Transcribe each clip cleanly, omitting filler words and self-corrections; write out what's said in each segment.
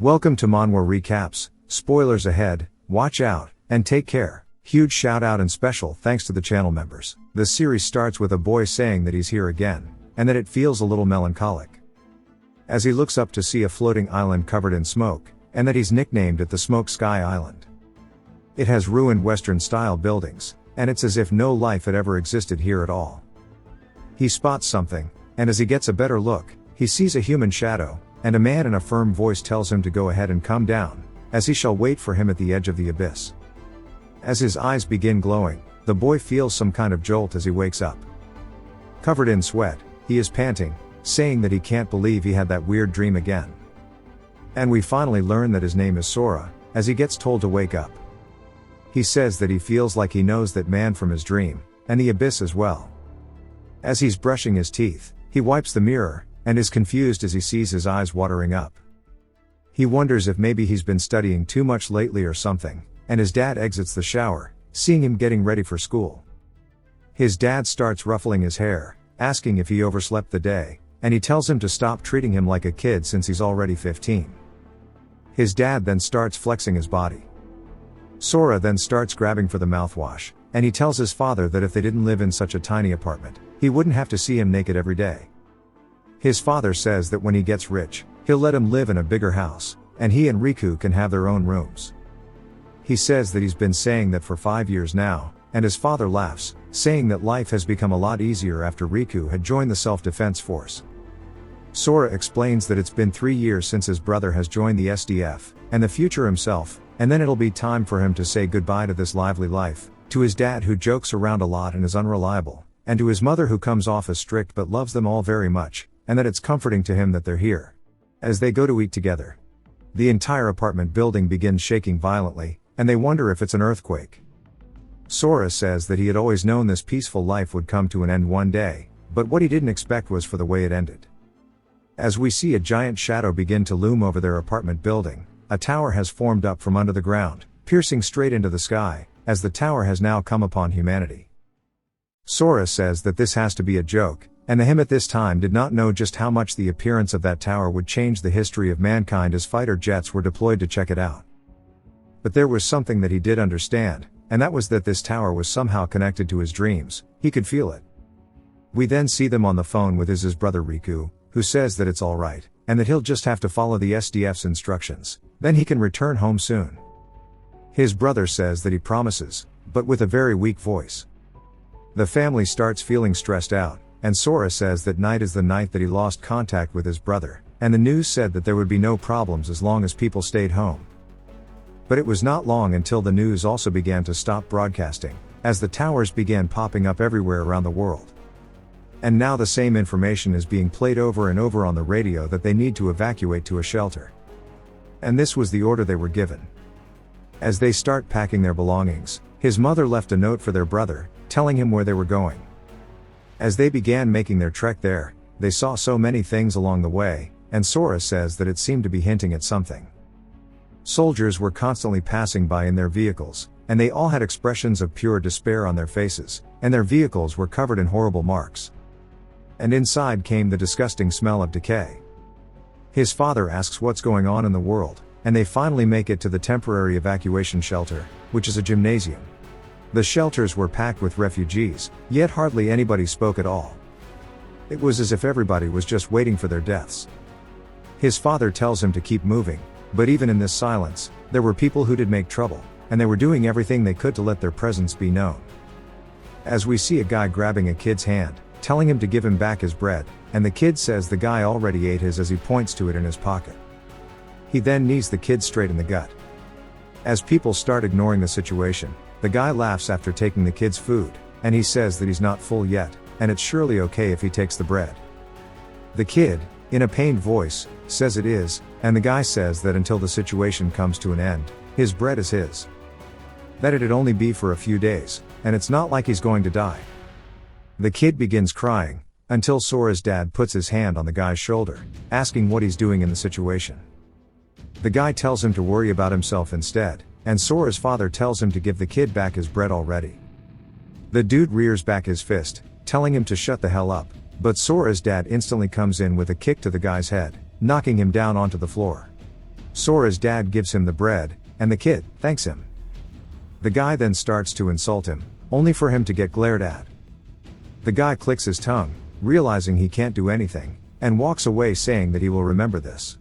Welcome to Manhwa Recaps, spoilers ahead, watch out, and take care. Huge shout out and special thanks to the channel members. The series starts with a boy saying that he's here again, and that it feels a little melancholic. As he looks up to see a floating island covered in smoke, and that he's nicknamed it the Smoke Sky Island. It has ruined Western style buildings, and it's as if no life had ever existed here at all. He spots something, and as he gets a better look, he sees a human shadow, and a man in a firm voice tells him to go ahead and come down, as he shall wait for him at the edge of the abyss. As his eyes begin glowing, the boy feels some kind of jolt as he wakes up. Covered in sweat, he is panting, saying that he can't believe he had that weird dream again. And we finally learn that his name is Sora, as he gets told to wake up. He says that he feels like he knows that man from his dream, and the abyss as well. As he's brushing his teeth, he wipes the mirror, and is confused as he sees his eyes watering up. He wonders if maybe he's been studying too much lately or something, and his dad exits the shower, seeing him getting ready for school. His dad starts ruffling his hair, asking if he overslept the day, and he tells him to stop treating him like a kid since he's already 15. His dad then starts flexing his body. Sora then starts grabbing for the mouthwash, and he tells his father that if they didn't live in such a tiny apartment, he wouldn't have to see him naked every day. His father says that when he gets rich, he'll let him live in a bigger house, and he and Riku can have their own rooms. He says that he's been saying that for 5 years now, and his father laughs, saying that life has become a lot easier after Riku had joined the self-defense force. Sora explains that it's been 3 years since his brother has joined the SDF, and the future himself, and then it'll be time for him to say goodbye to this lively life, to his dad who jokes around a lot and is unreliable, and to his mother who comes off as strict but loves them all very much, and that it's comforting to him that they're here. As they go to eat together, the entire apartment building begins shaking violently, and they wonder if it's an earthquake. Sora says that he had always known this peaceful life would come to an end one day, but what he didn't expect was for the way it ended. As we see a giant shadow begin to loom over their apartment building, a tower has formed up from under the ground, piercing straight into the sky, as the tower has now come upon humanity. Sora says that this has to be a joke, and him at this time did not know just how much the appearance of that tower would change the history of mankind as fighter jets were deployed to check it out. But there was something that he did understand, and that was that this tower was somehow connected to his dreams. He could feel it. We then see them on the phone with his brother Riku, who says that it's alright, and that he'll just have to follow the SDF's instructions, then he can return home soon. His brother says that he promises, but with a very weak voice. The family starts feeling stressed out, and Sora says that night is the night that he lost contact with his brother, and the news said that there would be no problems as long as people stayed home. But it was not long until the news also began to stop broadcasting, as the towers began popping up everywhere around the world. And now the same information is being played over and over on the radio that they need to evacuate to a shelter. And this was the order they were given. As they start packing their belongings, his mother left a note for their brother, telling him where they were going. As they began making their trek there, they saw so many things along the way, and Sora says that it seemed to be hinting at something. Soldiers were constantly passing by in their vehicles, and they all had expressions of pure despair on their faces, and their vehicles were covered in horrible marks. And inside came the disgusting smell of decay. His father asks what's going on in the world, and they finally make it to the temporary evacuation shelter, which is a gymnasium. The shelters were packed with refugees, yet hardly anybody spoke at all. It was as if everybody was just waiting for their deaths. His father tells him to keep moving, but even in this silence, there were people who did make trouble, and they were doing everything they could to let their presence be known. As we see a guy grabbing a kid's hand, telling him to give him back his bread, and the kid says the guy already ate his as he points to it in his pocket. He then knees the kid straight in the gut. As people start ignoring the situation, the guy laughs after taking the kid's food, and he says that he's not full yet, and it's surely okay if he takes the bread. The kid, in a pained voice, says it is, and the guy says that until the situation comes to an end, his bread is his. That it'd only be for a few days, and it's not like he's going to die. The kid begins crying, until Sora's dad puts his hand on the guy's shoulder, asking what he's doing in the situation. The guy tells him to worry about himself instead, and Sora's father tells him to give the kid back his bread already. The dude rears back his fist, telling him to shut the hell up, but Sora's dad instantly comes in with a kick to the guy's head, knocking him down onto the floor. Sora's dad gives him the bread, and the kid thanks him. The guy then starts to insult him, only for him to get glared at. The guy clicks his tongue, realizing he can't do anything, and walks away saying that he will remember this.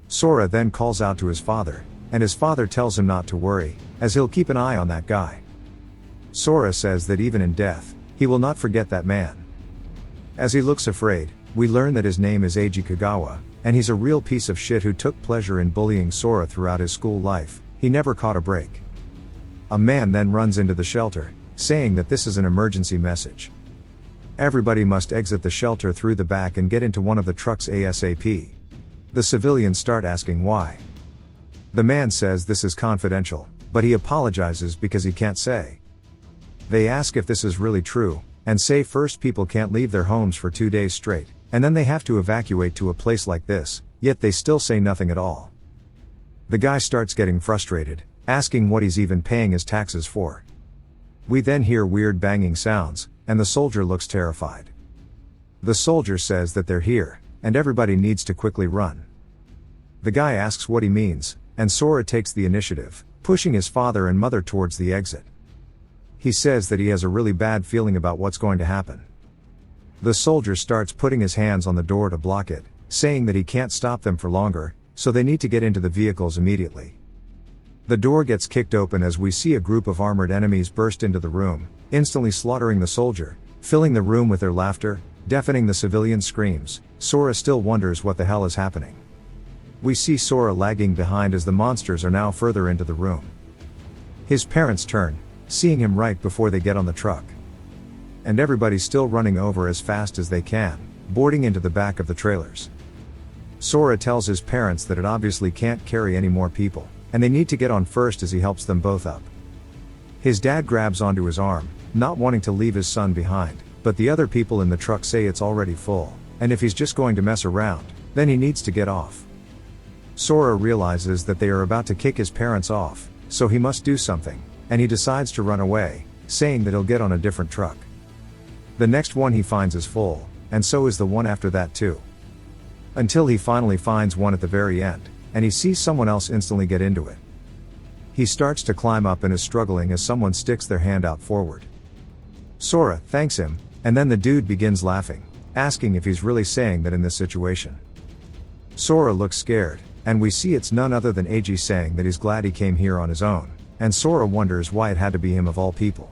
Sora then calls out to his father, and his father tells him not to worry, as he'll keep an eye on that guy. Sora says that even in death, he will not forget that man. As he looks afraid, we learn that his name is Eiji Kagawa, and he's a real piece of shit who took pleasure in bullying Sora throughout his school life. He never caught a break. A man then runs into the shelter, saying that this is an emergency message. Everybody must exit the shelter through the back and get into one of the trucks ASAP. The civilians start asking why. The man says this is confidential, but he apologizes because he can't say. They ask if this is really true, and say first people can't leave their homes for 2 days straight, and then they have to evacuate to a place like this, yet they still say nothing at all. The guy starts getting frustrated, asking what he's even paying his taxes for. We then hear weird banging sounds, and the soldier looks terrified. The soldier says that they're here, and everybody needs to quickly run. The guy asks what he means, and Sora takes the initiative, pushing his father and mother towards the exit. He says that he has a really bad feeling about what's going to happen. The soldier starts putting his hands on the door to block it, saying that he can't stop them for longer, so they need to get into the vehicles immediately. The door gets kicked open as we see a group of armored enemies burst into the room, instantly slaughtering the soldier, filling the room with their laughter, deafening the civilian screams. Sora still wonders what the hell is happening. We see Sora lagging behind as the monsters are now further into the room. His parents turn, seeing him right before they get on the truck. And everybody's still running over as fast as they can, boarding into the back of the trailers. Sora tells his parents that it obviously can't carry any more people, and they need to get on first as he helps them both up. His dad grabs onto his arm, not wanting to leave his son behind, but the other people in the truck say it's already full, and if he's just going to mess around, then he needs to get off. Sora realizes that they are about to kick his parents off, so he must do something, and he decides to run away, saying that he'll get on a different truck. The next one he finds is full, and so is the one after that too. Until he finally finds one at the very end, and he sees someone else instantly get into it. He starts to climb up and is struggling as someone sticks their hand out forward. Sora thanks him, and then the dude begins laughing, asking if he's really saying that in this situation. Sora looks scared, and we see it's none other than Eiji saying that he's glad he came here on his own, and Sora wonders why it had to be him of all people.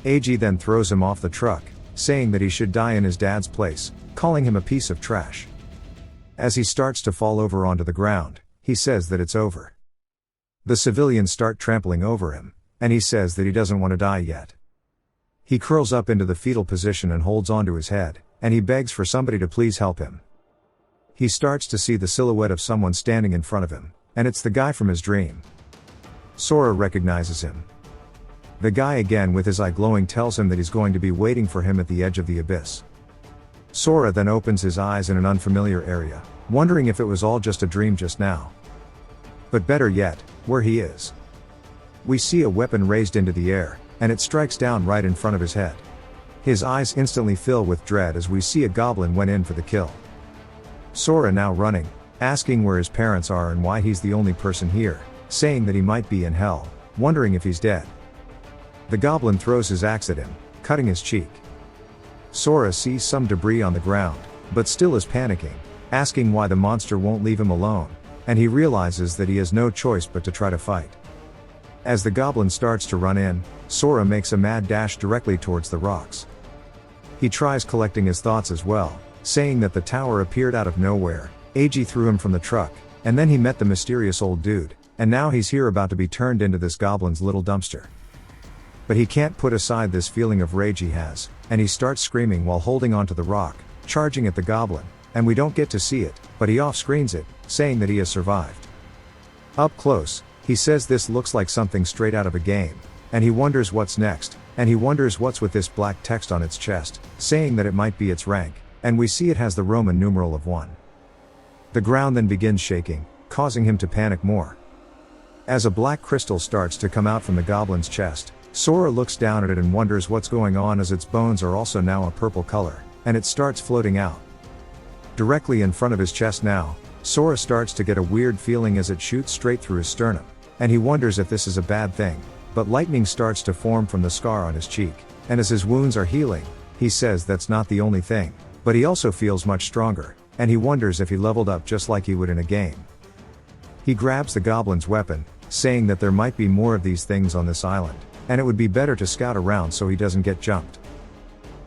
Eiji then throws him off the truck, saying that he should die in his dad's place, calling him a piece of trash. As he starts to fall over onto the ground, he says that it's over. The civilians start trampling over him, and he says that he doesn't want to die yet. He curls up into the fetal position and holds onto his head, and he begs for somebody to please help him. He starts to see the silhouette of someone standing in front of him, and it's the guy from his dream. Sora recognizes him. The guy again with his eye glowing tells him that he's going to be waiting for him at the edge of the abyss. Sora then opens his eyes in an unfamiliar area, wondering if it was all just a dream just now. But better yet, where he is. We see a weapon raised into the air, and it strikes down right in front of his head. His eyes instantly fill with dread as we see a goblin went in for the kill. Sora now running, asking where his parents are and why he's the only person here, saying that he might be in hell, wondering if he's dead. The goblin throws his axe at him, cutting his cheek. Sora sees some debris on the ground, but still is panicking, asking why the monster won't leave him alone, and he realizes that he has no choice but to try to fight. As the goblin starts to run in, Sora makes a mad dash directly towards the rocks. He tries collecting his thoughts as well, saying that the tower appeared out of nowhere, Eiji threw him from the truck, and then he met the mysterious old dude, and now he's here about to be turned into this goblin's little dumpster. But he can't put aside this feeling of rage he has, and he starts screaming while holding onto the rock, charging at the goblin, and we don't get to see it, but he off-screens it, saying that he has survived. Up close, he says this looks like something straight out of a game, and he wonders what's next, and he wonders what's with this black text on its chest, saying that it might be its rank, and we see it has the Roman numeral of 1. The ground then begins shaking, causing him to panic more. As a black crystal starts to come out from the goblin's chest, Sora looks down at it and wonders what's going on as its bones are also now a purple color, and it starts floating out. Directly in front of his chest now, Sora starts to get a weird feeling as it shoots straight through his sternum, and he wonders if this is a bad thing, but lightning starts to form from the scar on his cheek, and as his wounds are healing, he says that's not the only thing, but he also feels much stronger, and he wonders if he leveled up just like he would in a game. He grabs the goblin's weapon, saying that there might be more of these things on this island, and it would be better to scout around so he doesn't get jumped.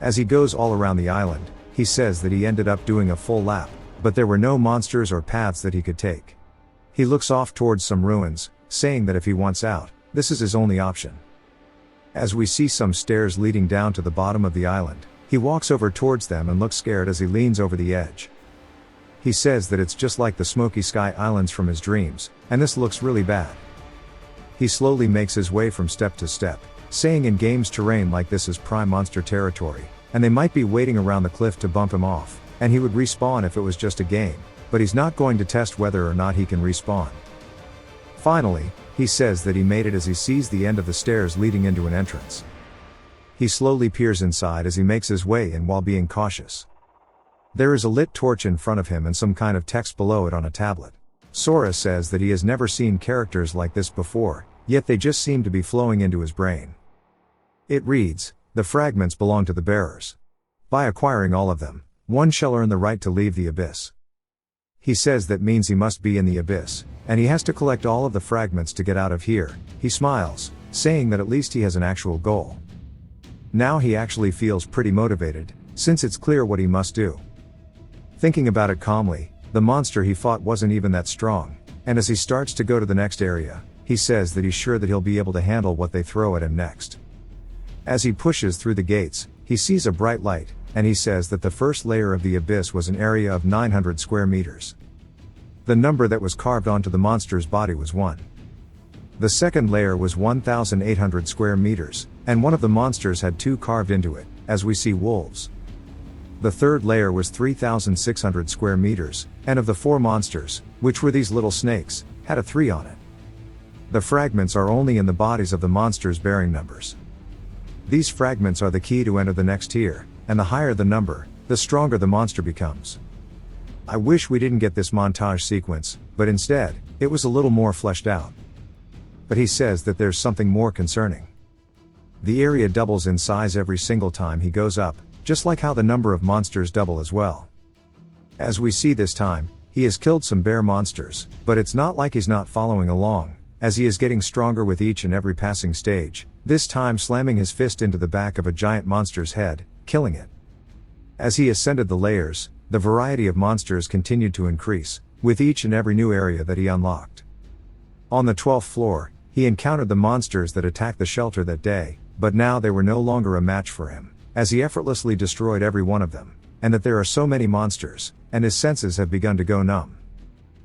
As he goes all around the island, he says that he ended up doing a full lap, but there were no monsters or paths that he could take. He looks off towards some ruins, saying that if he wants out, this is his only option. As we see some stairs leading down to the bottom of the island, he walks over towards them and looks scared as he leans over the edge. He says that it's just like the Smoky Sky Islands from his dreams, and this looks really bad. He slowly makes his way from step to step, saying in games terrain like this is prime monster territory, and they might be waiting around the cliff to bump him off, and he would respawn if it was just a game, but he's not going to test whether or not he can respawn. Finally, he says that he made it as he sees the end of the stairs leading into an entrance. He slowly peers inside as he makes his way in while being cautious. There is a lit torch in front of him and some kind of text below it on a tablet. Sora says that he has never seen characters like this before, yet they just seem to be flowing into his brain. It reads, "The fragments belong to the bearers. By acquiring all of them, one shall earn the right to leave the abyss." He says that means he must be in the abyss, and he has to collect all of the fragments to get out of here. He smiles, saying that at least he has an actual goal. Now he actually feels pretty motivated, since it's clear what he must do. Thinking about it calmly, the monster he fought wasn't even that strong, and as he starts to go to the next area, he says that he's sure that he'll be able to handle what they throw at him next. As he pushes through the gates, he sees a bright light, and he says that the first layer of the abyss was an area of 900 square meters. The number that was carved onto the monster's body was 1. The second layer was 1,800 square meters, and one of the monsters had 2 carved into it, as we see wolves. The third layer was 3,600 square meters, and of the 4 monsters, which were these little snakes, had a 3 on it. The fragments are only in the bodies of the monsters bearing numbers. These fragments are the key to enter the next tier, and the higher the number, the stronger the monster becomes. I wish we didn't get this montage sequence, but instead, it was a little more fleshed out. But he says that there's something more concerning. The area doubles in size every single time he goes up, just like how the number of monsters double as well. As we see this time, he has killed some bear monsters, but it's not like he's not following along, as he is getting stronger with each and every passing stage, this time slamming his fist into the back of a giant monster's head, killing it. As he ascended the layers, the variety of monsters continued to increase, with each and every new area that he unlocked. On the 12th floor, he encountered the monsters that attacked the shelter that day, but now they were no longer a match for him, as he effortlessly destroyed every one of them, and that there are so many monsters, and his senses have begun to go numb.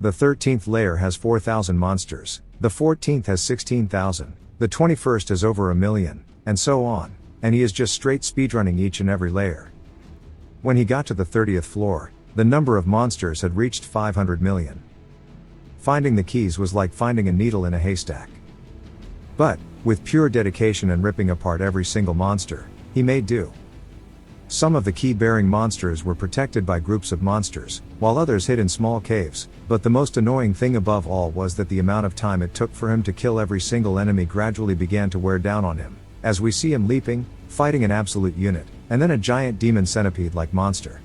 The 13th layer has 4,000 monsters, the 14th has 16,000, the 21st has over 1 million, and so on, and he is just straight speedrunning each and every layer. When he got to the 30th floor, the number of monsters had reached 500 million. Finding the keys was like finding a needle in a haystack. But, with pure dedication and ripping apart every single monster, he made do. Some of the key-bearing monsters were protected by groups of monsters, while others hid in small caves, but the most annoying thing above all was that the amount of time it took for him to kill every single enemy gradually began to wear down on him, as we see him leaping, fighting an absolute unit, and then a giant demon centipede-like monster.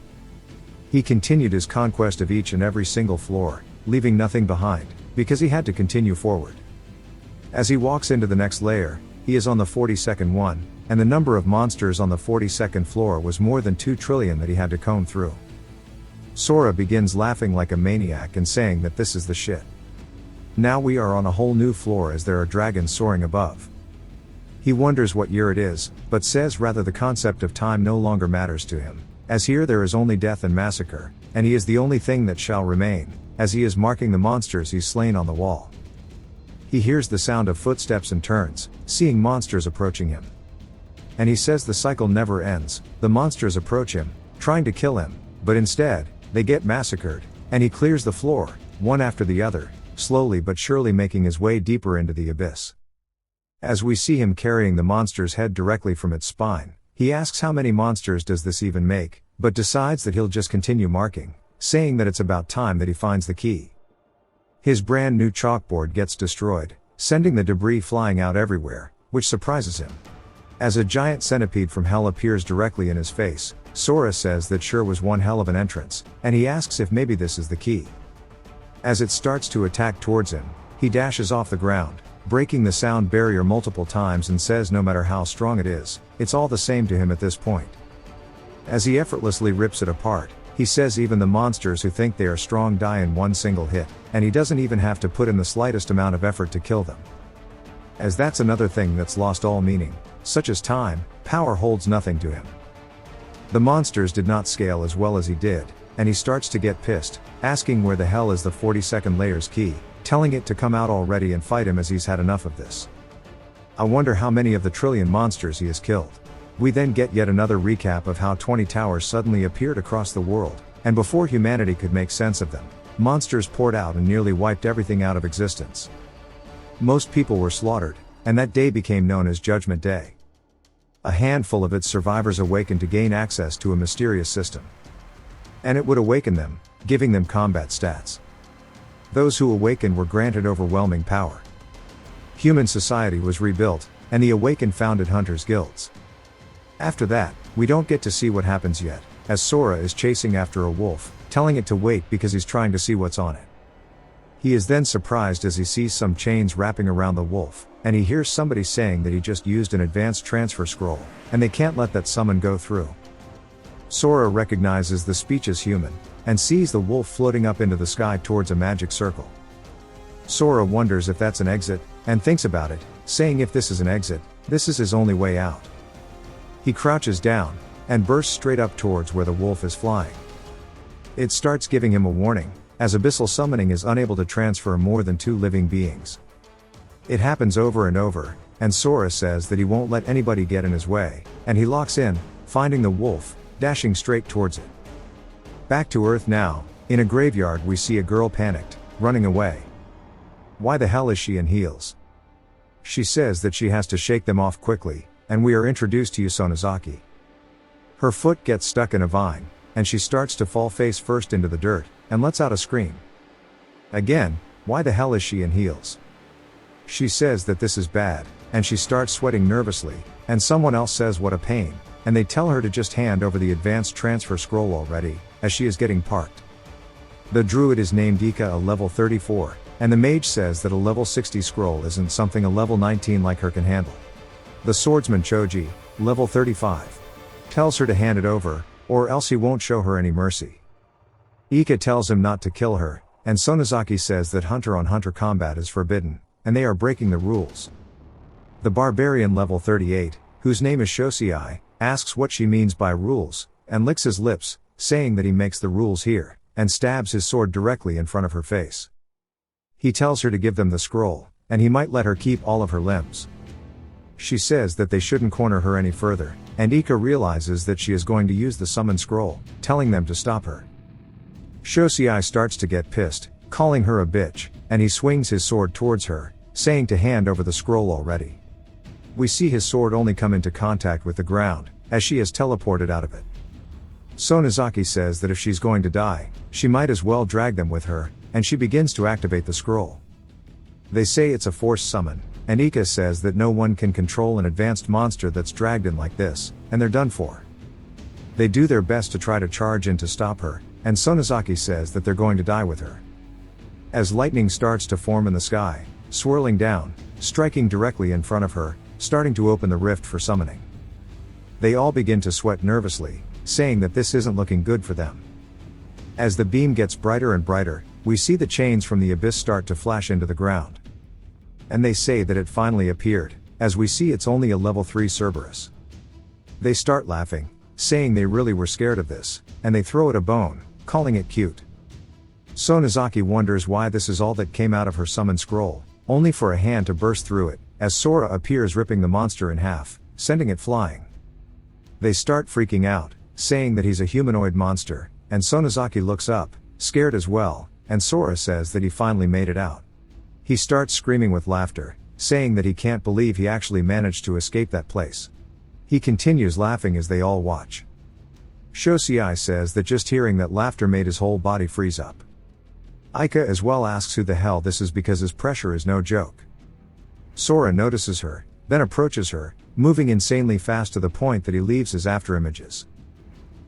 He continued his conquest of each and every single floor, leaving nothing behind, because he had to continue forward. As he walks into the next layer, he is on the 42nd one, and the number of monsters on the 42nd floor was more than 2 trillion that he had to comb through. Sora begins laughing like a maniac and saying that this is the shit. Now we are on a whole new floor as there are dragons soaring above. He wonders what year it is, but says rather the concept of time no longer matters to him, as here there is only death and massacre, and he is the only thing that shall remain, as he is marking the monsters he's slain on the wall. He hears the sound of footsteps and turns, seeing monsters approaching him. And he says the cycle never ends, the monsters approach him, trying to kill him, but instead, they get massacred, and he clears the floor, one after the other, slowly but surely making his way deeper into the abyss. As we see him carrying the monster's head directly from its spine, he asks how many monsters does this even make, but decides that he'll just continue marking, saying that it's about time that he finds the key. His brand new chalkboard gets destroyed, sending the debris flying out everywhere, which surprises him. As a giant centipede from hell appears directly in his face, Sora says that sure was one hell of an entrance, and he asks if maybe this is the key. As it starts to attack towards him, he dashes off the ground, breaking the sound barrier multiple times, and says no matter how strong it is, it's all the same to him at this point. As he effortlessly rips it apart, he says even the monsters who think they are strong die in one single hit, and he doesn't even have to put in the slightest amount of effort to kill them. As that's another thing that's lost all meaning, such as time, power holds nothing to him. The monsters did not scale as well as he did, and he starts to get pissed, asking where the hell is the 42nd layer's key, telling it to come out already and fight him as he's had enough of this. I wonder how many of the trillion monsters he has killed. We then get yet another recap of how 20 towers suddenly appeared across the world, and before humanity could make sense of them, monsters poured out and nearly wiped everything out of existence. Most people were slaughtered, and that day became known as Judgment Day. A handful of its survivors awakened to gain access to a mysterious system. And it would awaken them, giving them combat stats. Those who awakened were granted overwhelming power. Human society was rebuilt, and the awakened founded hunters' guilds. After that, we don't get to see what happens yet, as Sora is chasing after a wolf, telling it to wait because he's trying to see what's on it. He is then surprised as he sees some chains wrapping around the wolf, and he hears somebody saying that he just used an advanced transfer scroll, and they can't let that summon go through. Sora recognizes the speech as human, and sees the wolf floating up into the sky towards a magic circle. Sora wonders if that's an exit, and thinks about it, saying if this is an exit, this is his only way out. He crouches down, and bursts straight up towards where the wolf is flying. It starts giving him a warning, as abyssal summoning is unable to transfer more than 2 living beings. It happens over and over, and Sora says that he won't let anybody get in his way, and he locks in, finding the wolf, dashing straight towards it. Back to Earth now, in a graveyard we see a girl panicked, running away. Why the hell is she in heels? She says that she has to shake them off quickly, and we are introduced to Usonozaki. Her foot gets stuck in a vine, and she starts to fall face first into the dirt, and lets out a scream. Again, why the hell is she in heels? She says that this is bad, and she starts sweating nervously, and someone else says what a pain, and they tell her to just hand over the advanced transfer scroll already, as she is getting parked. The druid is named Ika, a level 34, and the mage says that a level 60 scroll isn't something a level 19 like her can handle. The swordsman Choji, level 35, tells her to hand it over, or else he won't show her any mercy. Ika tells him not to kill her, and Sonozaki says that hunter-on-hunter combat is forbidden, and they are breaking the rules. The barbarian level 38, whose name is Shosei, asks what she means by rules, and licks his lips, saying that he makes the rules here, and stabs his sword directly in front of her face. He tells her to give them the scroll, and he might let her keep all of her limbs. She says that they shouldn't corner her any further, and Ika realizes that she is going to use the summon scroll, telling them to stop her. Shosei starts to get pissed, calling her a bitch, and he swings his sword towards her, saying to hand over the scroll already. We see his sword only come into contact with the ground, as she is teleported out of it. Sonozaki says that if she's going to die, she might as well drag them with her, and she begins to activate the scroll. They say it's a forced summon, and Ika says that no one can control an advanced monster that's dragged in like this, and they're done for. They do their best to try to charge in to stop her, and Sonozaki says that they're going to die with her. As lightning starts to form in the sky, swirling down, striking directly in front of her, starting to open the rift for summoning. They all begin to sweat nervously, saying that this isn't looking good for them. As the beam gets brighter and brighter, we see the chains from the abyss start to flash into the ground. And they say that it finally appeared, as we see it's only a level 3 Cerberus. They start laughing, saying they really were scared of this, and they throw it a bone, calling it cute. Sonozaki wonders why this is all that came out of her summon scroll, only for a hand to burst through it, as Sora appears ripping the monster in half, sending it flying. They start freaking out, saying that he's a humanoid monster, and Sonozaki looks up, scared as well, and Sora says that he finally made it out. He starts screaming with laughter, saying that he can't believe he actually managed to escape that place. He continues laughing as they all watch. Shosei says that just hearing that laughter made his whole body freeze up. Aika as well asks who the hell this is because his pressure is no joke. Sora notices her, then approaches her, moving insanely fast to the point that he leaves his afterimages.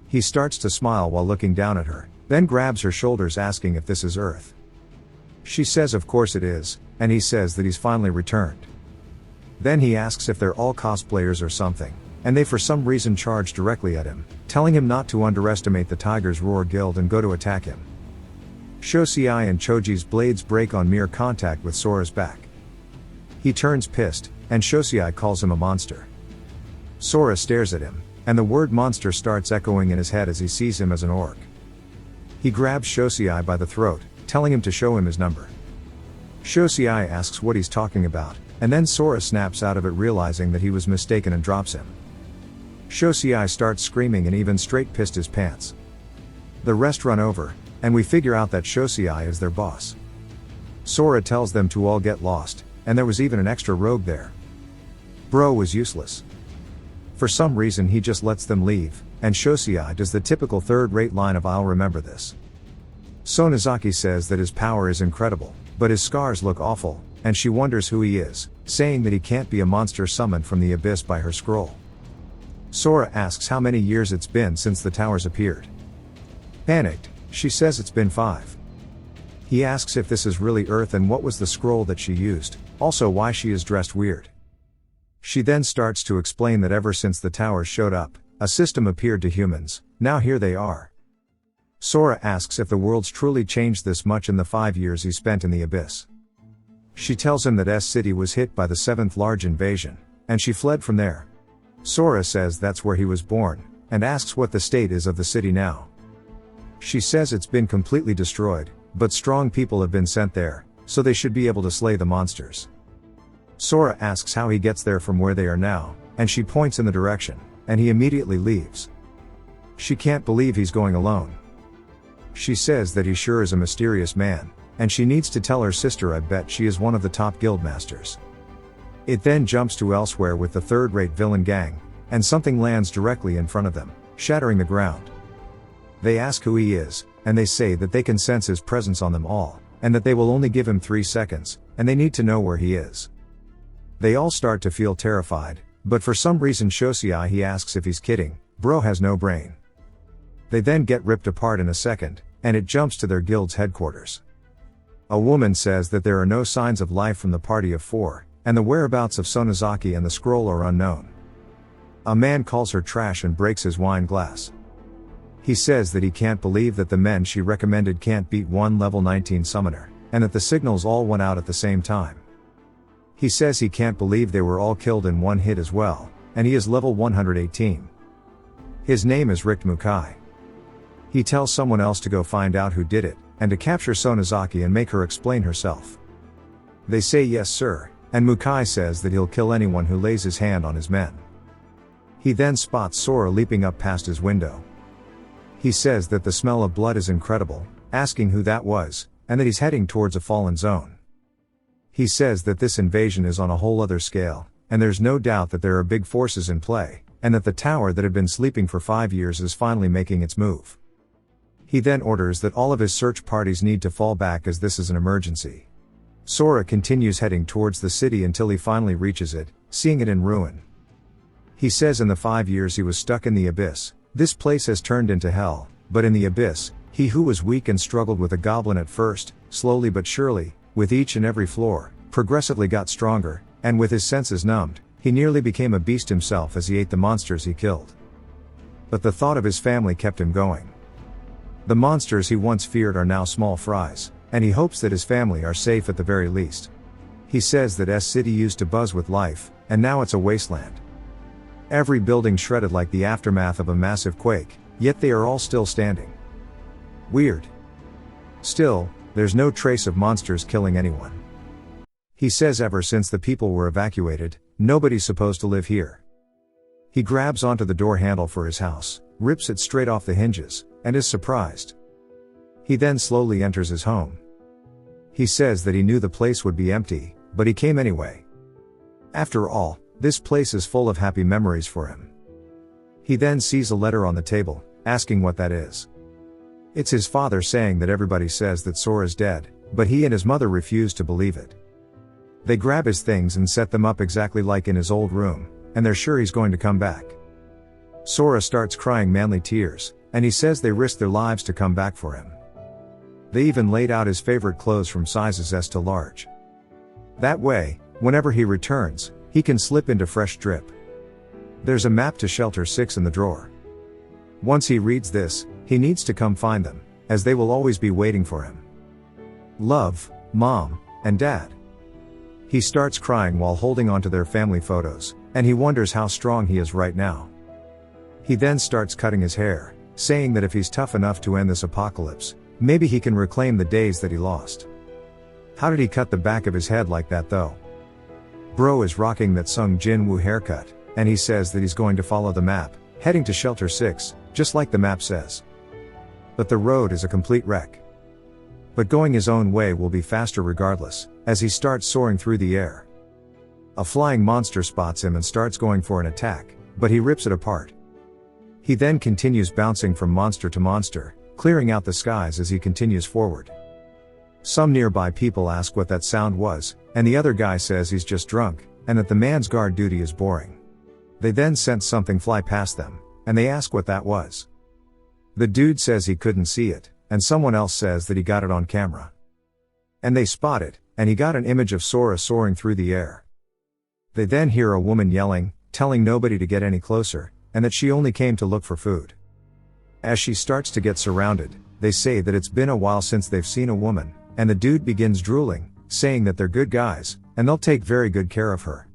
He starts to smile while looking down at her, then grabs her shoulders asking if this is Earth. She says of course it is, and he says that he's finally returned. Then he asks if they're all cosplayers or something, and they for some reason charge directly at him, telling him not to underestimate the Tiger's Roar Guild and go to attack him. Shosei and Choji's blades break on mere contact with Sora's back. He turns pissed, and Shosei calls him a monster. Sora stares at him, and the word monster starts echoing in his head as he sees him as an orc. He grabs Shosei by the throat, telling him to show him his number. Shosei asks what he's talking about, and then Sora snaps out of it realizing that he was mistaken and drops him. Shosei starts screaming and even straight pissed his pants. The rest run over, and we figure out that Shosei is their boss. Sora tells them to all get lost, and there was even an extra rogue there. Bro was useless. For some reason he just lets them leave, and Shosei does the typical third-rate line of "I'll remember this." Sonozaki says that his power is incredible, but his scars look awful, and she wonders who he is, saying that he can't be a monster summoned from the abyss by her scroll. Sora asks how many years it's been since the towers appeared. Panicked, she says it's been 5. He asks if this is really Earth and what was the scroll that she used, also why she is dressed weird. She then starts to explain that ever since the towers showed up, a system appeared to humans, now here they are. Sora asks if the world's truly changed this much in the 5 years he spent in the abyss. She tells him that S-City was hit by the 7th large invasion, and she fled from there. Sora says that's where he was born, and asks what the state is of the city now. She says it's been completely destroyed, but strong people have been sent there, so they should be able to slay the monsters. Sora asks how he gets there from where they are now, and she points in the direction, and he immediately leaves. She can't believe he's going alone. She says that he sure is a mysterious man, and she needs to tell her sister I bet she is one of the top guildmasters. It then jumps to elsewhere with the third-rate villain gang, and something lands directly in front of them, shattering the ground. They ask who he is, and they say that they can sense his presence on them all, and that they will only give him 3 seconds, and they need to know where he is. They all start to feel terrified, but for some reason Shosei he asks if he's kidding, bro has no brain. They then get ripped apart in a second, and it jumps to their guild's headquarters. A woman says that there are no signs of life from the party of 4, and the whereabouts of Sonozaki and the scroll are unknown. A man calls her trash and breaks his wine glass. He says that he can't believe that the men she recommended can't beat one level 19 summoner, and that the signals all went out at the same time. He says he can't believe they were all killed in one hit as well, and he is level 118. His name is Richt Mukai. He tells someone else to go find out who did it, and to capture Sonozaki and make her explain herself. They say yes sir, and Mukai says that he'll kill anyone who lays his hand on his men. He then spots Sora leaping up past his window. He says that the smell of blood is incredible, asking who that was, and that he's heading towards a fallen zone. He says that this invasion is on a whole other scale, and there's no doubt that there are big forces in play, and that the tower that had been sleeping for 5 years is finally making its move. He then orders that all of his search parties need to fall back as this is an emergency. Sora continues heading towards the city until he finally reaches it, seeing it in ruin. He says in the 5 years he was stuck in the abyss, this place has turned into hell, but in the abyss, he who was weak and struggled with a goblin at first, slowly but surely, with each and every floor, progressively got stronger, and with his senses numbed, he nearly became a beast himself as he ate the monsters he killed. But the thought of his family kept him going. The monsters he once feared are now small fries, and he hopes that his family are safe at the very least. He says that S-City used to buzz with life, and now it's a wasteland. Every building shredded like the aftermath of a massive quake, yet they are all still standing. Weird. Still, there's no trace of monsters killing anyone. He says ever since the people were evacuated, nobody's supposed to live here. He grabs onto the door handle for his house, rips it straight off the hinges, and is surprised. He then slowly enters his home. He says that he knew the place would be empty, but he came anyway. After all, this place is full of happy memories for him. He then sees a letter on the table, asking what that is. It's his father saying that everybody says that Sora's dead, but he and his mother refuse to believe it. They grab his things and set them up exactly like in his old room, and they're sure he's going to come back. Sora starts crying manly tears, and he says they risked their lives to come back for him. They even laid out his favorite clothes from sizes S to large. That way, whenever he returns, he can slip into fresh drip. There's a map to Shelter 6 in the drawer. Once he reads this, he needs to come find them, as they will always be waiting for him. Love, Mom, and Dad. He starts crying while holding onto their family photos, and he wonders how strong he is right now. He then starts cutting his hair, saying that if he's tough enough to end this apocalypse, maybe he can reclaim the days that he lost. How did he cut the back of his head like that though? Bro is rocking that Sung Jin Woo haircut, and he says that he's going to follow the map, heading to Shelter 6, just like the map says. But the road is a complete wreck. But going his own way will be faster regardless, as he starts soaring through the air. A flying monster spots him and starts going for an attack, but he rips it apart. He then continues bouncing from monster to monster, clearing out the skies as he continues forward. Some nearby people ask what that sound was, and the other guy says he's just drunk, and that the man's guard duty is boring. They then sense something fly past them, and they ask what that was. The dude says he couldn't see it, and someone else says that he got it on camera. And they spot it, and he got an image of Sora soaring through the air. They then hear a woman yelling, telling nobody to get any closer, and that she only came to look for food. As she starts to get surrounded, they say that it's been a while since they've seen a woman, and the dude begins drooling, saying that they're good guys, and they'll take very good care of her.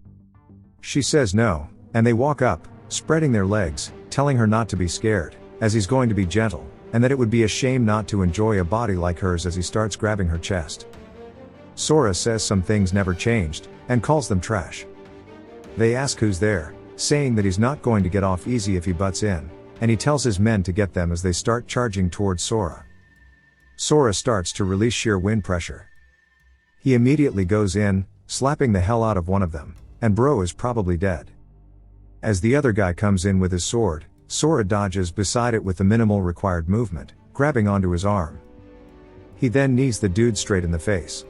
She says no, and they walk up, spreading their legs, telling her not to be scared, as he's going to be gentle, and that it would be a shame not to enjoy a body like hers as he starts grabbing her chest. Sora says some things never changed, and calls them trash. They ask who's there, saying that he's not going to get off easy if he butts in, and he tells his men to get them as they start charging towards Sora. Sora starts to release sheer wind pressure. He immediately goes in, slapping the hell out of one of them, and bro is probably dead. As the other guy comes in with his sword, Sora dodges beside it with the minimal required movement, grabbing onto his arm. He then knees the dude straight in the face.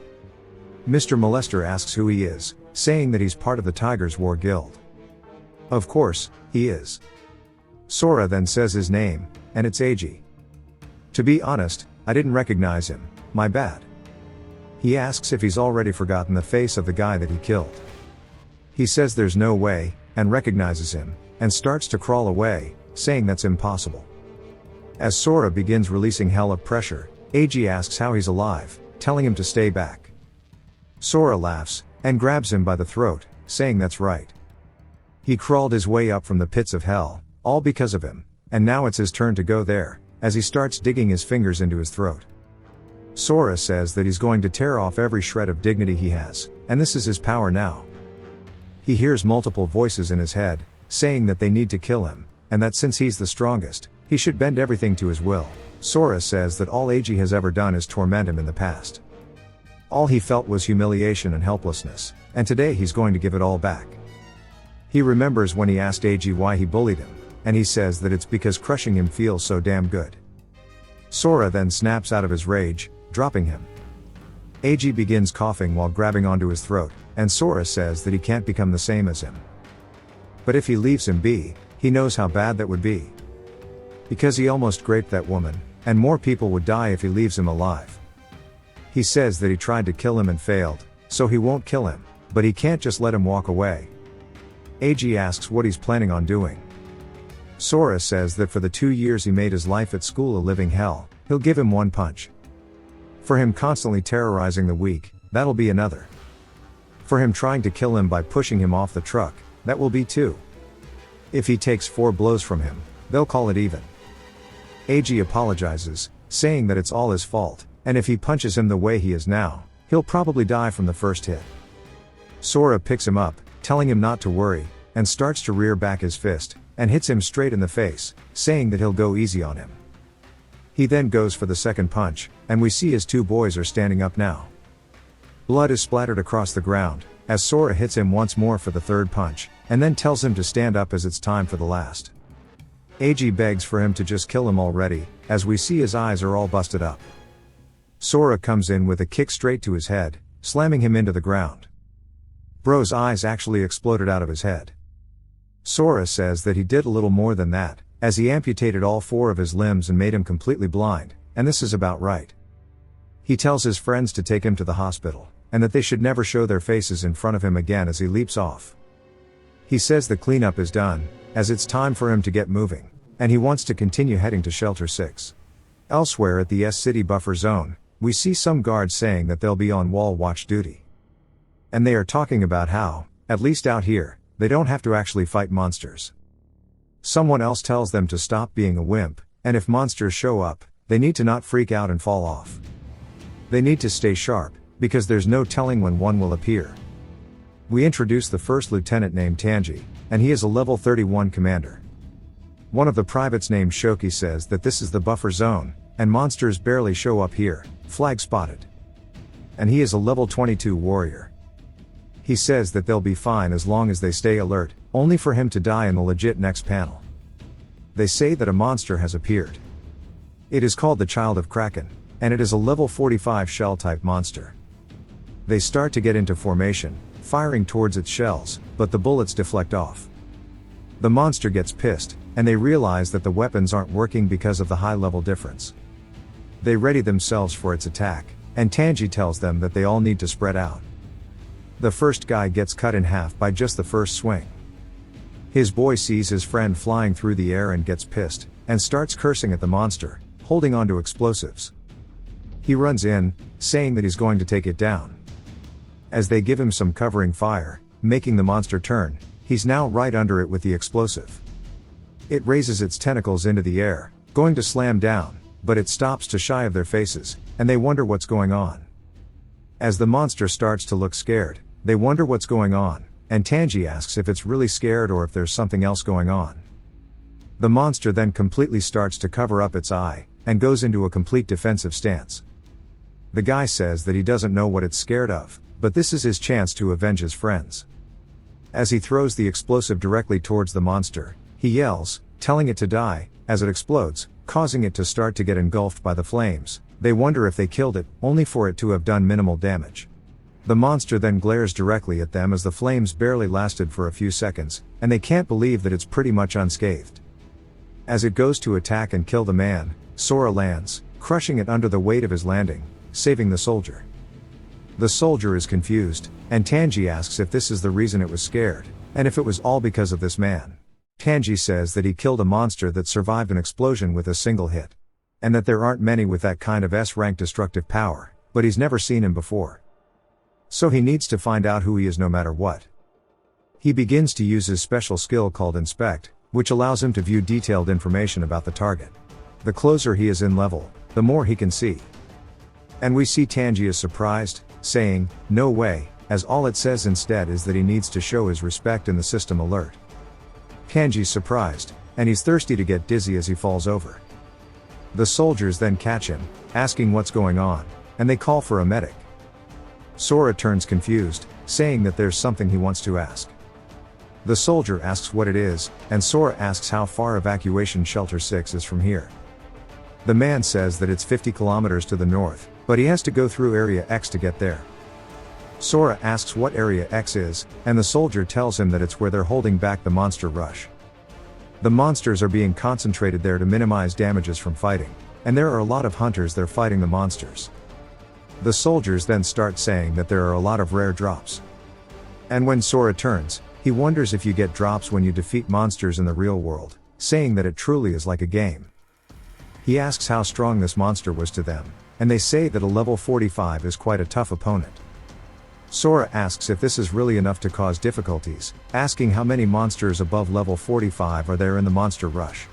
Mr. Molester asks who he is, saying that he's part of the Tigers War Guild. Of course, he is. Sora then says his name, and it's Eiji. To be honest, I didn't recognize him, my bad. He asks if he's already forgotten the face of the guy that he killed. He says there's no way, and recognizes him, and starts to crawl away, saying that's impossible. As Sora begins releasing hell of pressure, Eiji asks how he's alive, telling him to stay back. Sora laughs, and grabs him by the throat, saying that's right. He crawled his way up from the pits of hell, all because of him, and now it's his turn to go there, as he starts digging his fingers into his throat. Sora says that he's going to tear off every shred of dignity he has, and this is his power now. He hears multiple voices in his head, saying that they need to kill him, and that since he's the strongest, he should bend everything to his will. Sora says that all Eiji has ever done is torment him in the past. All he felt was humiliation and helplessness, and today he's going to give it all back. He remembers when he asked Eiji why he bullied him, and he says that it's because crushing him feels so damn good. Sora then snaps out of his rage, dropping him. Eiji begins coughing while grabbing onto his throat, and Sora says that he can't become the same as him. But if he leaves him be, he knows how bad that would be. Because he almost raped that woman, and more people would die if he leaves him alive. He says that he tried to kill him and failed, so he won't kill him, but he can't just let him walk away. Eiji asks what he's planning on doing. Sora says that for the 2 years he made his life at school a living hell, he'll give him one punch. For him constantly terrorizing the weak, that'll be another. For him trying to kill him by pushing him off the truck, that will be 2. If he takes 4 blows from him, they'll call it even. Eiji apologizes, saying that it's all his fault, and if he punches him the way he is now, he'll probably die from the first hit. Sora picks him up, telling him not to worry, and starts to rear back his fist, and hits him straight in the face, saying that he'll go easy on him. He then goes for the second punch, and we see his 2 boys are standing up now. Blood is splattered across the ground, as Sora hits him once more for the third punch, and then tells him to stand up as it's time for the last. AG begs for him to just kill him already, as we see his eyes are all busted up. Sora comes in with a kick straight to his head, slamming him into the ground. Bro's eyes actually exploded out of his head. Sora says that he did a little more than that, as he amputated all 4 of his limbs and made him completely blind, and this is about right. He tells his friends to take him to the hospital, and that they should never show their faces in front of him again as he leaps off. He says the cleanup is done, as it's time for him to get moving, and he wants to continue heading to Shelter 6. Elsewhere at the S-City buffer zone, we see some guards saying that they'll be on wall watch duty. And they are talking about how, at least out here, they don't have to actually fight monsters. Someone else tells them to stop being a wimp, and if monsters show up, they need to not freak out and fall off. They need to stay sharp, because there's no telling when one will appear. We introduce the first lieutenant named Tanji, and he is a level 31 commander. One of the privates named Shoki says that this is the buffer zone, and monsters barely show up here, flag spotted. And he is a level 22 warrior. He says that they'll be fine as long as they stay alert, only for him to die in the legit next panel. They say that a monster has appeared. It is called the Child of Kraken, and it is a level 45 shell-type monster. They start to get into formation, firing towards its shells, but the bullets deflect off. The monster gets pissed, and they realize that the weapons aren't working because of the high level difference. They ready themselves for its attack, and Tanji tells them that they all need to spread out. The first guy gets cut in half by just the first swing. His boy sees his friend flying through the air and gets pissed, and starts cursing at the monster, holding onto explosives. He runs in, saying that he's going to take it down. As they give him some covering fire, making the monster turn, he's now right under it with the explosive. It raises its tentacles into the air, going to slam down, but it stops to shy of their faces, and they wonder what's going on. As the monster starts to look scared, they wonder what's going on, and Tanji asks if it's really scared or if there's something else going on. The monster then completely starts to cover up its eye, and goes into a complete defensive stance. The guy says that he doesn't know what it's scared of, but this is his chance to avenge his friends. As he throws the explosive directly towards the monster, he yells, telling it to die, as it explodes, causing it to start to get engulfed by the flames. They wonder if they killed it, only for it to have done minimal damage. The monster then glares directly at them as the flames barely lasted for a few seconds, and they can't believe that it's pretty much unscathed. As it goes to attack and kill the man, Sora lands, crushing it under the weight of his landing, saving the soldier. The soldier is confused, and Tanji asks if this is the reason it was scared, and if it was all because of this man. Tanji says that he killed a monster that survived an explosion with a single hit. And that there aren't many with that kind of S-rank destructive power, but he's never seen him before. So he needs to find out who he is no matter what. He begins to use his special skill called Inspect, which allows him to view detailed information about the target. The closer he is in level, the more he can see. And we see Tanji is surprised, saying, "No way," as all it says instead is that he needs to show his respect in the system alert. Tanji's surprised, and he's thirsty to get dizzy as he falls over. The soldiers then catch him, asking what's going on, and they call for a medic. Sora turns confused, saying that there's something he wants to ask. The soldier asks what it is, and Sora asks how far evacuation Shelter 6 is from here. The man says that it's 50 kilometers to the north, but he has to go through Area X to get there. Sora asks what Area X is, and the soldier tells him that it's where they're holding back the monster rush. The monsters are being concentrated there to minimize damages from fighting, and there are a lot of hunters there fighting the monsters. The soldiers then start saying that there are a lot of rare drops. And when Sora turns, he wonders if you get drops when you defeat monsters in the real world, saying that it truly is like a game. He asks how strong this monster was to them, and they say that a level 45 is quite a tough opponent. Sora asks if this is really enough to cause difficulties, asking how many monsters above level 45 are there in the monster rush.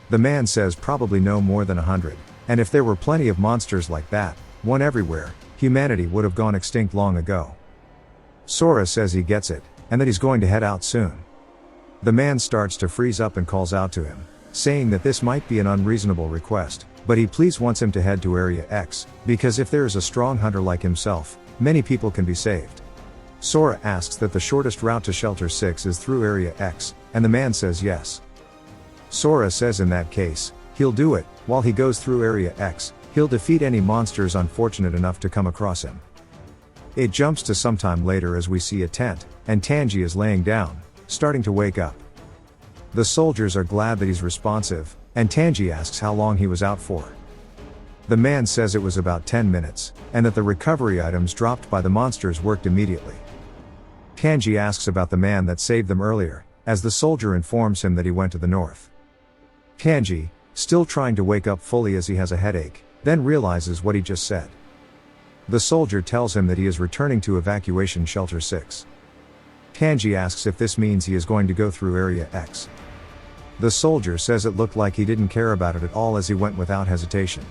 The man says probably no more than 100, and if there were plenty of monsters like that, one everywhere, humanity would have gone extinct long ago. Sora says he gets it, and that he's going to head out soon. The man starts to freeze up and calls out to him, saying that this might be an unreasonable request, but he please wants him to head to Area X, because if there is a strong hunter like himself, many people can be saved. Sora asks that the shortest route to Shelter 6 is through Area X, and the man says yes. Sora says in that case, he'll do it. While he goes through Area X, he'll defeat any monsters unfortunate enough to come across him. It jumps to sometime later as we see a tent, and Tanji is laying down, starting to wake up. The soldiers are glad that he's responsive, and Tanji asks how long he was out for. The man says it was about 10 minutes, and that the recovery items dropped by the monsters worked immediately. Tanji asks about the man that saved them earlier, as the soldier informs him that he went to the north. Tanji, still trying to wake up fully as he has a headache, then realizes what he just said. The soldier tells him that he is returning to Evacuation Shelter 6. Tanji asks if this means he is going to go through Area X. The soldier says it looked like he didn't care about it at all as he went without hesitation.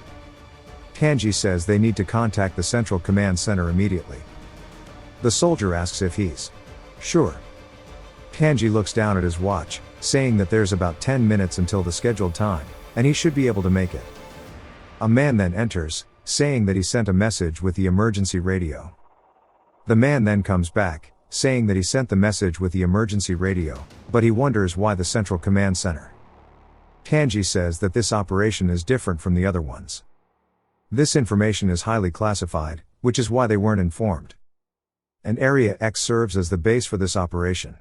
Tanji says they need to contact the Central Command Center immediately. The soldier asks if he's sure. Tanji looks down at his watch, saying that there's about 10 minutes until the scheduled time, and he should be able to make it. A man then enters, saying that he sent a message with the emergency radio. The man then comes back, saying that he sent the message with the emergency radio, but he wonders why the Central Command Center. Tanji says that this operation is different from the other ones. This information is highly classified, which is why they weren't informed. And Area X serves as the base for this operation.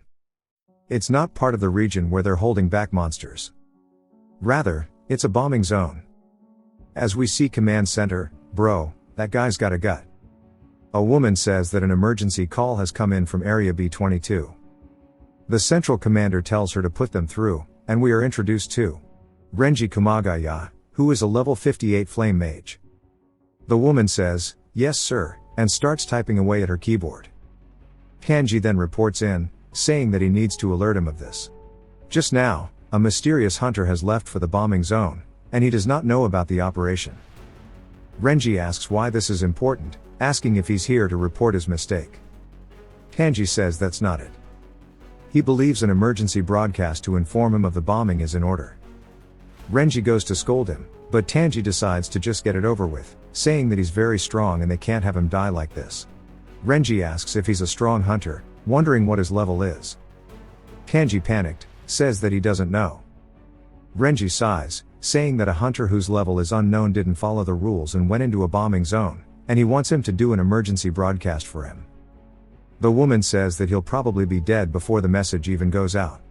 It's not part of the region where they're holding back monsters. Rather, it's a bombing zone. As we see Command Center, bro, that guy's got a gut. A woman says that an emergency call has come in from Area B22. The central commander tells her to put them through, and we are introduced to Renji Kumagaya, who is a level 58 flame mage. The woman says, "Yes sir," and starts typing away at her keyboard. Tanji then reports in, saying that he needs to alert him of this. Just now, a mysterious hunter has left for the bombing zone, and he does not know about the operation. Renji asks why this is important, asking if he's here to report his mistake. Tanji says that's not it. He believes an emergency broadcast to inform him of the bombing is in order. Renji goes to scold him, but Tanji decides to just get it over with, saying that he's very strong and they can't have him die like this. Renji asks if he's a strong hunter, wondering what his level is. Tanji, panicked, says that he doesn't know. Renji sighs, saying that a hunter whose level is unknown didn't follow the rules and went into a bombing zone, and he wants him to do an emergency broadcast for him. The woman says that he'll probably be dead before the message even goes out.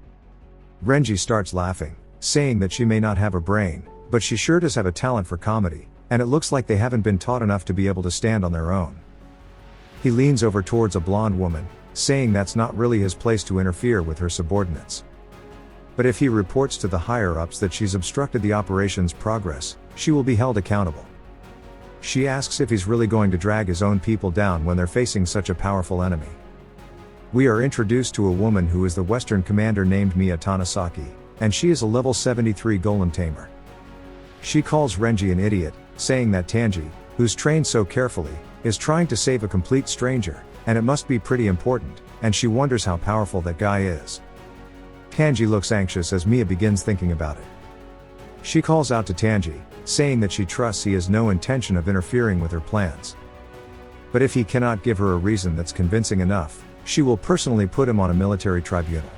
Renji starts laughing, saying that she may not have a brain, but she sure does have a talent for comedy, and it looks like they haven't been taught enough to be able to stand on their own. He leans over towards a blonde woman, saying that's not really his place to interfere with her subordinates. But if he reports to the higher-ups that she's obstructed the operation's progress, she will be held accountable. She asks if he's really going to drag his own people down when they're facing such a powerful enemy. We are introduced to a woman who is the Western commander named Mia Tanasaki, and she is a level 73 golem tamer. She calls Renji an idiot, saying that Tanji, who's trained so carefully, is trying to save a complete stranger, and it must be pretty important, and she wonders how powerful that guy is. Tanji looks anxious as Mia begins thinking about it. She calls out to Tanji, saying that she trusts he has no intention of interfering with her plans. But if he cannot give her a reason that's convincing enough, she will personally put him on a military tribunal.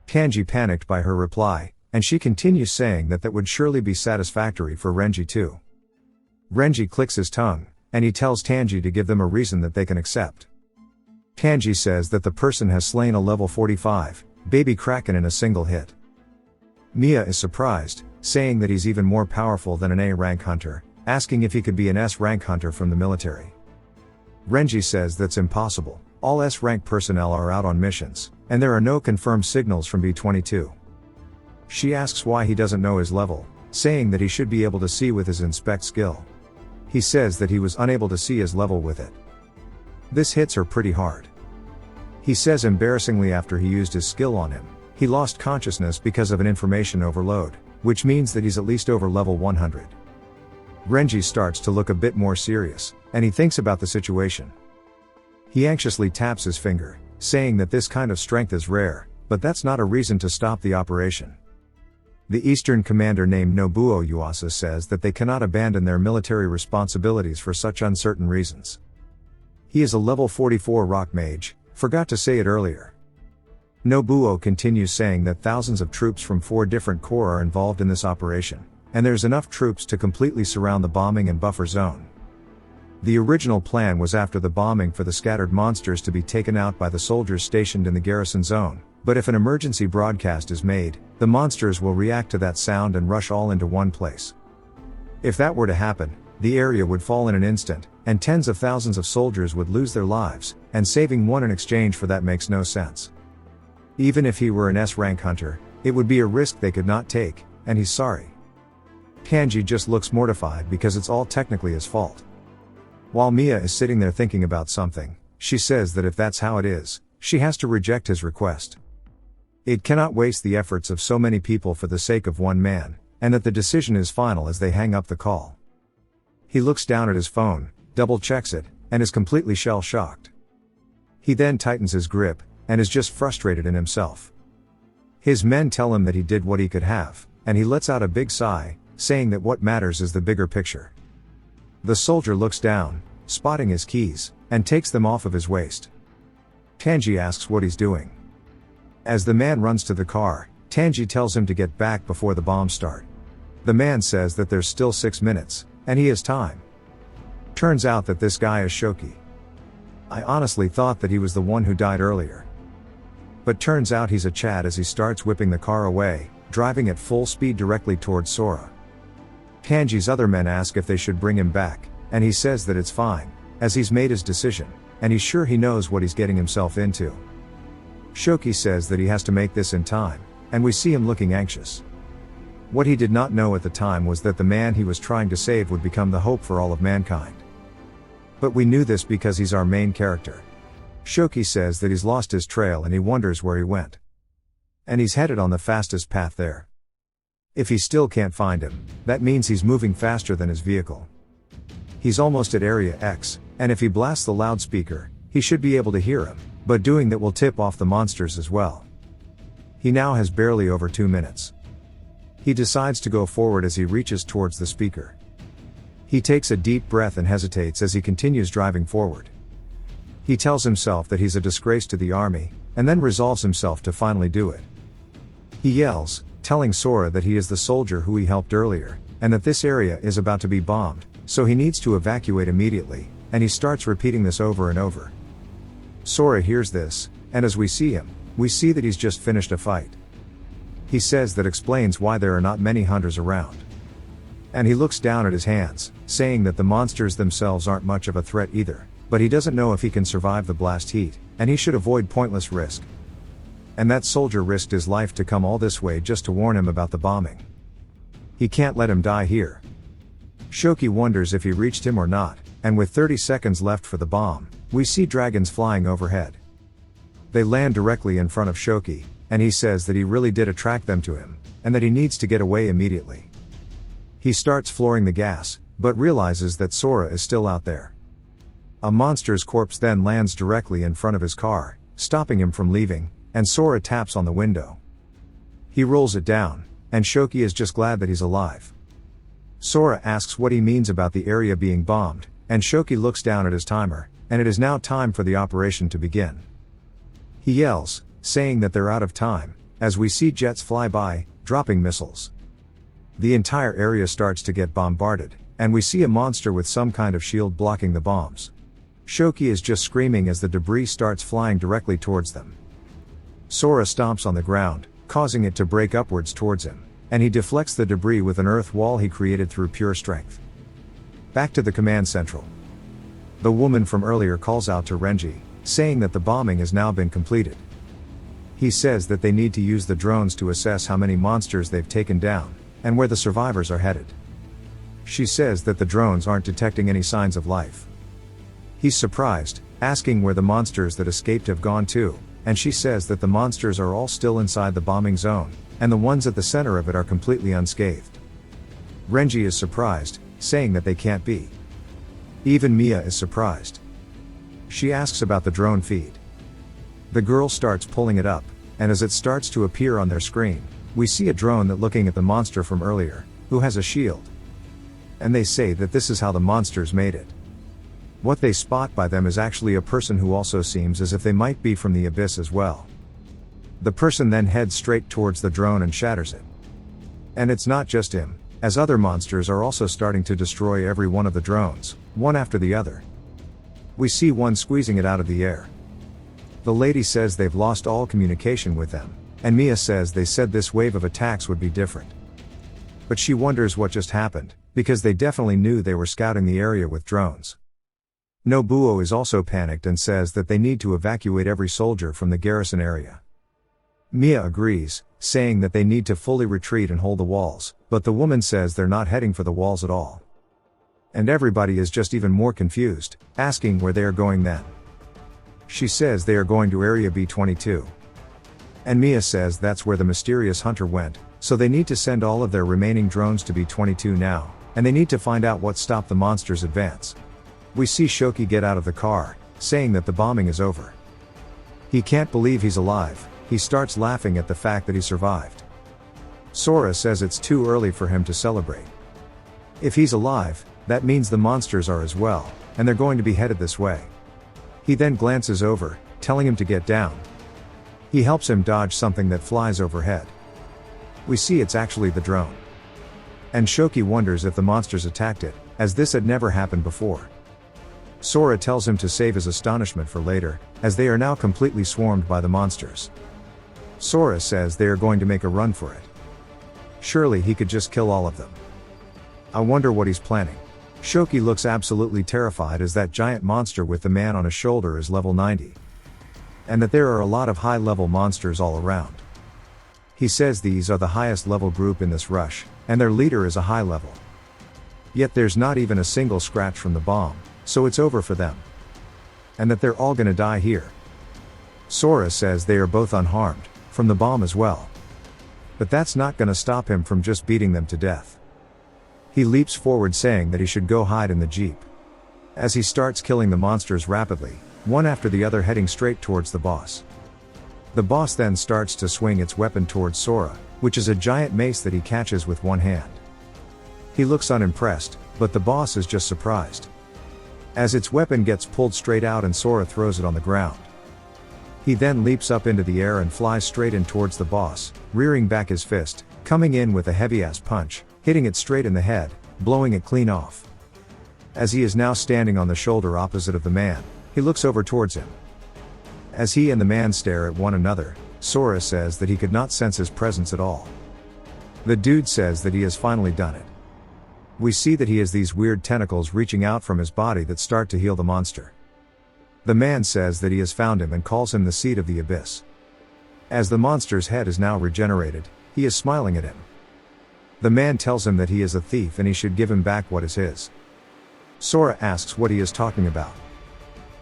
Tanji panicked by her reply, and she continues saying that would surely be satisfactory for Renji too. Renji clicks his tongue, and he tells Tanji to give them a reason that they can accept. Tanji says that the person has slain a level 45 baby kraken in a single hit. Mia is surprised, saying that he's even more powerful than an A-rank hunter, asking if he could be an S-rank hunter from the military. Renji says that's impossible, all S-rank personnel are out on missions, and there are no confirmed signals from B-22. She asks why he doesn't know his level, saying that he should be able to see with his inspect skill. He says that he was unable to see his level with it. This hits her pretty hard. He says embarrassingly after he used his skill on him, he lost consciousness because of an information overload, which means that he's at least over level 100. Renji starts to look a bit more serious, and he thinks about the situation. He anxiously taps his finger, saying that this kind of strength is rare, but that's not a reason to stop the operation. The Eastern commander named Nobuo Yuasa says that they cannot abandon their military responsibilities for such uncertain reasons. He is a level 44 rock mage, forgot to say it earlier. Nobuo continues saying that thousands of troops from 4 different corps are involved in this operation, and there's enough troops to completely surround the bombing and buffer zone. The original plan was after the bombing for the scattered monsters to be taken out by the soldiers stationed in the garrison zone, but if an emergency broadcast is made, the monsters will react to that sound and rush all into one place. If that were to happen, the area would fall in an instant, and tens of thousands of soldiers would lose their lives, and saving one in exchange for that makes no sense. Even if he were an S-rank hunter, it would be a risk they could not take, and he's sorry. Kanji just looks mortified because it's all technically his fault. While Mia is sitting there thinking about something, she says that if that's how it is, she has to reject his request. It cannot waste the efforts of so many people for the sake of one man, and that the decision is final as they hang up the call. He looks down at his phone, double-checks it, and is completely shell-shocked. He then tightens his grip, and is just frustrated in himself. His men tell him that he did what he could have, and he lets out a big sigh, saying that what matters is the bigger picture. The soldier looks down, spotting his keys, and takes them off of his waist. Tanji asks what he's doing. As the man runs to the car, Tanji tells him to get back before the bombs start. The man says that there's still 6 minutes, and he has time. Turns out that this guy is Shoki. I honestly thought that he was the one who died earlier. But turns out he's a Chad as he starts whipping the car away, driving at full speed directly towards Sora. Tanji's other men ask if they should bring him back, and he says that it's fine, as he's made his decision, and he's sure he knows what he's getting himself into. Shoki says that he has to make this in time, and we see him looking anxious. What he did not know at the time was that the man he was trying to save would become the hope for all of mankind. But we knew this because he's our main character. Shoki says that he's lost his trail and he wonders where he went. And he's headed on the fastest path there. If he still can't find him, that means he's moving faster than his vehicle. He's almost at Area X, and if he blasts the loudspeaker, he should be able to hear him, but doing that will tip off the monsters as well. He now has barely over 2 minutes. He decides to go forward as he reaches towards the speaker. He takes a deep breath and hesitates as he continues driving forward. He tells himself that he's a disgrace to the army, and then resolves himself to finally do it. He yells, telling Sora that he is the soldier who he helped earlier, and that this area is about to be bombed, so he needs to evacuate immediately, and he starts repeating this over and over. Sora hears this, and as we see him, we see that he's just finished a fight. He says that explains why there are not many hunters around. And he looks down at his hands, saying that the monsters themselves aren't much of a threat either, but he doesn't know if he can survive the blast heat, and he should avoid pointless risk. And that soldier risked his life to come all this way just to warn him about the bombing. He can't let him die here. Shoki wonders if he reached him or not, and with 30 seconds left for the bomb, we see dragons flying overhead. They land directly in front of Shoki, and he says that he really did attract them to him, and that he needs to get away immediately. He starts flooring the gas, but realizes that Sora is still out there. A monster's corpse then lands directly in front of his car, stopping him from leaving, and Sora taps on the window. He rolls it down, and Shoki is just glad that he's alive. Sora asks what he means about the area being bombed, and Shoki looks down at his timer, and it is now time for the operation to begin. He yells, saying that they're out of time, as we see jets fly by, dropping missiles. The entire area starts to get bombarded, and we see a monster with some kind of shield blocking the bombs. Shoki is just screaming as the debris starts flying directly towards them. Sora stomps on the ground, causing it to break upwards towards him, and he deflects the debris with an earth wall he created through pure strength. Back to the command central. The woman from earlier calls out to Renji, saying that the bombing has now been completed. He says that they need to use the drones to assess how many monsters they've taken down, and where the survivors are headed. She says that the drones aren't detecting any signs of life. He's surprised, asking where the monsters that escaped have gone to, and she says that the monsters are all still inside the bombing zone, and the ones at the center of it are completely unscathed. Renji is surprised, saying that they can't be. Even Mia is surprised. She asks about the drone feed. The girl starts pulling it up, and as it starts to appear on their screen, we see a drone that looking at the monster from earlier, who has a shield. And they say that this is how the monsters made it. What they spot by them is actually a person who also seems as if they might be from the abyss as well. The person then heads straight towards the drone and shatters it. And it's not just him, as other monsters are also starting to destroy every one of the drones, one after the other. We see one squeezing it out of the air. The lady says they've lost all communication with them, and Mia says they said this wave of attacks would be different. But she wonders what just happened, because they definitely knew they were scouting the area with drones. Nobuo is also panicked and says that they need to evacuate every soldier from the garrison area. Mia agrees, saying that they need to fully retreat and hold the walls, but the woman says they're not heading for the walls at all. And everybody is just even more confused, asking where they are going then. She says they are going to Area B-22. And Mia says that's where the mysterious hunter went, so they need to send all of their remaining drones to B-22 now, and they need to find out what stopped the monster's advance. We see Shoki get out of the car, saying that the bombing is over. He can't believe he's alive. He starts laughing at the fact that he survived. Sora says it's too early for him to celebrate. If he's alive, that means the monsters are as well, and they're going to be headed this way. He then glances over, telling him to get down. He helps him dodge something that flies overhead. We see it's actually the drone. And Shoki wonders if the monsters attacked it, as this had never happened before. Sora tells him to save his astonishment for later, as they are now completely swarmed by the monsters. Sora says they are going to make a run for it. Surely he could just kill all of them. I wonder what he's planning. Shoki looks absolutely terrified as that giant monster with the man on his shoulder is level 90. And that there are a lot of high-level monsters all around. He says these are the highest level group in this rush, and their leader is a high level. Yet there's not even a single scratch from the bomb, so it's over for them. And that they're all gonna die here. Sora says they are both unharmed, from the bomb as well. But that's not gonna stop him from just beating them to death. He leaps forward saying that he should go hide in the jeep. As he starts killing the monsters rapidly, one after the other heading straight towards the boss. The boss then starts to swing its weapon towards Sora, which is a giant mace that he catches with one hand. He looks unimpressed, but the boss is just surprised. As its weapon gets pulled straight out and Sora throws it on the ground. He then leaps up into the air and flies straight in towards the boss, rearing back his fist, coming in with a heavy-ass punch, hitting it straight in the head, blowing it clean off. As he is now standing on the shoulder opposite of the man, he looks over towards him. As he and the man stare at one another, Sora says that he could not sense his presence at all. The dude says that he has finally done it. We see that he has these weird tentacles reaching out from his body that start to heal the monster. The man says that he has found him and calls him the seed of the abyss. As the monster's head is now regenerated, he is smiling at him. The man tells him that he is a thief and he should give him back what is his. Sora asks what he is talking about.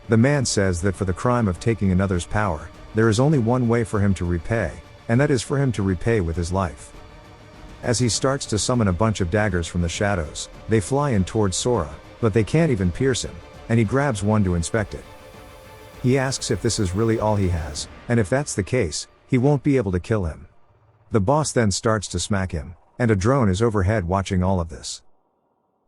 The man says that for the crime of taking another's power, there is only one way for him to repay, and that is for him to repay with his life. As he starts to summon a bunch of daggers from the shadows, they fly in towards Sora, but they can't even pierce him, and he grabs one to inspect it. He asks if this is really all he has, and if that's the case, he won't be able to kill him. The boss then starts to smack him, and a drone is overhead watching all of this.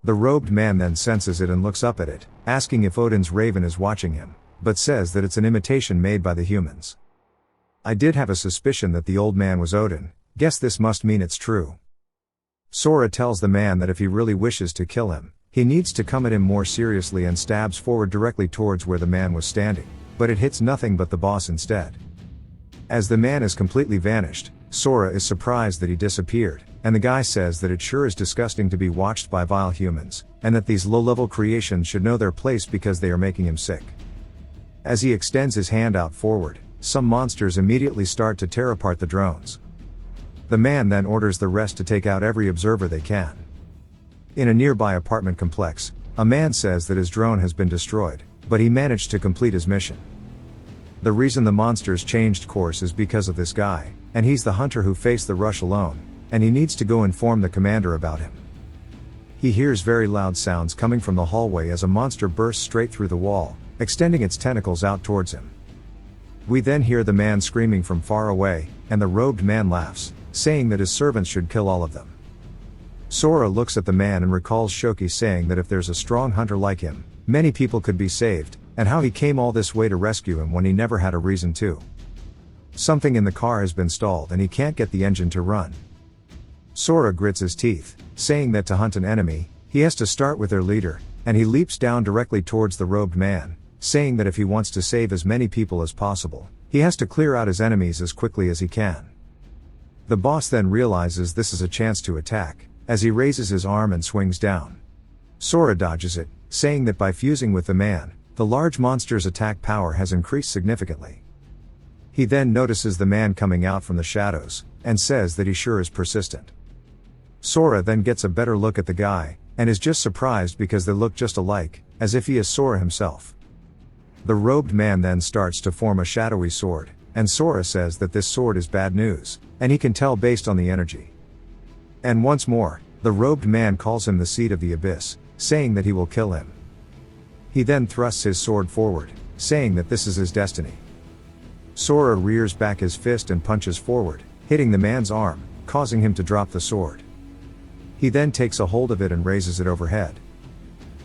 The robed man then senses it and looks up at it, asking if Odin's raven is watching him, but says that it's an imitation made by the humans. I did have a suspicion that the old man was Odin, guess this must mean it's true. Sora tells the man that if he really wishes to kill him, he needs to come at him more seriously and stabs forward directly towards where the man was standing, but it hits nothing but the boss instead. As the man is completely vanished, Sora is surprised that he disappeared, and the guy says that it sure is disgusting to be watched by vile humans, and that these low-level creations should know their place because they are making him sick. As he extends his hand out forward, some monsters immediately start to tear apart the drones. The man then orders the rest to take out every observer they can. In a nearby apartment complex, a man says that his drone has been destroyed, but he managed to complete his mission. The reason the monsters changed course is because of this guy, and he's the hunter who faced the rush alone, and he needs to go inform the commander about him. He hears very loud sounds coming from the hallway as a monster bursts straight through the wall, extending its tentacles out towards him. We then hear the man screaming from far away, and the robed man laughs, saying that his servants should kill all of them. Sora looks at the man and recalls Shoki saying that if there's a strong hunter like him, many people could be saved, and how he came all this way to rescue him when he never had a reason to. Something in the car has been stalled and he can't get the engine to run. Sora grits his teeth, saying that to hunt an enemy, he has to start with their leader, and he leaps down directly towards the robed man, saying that if he wants to save as many people as possible, he has to clear out his enemies as quickly as he can. The boss then realizes this is a chance to attack, as he raises his arm and swings down. Sora dodges it, saying that by fusing with the man, the large monster's attack power has increased significantly. He then notices the man coming out from the shadows, and says that he sure is persistent. Sora then gets a better look at the guy, and is just surprised because they look just alike, as if he is Sora himself. The robed man then starts to form a shadowy sword, and Sora says that this sword is bad news, and he can tell based on the energy. And once more, the robed man calls him the seed of the abyss, saying that he will kill him. He then thrusts his sword forward, saying that this is his destiny. Sora rears back his fist and punches forward, hitting the man's arm, causing him to drop the sword. He then takes a hold of it and raises it overhead.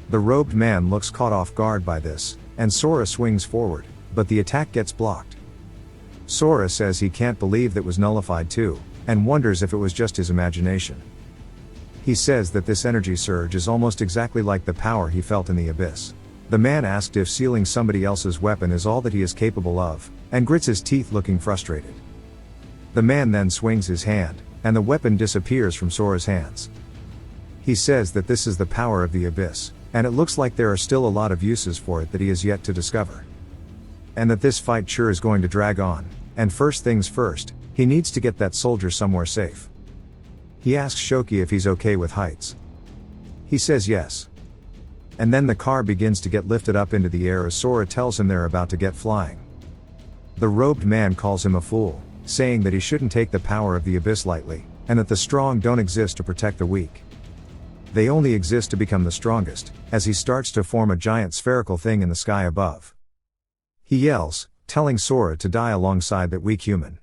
The robed man looks caught off guard by this, and Sora swings forward, but the attack gets blocked. Sora says he can't believe that was nullified too, and wonders if it was just his imagination. He says that this energy surge is almost exactly like the power he felt in the abyss. The man asked if sealing somebody else's weapon is all that he is capable of, and grits his teeth looking frustrated. The man then swings his hand, and the weapon disappears from Sora's hands. He says that this is the power of the abyss, and it looks like there are still a lot of uses for it that he has yet to discover. And that this fight sure is going to drag on, and first things first, he needs to get that soldier somewhere safe. He asks Shoki if he's okay with heights. He says yes. And then the car begins to get lifted up into the air as Sora tells him they're about to get flying. The robed man calls him a fool, saying that he shouldn't take the power of the abyss lightly, and that the strong don't exist to protect the weak. They only exist to become the strongest, as he starts to form a giant spherical thing in the sky above. He yells, telling Sora to die alongside that weak human.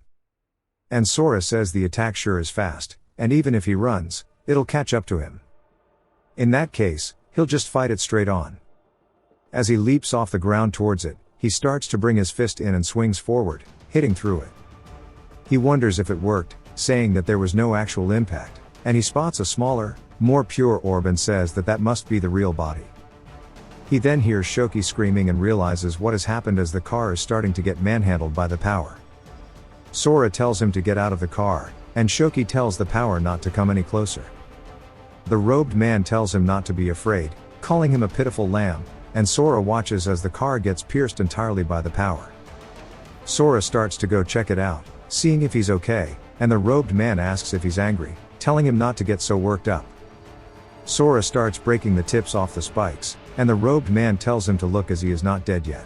And Sora says the attack sure is fast, and even if he runs, it'll catch up to him. In that case, he'll just fight it straight on. As he leaps off the ground towards it, he starts to bring his fist in and swings forward, hitting through it. He wonders if it worked, saying that there was no actual impact, and he spots a smaller, more pure orb and says that that must be the real body. He then hears Shoki screaming and realizes what has happened as the car is starting to get manhandled by the power. Sora tells him to get out of the car, and Shoki tells the power not to come any closer. The robed man tells him not to be afraid, calling him a pitiful lamb, and Sora watches as the car gets pierced entirely by the power. Sora starts to go check it out, seeing if he's okay, and the robed man asks if he's angry, telling him not to get so worked up. Sora starts breaking the tips off the spikes, and the robed man tells him to look as he is not dead yet.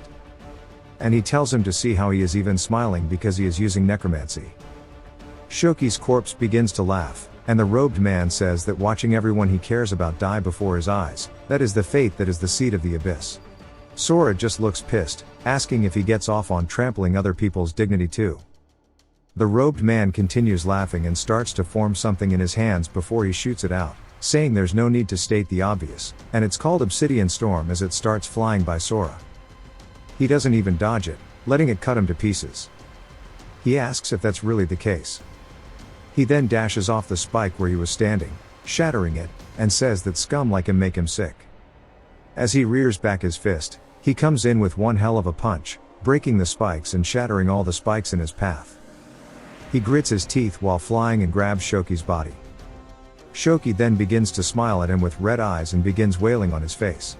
And he tells him to see how he is even smiling because he is using necromancy. Shoki's corpse begins to laugh, and the robed man says that watching everyone he cares about die before his eyes, that is the fate that is the seed of the abyss. Sora just looks pissed, asking if he gets off on trampling other people's dignity too. The robed man continues laughing and starts to form something in his hands before he shoots it out, saying there's no need to state the obvious, and it's called Obsidian Storm as it starts flying by Sora. He doesn't even dodge it, letting it cut him to pieces. He asks if that's really the case. He then dashes off the spike where he was standing, shattering it, and says that scum like him make him sick. As he rears back his fist, he comes in with one hell of a punch, breaking the spikes and shattering all the spikes in his path. He grits his teeth while flying and grabs Shoki's body. Shoki then begins to smile at him with red eyes and begins wailing on his face.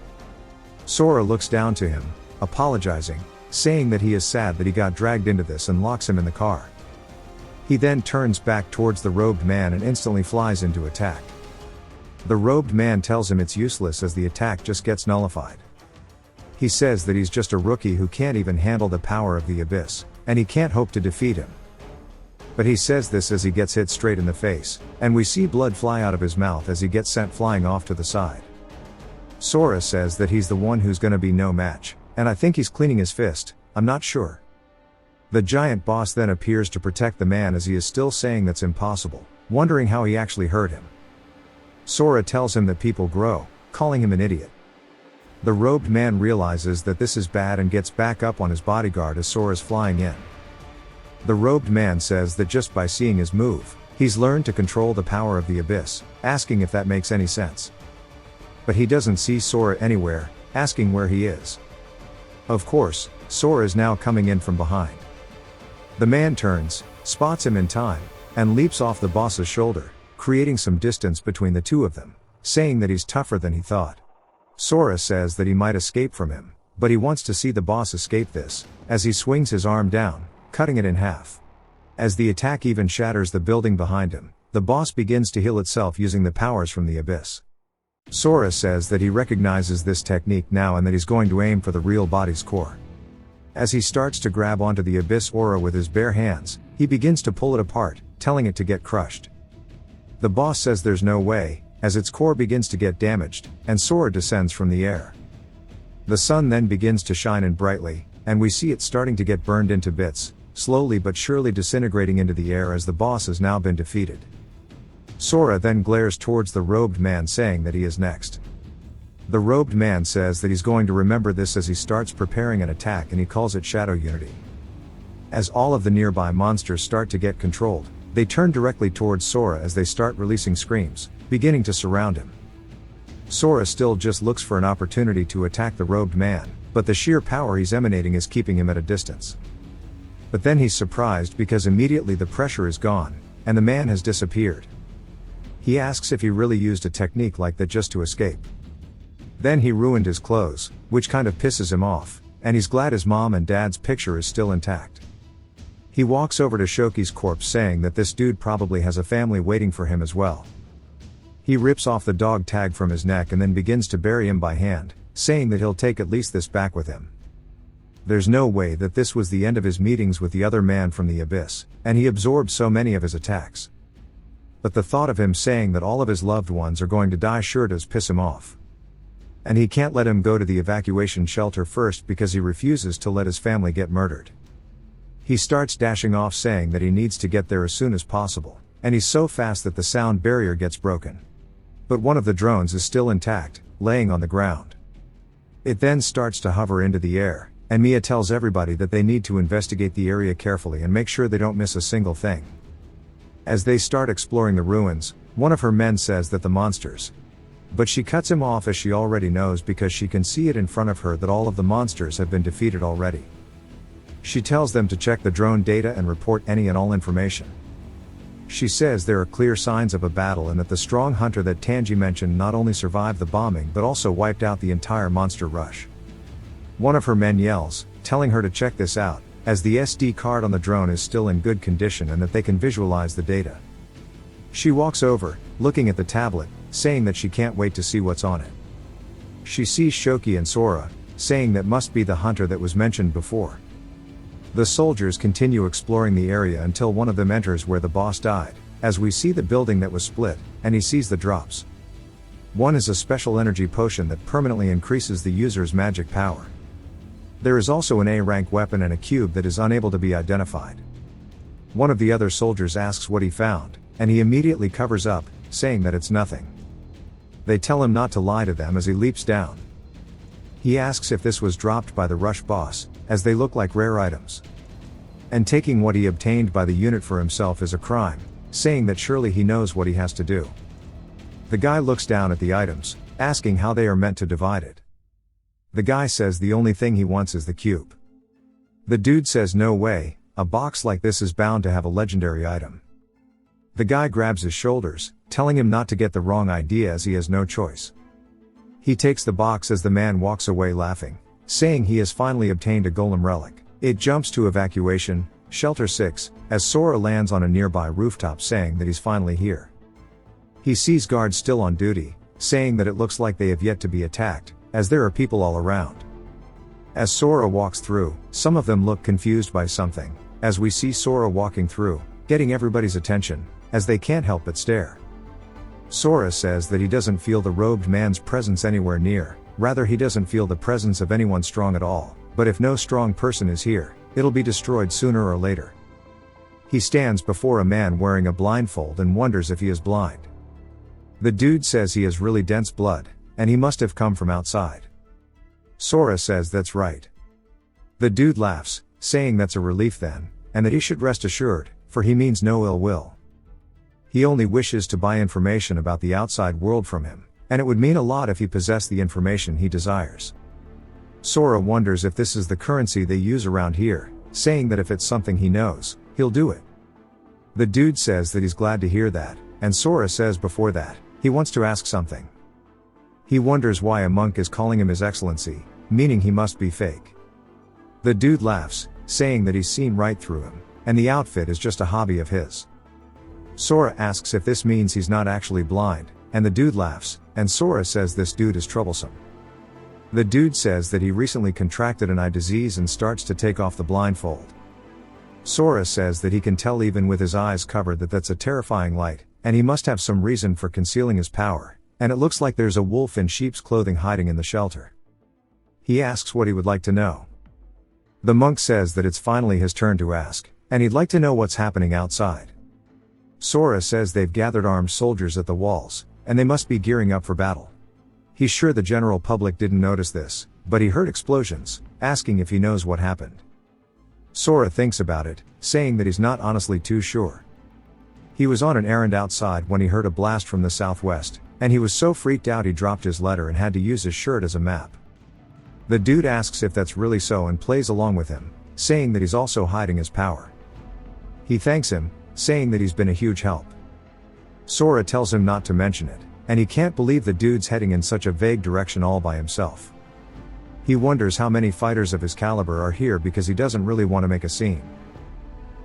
Sora looks down to him, apologizing, saying that he is sad that he got dragged into this and locks him in the car. He then turns back towards the robed man and instantly flies into attack. The robed man tells him it's useless as the attack just gets nullified. He says that he's just a rookie who can't even handle the power of the abyss, and he can't hope to defeat him. But he says this as he gets hit straight in the face, and we see blood fly out of his mouth as he gets sent flying off to the side. Sora says that he's the one who's gonna be no match, and I think he's cleaning his fist, I'm not sure. The giant boss then appears to protect the man as he is still saying that's impossible, wondering how he actually hurt him. Sora tells him that people grow, calling him an idiot. The robed man realizes that this is bad and gets back up on his bodyguard as Sora's flying in. The robed man says that just by seeing his move, he's learned to control the power of the abyss, asking if that makes any sense. But he doesn't see Sora anywhere, asking where he is. Of course, Sora is now coming in from behind. The man turns, spots him in time, and leaps off the boss's shoulder, creating some distance between the two of them, saying that he's tougher than he thought. Sora says that he might escape from him, but he wants to see the boss escape this, as he swings his arm down, cutting it in half. As the attack even shatters the building behind him, the boss begins to heal itself using the powers from the abyss. Sora says that he recognizes this technique now and that he's going to aim for the real body's core. As he starts to grab onto the abyss aura with his bare hands, he begins to pull it apart, telling it to get crushed. The boss says there's no way, as its core begins to get damaged, and Sora descends from the air. The sun then begins to shine in brightly, and we see it starting to get burned into bits, slowly but surely disintegrating into the air as the boss has now been defeated. Sora then glares towards the robed man saying that he is next. The robed man says that he's going to remember this as he starts preparing an attack, and he calls it Shadow Unity. As all of the nearby monsters start to get controlled, they turn directly towards Sora as they start releasing screams, beginning to surround him. Sora still just looks for an opportunity to attack the robed man, but the sheer power he's emanating is keeping him at a distance. But then he's surprised because immediately the pressure is gone, and the man has disappeared. He asks if he really used a technique like that just to escape. Then he ruined his clothes, which kind of pisses him off, and he's glad his mom and dad's picture is still intact. He walks over to Shoki's corpse saying that this dude probably has a family waiting for him as well. He rips off the dog tag from his neck and then begins to bury him by hand, saying that he'll take at least this back with him. There's no way that this was the end of his meetings with the other man from the abyss, and he absorbed so many of his attacks. But the thought of him saying that all of his loved ones are going to die sure does piss him off. And he can't let him go to the evacuation shelter first because he refuses to let his family get murdered. He starts dashing off saying that he needs to get there as soon as possible, and he's so fast that the sound barrier gets broken. But one of the drones is still intact, laying on the ground. It then starts to hover into the air, and Mia tells everybody that they need to investigate the area carefully and make sure they don't miss a single thing. As they start exploring the ruins, one of her men says that the monsters. But she cuts him off as she already knows because she can see it in front of her that all of the monsters have been defeated already. She tells them to check the drone data and report any and all information. She says there are clear signs of a battle and that the strong hunter that Tanji mentioned not only survived the bombing but also wiped out the entire monster rush. One of her men yells, telling her to check this out, as the SD card on the drone is still in good condition and that they can visualize the data. She walks over, looking at the tablet, saying that she can't wait to see what's on it. She sees Shoki and Sora, saying that must be the hunter that was mentioned before. The soldiers continue exploring the area until one of them enters where the boss died, as we see the building that was split, and he sees the drops. One is a special energy potion that permanently increases the user's magic power. There is also an A-rank weapon and a cube that is unable to be identified. One of the other soldiers asks what he found, and he immediately covers up, saying that it's nothing. They tell him not to lie to them as he leaps down. He asks if this was dropped by the rush boss, as they look like rare items. And taking what he obtained by the unit for himself is a crime, saying that surely he knows what he has to do. The guy looks down at the items, asking how they are meant to divide it. The guy says the only thing he wants is the cube. The dude says no way, a box like this is bound to have a legendary item. The guy grabs his shoulders, telling him not to get the wrong idea as he has no choice. He takes the box as the man walks away laughing, saying he has finally obtained a golem relic. It jumps to evacuation, shelter 6, as Sora lands on a nearby rooftop saying that he's finally here. He sees guards still on duty, saying that it looks like they have yet to be attacked, as there are people all around. As Sora walks through, some of them look confused by something, as we see Sora walking through, getting everybody's attention, as they can't help but stare. Sora says that he doesn't feel the robed man's presence anywhere near, rather he doesn't feel the presence of anyone strong at all, but if no strong person is here, it'll be destroyed sooner or later. He stands before a man wearing a blindfold and wonders if he is blind. The dude says he has really dense blood, and he must have come from outside. Sora says that's right. The dude laughs, saying that's a relief then, and that he should rest assured, for he means no ill will. He only wishes to buy information about the outside world from him, and it would mean a lot if he possessed the information he desires. Sora wonders if this is the currency they use around here, saying that if it's something he knows, he'll do it. The dude says that he's glad to hear that, and Sora says before that, he wants to ask something. He wonders why a monk is calling him His Excellency, meaning he must be fake. The dude laughs, saying that he's seen right through him, and the outfit is just a hobby of his. Sora asks if this means he's not actually blind, and the dude laughs, and Sora says this dude is troublesome. The dude says that he recently contracted an eye disease and starts to take off the blindfold. Sora says that he can tell even with his eyes covered that that's a terrifying light, and he must have some reason for concealing his power, and it looks like there's a wolf in sheep's clothing hiding in the shelter. He asks what he would like to know. The monk says that it's finally his turn to ask, and he'd like to know what's happening outside. Sora says they've gathered armed soldiers at the walls, and they must be gearing up for battle. He's sure the general public didn't notice this, but he heard explosions, asking if he knows what happened. Sora thinks about it, saying that he's not honestly too sure. He was on an errand outside when he heard a blast from the southwest, and he was so freaked out he dropped his letter and had to use his shirt as a map. The dude asks if that's really so and plays along with him, saying that he's also hiding his power. He thanks him, saying that he's been a huge help. Sora tells him not to mention it, and he can't believe the dude's heading in such a vague direction all by himself. He wonders how many fighters of his caliber are here because he doesn't really want to make a scene.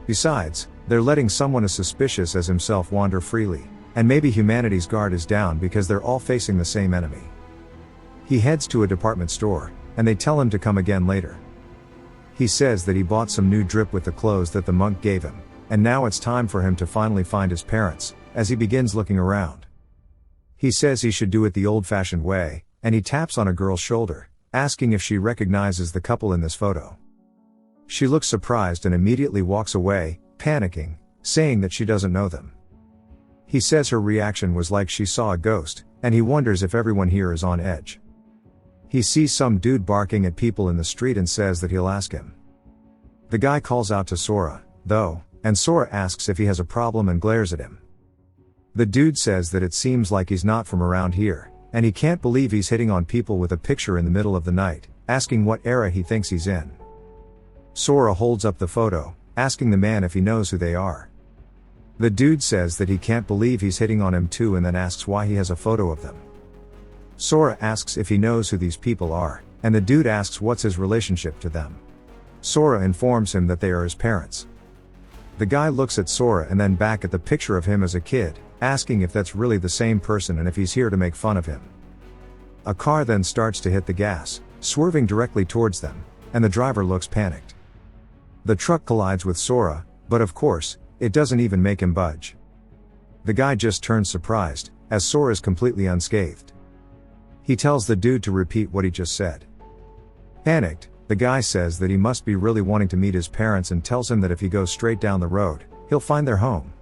Besides, they're letting someone as suspicious as himself wander freely, and maybe humanity's guard is down because they're all facing the same enemy. He heads to a department store, and they tell him to come again later. He says that he bought some new drip with the clothes that the monk gave him, and now it's time for him to finally find his parents, as he begins looking around. He says he should do it the old-fashioned way, and he taps on a girl's shoulder, asking if she recognizes the couple in this photo. She looks surprised and immediately walks away, panicking, saying that she doesn't know them. He says her reaction was like she saw a ghost, and he wonders if everyone here is on edge. He sees some dude barking at people in the street and says that he'll ask him. The guy calls out to Sora, though, and Sora asks if he has a problem and glares at him. The dude says that it seems like he's not from around here, and he can't believe he's hitting on people with a picture in the middle of the night, asking what era he thinks he's in. Sora holds up the photo, asking the man if he knows who they are. The dude says that he can't believe he's hitting on him too and then asks why he has a photo of them. Sora asks if he knows who these people are, and the dude asks what's his relationship to them. Sora informs him that they are his parents. The guy looks at Sora and then back at the picture of him as a kid, asking if that's really the same person and if he's here to make fun of him. A car then starts to hit the gas, swerving directly towards them, and the driver looks panicked. The truck collides with Sora, but of course, it doesn't even make him budge. The guy just turns surprised, as Sora is completely unscathed. He tells the dude to repeat what he just said. Panicked, the guy says that he must be really wanting to meet his parents and tells him that if he goes straight down the road, he'll find their home.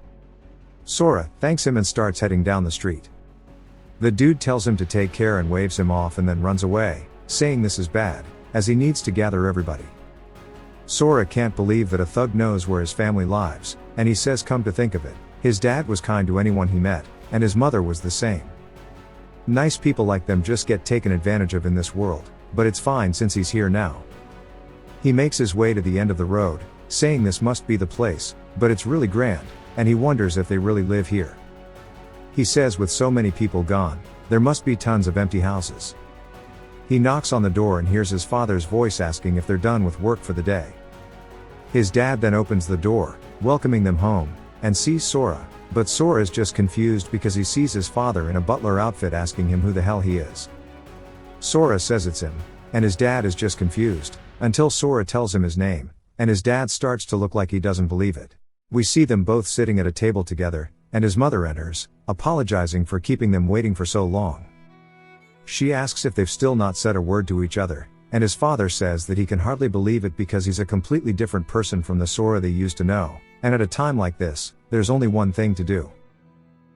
Sora thanks him and starts heading down the street. The dude tells him to take care and waves him off and then runs away, saying this is bad, as he needs to gather everybody. Sora can't believe that a thug knows where his family lives, and he says come to think of it, his dad was kind to anyone he met, and his mother was the same. Nice people like them just get taken advantage of in this world, but it's fine since he's here now. He makes his way to the end of the road, saying this must be the place, but it's really grand, and he wonders if they really live here. He says with so many people gone, there must be tons of empty houses. He knocks on the door and hears his father's voice asking if they're done with work for the day. His dad then opens the door, welcoming them home, and sees Sora, but Sora is just confused because he sees his father in a butler outfit asking him who the hell he is. Sora says it's him, and his dad is just confused, until Sora tells him his name, and his dad starts to look like he doesn't believe it. We see them both sitting at a table together, and his mother enters, apologizing for keeping them waiting for so long. She asks if they've still not said a word to each other, and his father says that he can hardly believe it because he's a completely different person from the Sora they used to know, and at a time like this, there's only one thing to do.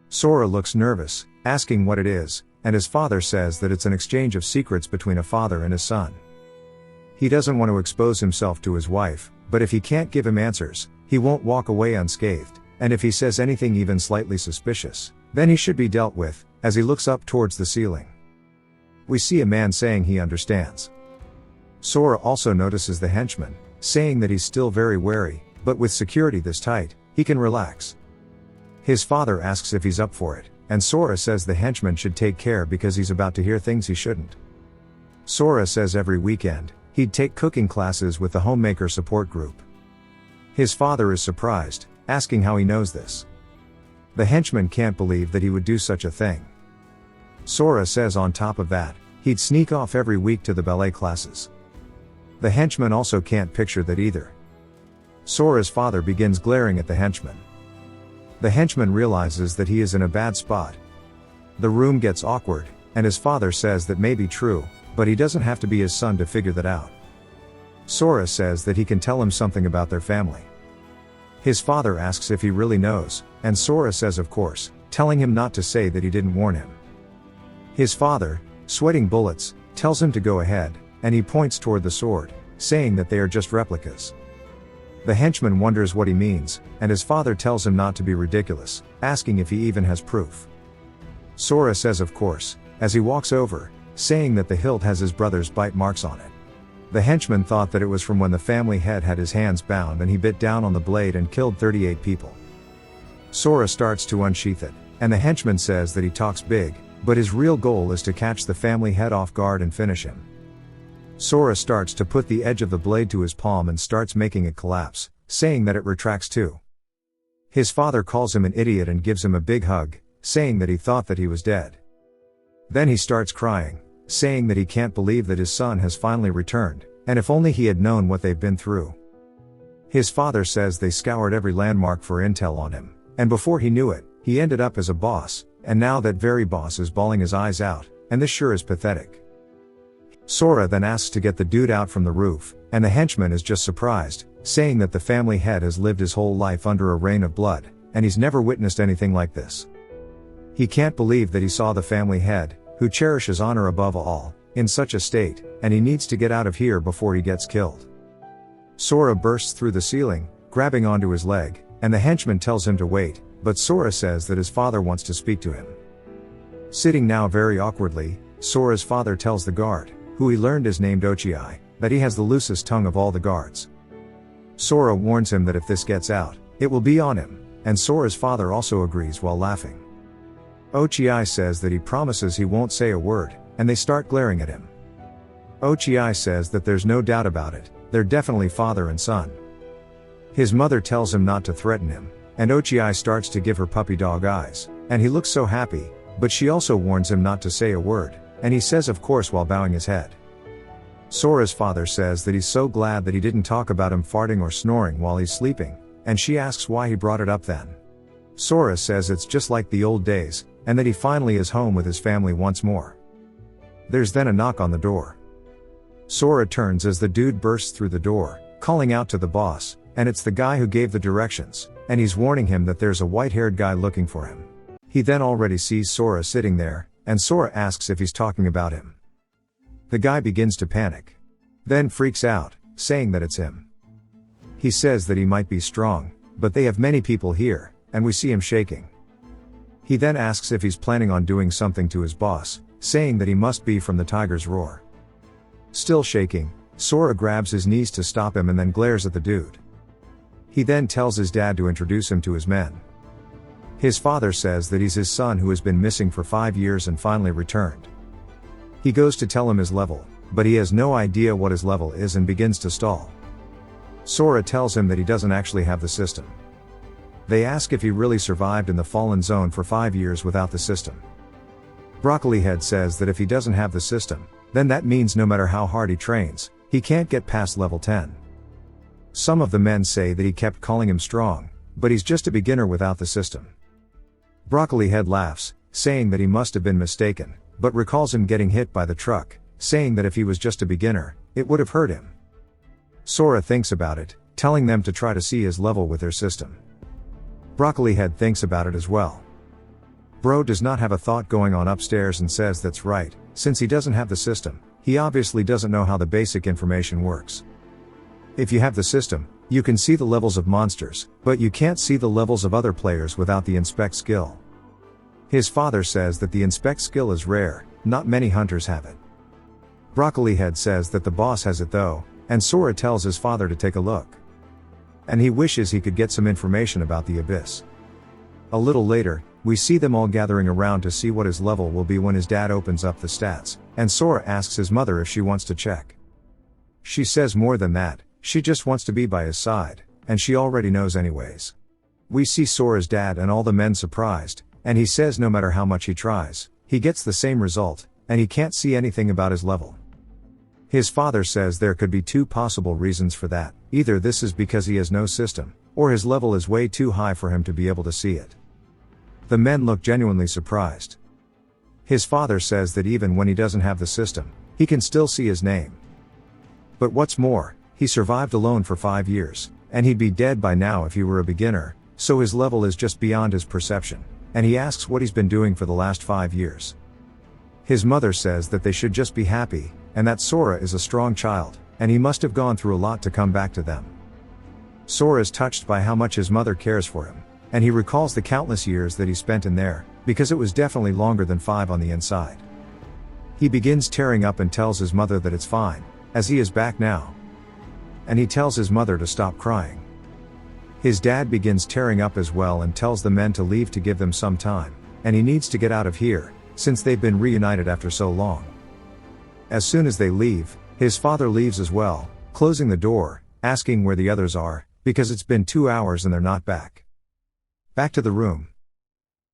Sora looks nervous, asking what it is, and his father says that it's an exchange of secrets between a father and his son. He doesn't want to expose himself to his wife, but if he can't give him answers, He won't walk away unscathed, and if he says anything even slightly suspicious, then he should be dealt with, as he looks up towards the ceiling. We see a man saying he understands. Sora also notices the henchman, saying that he's still very wary, but with security this tight, he can relax. His father asks if he's up for it, and Sora says the henchman should take care because he's about to hear things he shouldn't. Sora says every weekend, he'd take cooking classes with the homemaker support group. His father is surprised, asking how he knows this. The henchman can't believe that he would do such a thing. Sora says on top of that, he'd sneak off every week to the ballet classes. The henchman also can't picture that either. Sora's father begins glaring at the henchman. The henchman realizes that he is in a bad spot. The room gets awkward, and his father says that may be true, but he doesn't have to be his son to figure that out. Sora says that he can tell him something about their family. His father asks if he really knows, and Sora says of course, telling him not to say that he didn't warn him. His father, sweating bullets, tells him to go ahead, and he points toward the sword, saying that they are just replicas. The henchman wonders what he means, and his father tells him not to be ridiculous, asking if he even has proof. Sora says of course, as he walks over, saying that the hilt has his brother's bite marks on it. The henchman thought that it was from when the family head had his hands bound and he bit down on the blade and killed 38 people. Sora starts to unsheath it, and the henchman says that he talks big, but his real goal is to catch the family head off guard and finish him. Sora starts to put the edge of the blade to his palm and starts making it collapse, saying that it retracts too. His father calls him an idiot and gives him a big hug, saying that he thought that he was dead. Then he starts crying, saying that he can't believe that his son has finally returned, and if only he had known what they've been through. His father says they scoured every landmark for intel on him, and before he knew it, he ended up as a boss, and now that very boss is bawling his eyes out, and this sure is pathetic. Sora then asks to get the dude out from the roof, and the henchman is just surprised, saying that the family head has lived his whole life under a rain of blood, and he's never witnessed anything like this. He can't believe that he saw the family head, who cherishes honor above all, in such a state, and he needs to get out of here before he gets killed. Sora bursts through the ceiling, grabbing onto his leg, and the henchman tells him to wait, but Sora says that his father wants to speak to him. Sitting now very awkwardly, Sora's father tells the guard, who he learned is named Ochiai, that he has the loosest tongue of all the guards. Sora warns him that if this gets out, it will be on him, and Sora's father also agrees while laughing. Ochiai says that he promises he won't say a word, and they start glaring at him. Ochiai says that there's no doubt about it, they're definitely father and son. His mother tells him not to threaten him, and Ochiai starts to give her puppy dog eyes, and he looks so happy, but she also warns him not to say a word, and he says of course while bowing his head. Sora's father says that he's so glad that he didn't talk about him farting or snoring while he's sleeping, and she asks why he brought it up then. Sora says it's just like the old days, and that he finally is home with his family once more. There's then a knock on the door. Sora turns as the dude bursts through the door, calling out to the boss, and it's the guy who gave the directions, and he's warning him that there's a white-haired guy looking for him. He then already sees Sora sitting there, and Sora asks if he's talking about him. The guy begins to panic. Then freaks out, saying that it's him. He says that he might be strong, but they have many people here, and we see him shaking. He then asks if he's planning on doing something to his boss, saying that he must be from the tiger's roar. Still shaking, Sora grabs his knees to stop him and then glares at the dude. He then tells his dad to introduce him to his men. His father says that he's his son who has been missing for 5 years and finally returned. He goes to tell him his level, but he has no idea what his level is and begins to stall. Sora tells him that he doesn't actually have the system. They ask if he really survived in the Fallen Zone for 5 years without the system. Broccoli Head says that if he doesn't have the system, then that means no matter how hard he trains, he can't get past level 10. Some of the men say that he kept calling him strong, but he's just a beginner without the system. Broccoli Head laughs, saying that he must have been mistaken, but recalls him getting hit by the truck, saying that if he was just a beginner, it would have hurt him. Sora thinks about it, telling them to try to see his level with their system. Broccoli Head thinks about it as well. Bro does not have a thought going on upstairs and says that's right, since he doesn't have the system, he obviously doesn't know how the basic information works. If you have the system, You can see the levels of monsters, but you can't see the levels of other players without the inspect skill. His father says that the inspect skill is rare, not many hunters have it. Broccoli Head says that the boss has it though, and Sora tells his father to take a look. And he wishes he could get some information about the abyss. A little later, we see them all gathering around to see what his level will be when his dad opens up the stats, and Sora asks his mother if she wants to check. She says more than that, she just wants to be by his side, and she already knows anyways. We see Sora's dad and all the men surprised, and he says no matter how much he tries, he gets the same result, and he can't see anything about his level. His father says there could be two possible reasons for that, either this is because he has no system, or his level is way too high for him to be able to see it. The men look genuinely surprised. His father says that even when he doesn't have the system, he can still see his name. But what's more, he survived alone for 5 years, and he'd be dead by now if he were a beginner, so his level is just beyond his perception, and he asks what he's been doing for the last 5 years. His mother says that they should just be happy, and that Sora is a strong child, and he must have gone through a lot to come back to them. Sora is touched by how much his mother cares for him, and he recalls the countless years that he spent in there, because it was definitely longer than 5 on the inside. He begins tearing up and tells his mother that it's fine, as he is back now. And he tells his mother to stop crying. His dad begins tearing up as well and tells the men to leave to give them some time, and he needs to get out of here, since they've been reunited after so long. As soon as they leave, his father leaves as well, closing the door, asking where the others are, because it's been 2 hours and they're not back. Back to the room.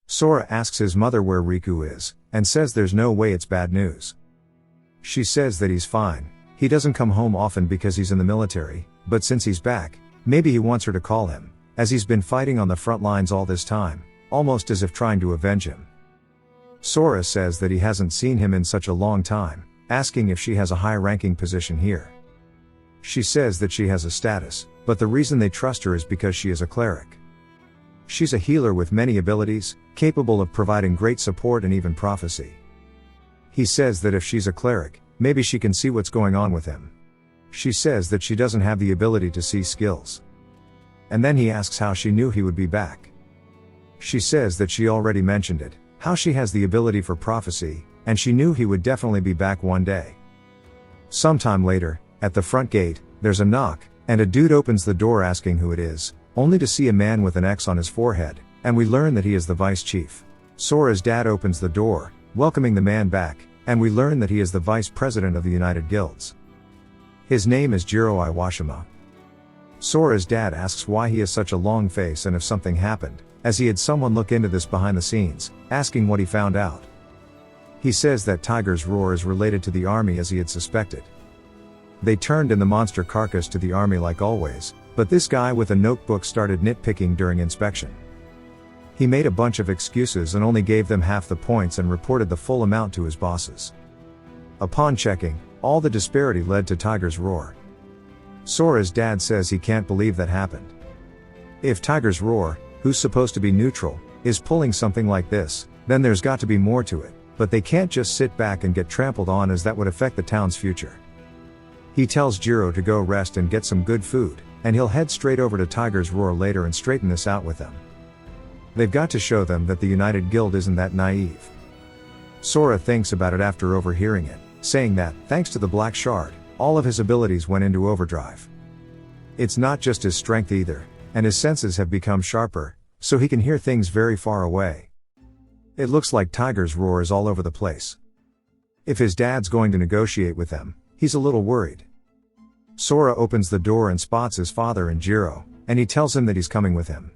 Sora asks his mother where Riku is, and says there's no way it's bad news. She says that he's fine, he doesn't come home often because he's in the military, but since he's back, maybe he wants her to call him, as he's been fighting on the front lines all this time, almost as if trying to avenge him. Sora says that he hasn't seen him in such a long time, asking if she has a high-ranking position here. She says that she has a status, but the reason they trust her is because she is a cleric. She's a healer with many abilities, capable of providing great support and even prophecy. He says that if she's a cleric, maybe she can see what's going on with him. She says that she doesn't have the ability to see skills. And then he asks how she knew he would be back. She says that she already mentioned it, how she has the ability for prophecy, and she knew he would definitely be back one day. Sometime later, at the front gate, there's a knock, and a dude opens the door asking who it is, only to see a man with an X on his forehead, and we learn that he is the vice chief. Sora's dad opens the door, welcoming the man back, and we learn that he is the vice president of the United Guilds. His name is Jiro Iwashima. Sora's dad asks why he has such a long face and if something happened, as he had someone look into this behind the scenes, asking what he found out. He says that Tiger's roar is related to the army as he had suspected. They turned in the monster carcass to the army like always, but this guy with a notebook started nitpicking during inspection. He made a bunch of excuses and only gave them half the points and reported the full amount to his bosses. Upon checking, all the disparity led to Tiger's roar. Sora's dad says he can't believe that happened. If Tiger's roar, who's supposed to be neutral, is pulling something like this, then there's got to be more to it, but they can't just sit back and get trampled on as that would affect the town's future. He tells Jiro to go rest and get some good food, and he'll head straight over to Tiger's roar later and straighten this out with them. They've got to show them that the United Guild isn't that naive. Sora thinks about it after overhearing it, saying that, thanks to the Black Shard, all of his abilities went into overdrive. It's not just his strength either, and his senses have become sharper, so he can hear things very far away. It looks like Tiger's roar is all over the place. If his dad's going to negotiate with them, he's a little worried. Sora opens the door and spots his father and Jiro, and he tells him that he's coming with him.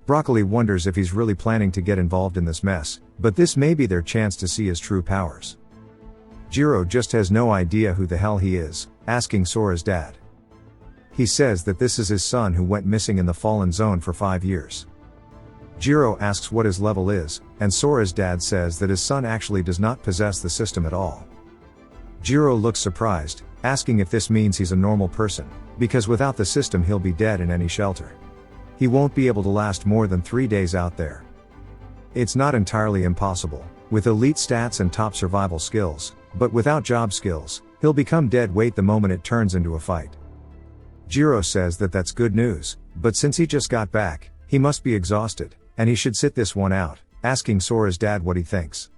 Broccoli wonders if he's really planning to get involved in this mess, but this may be their chance to see his true powers. Jiro just has no idea who the hell he is, asking Sora's dad. He says that this is his son who went missing in the Fallen Zone for 5 years. Jiro asks what his level is, and Sora's dad says that his son actually does not possess the system at all. Jiro looks surprised, asking if this means he's a normal person, because without the system he'll be dead in any shelter. He won't be able to last more than 3 days out there. It's not entirely impossible, with elite stats and top survival skills, but without job skills, he'll become dead weight the moment it turns into a fight. Jiro says that that's good news, but since he just got back, he must be exhausted, and he should sit this one out, asking Sora's dad what he thinks.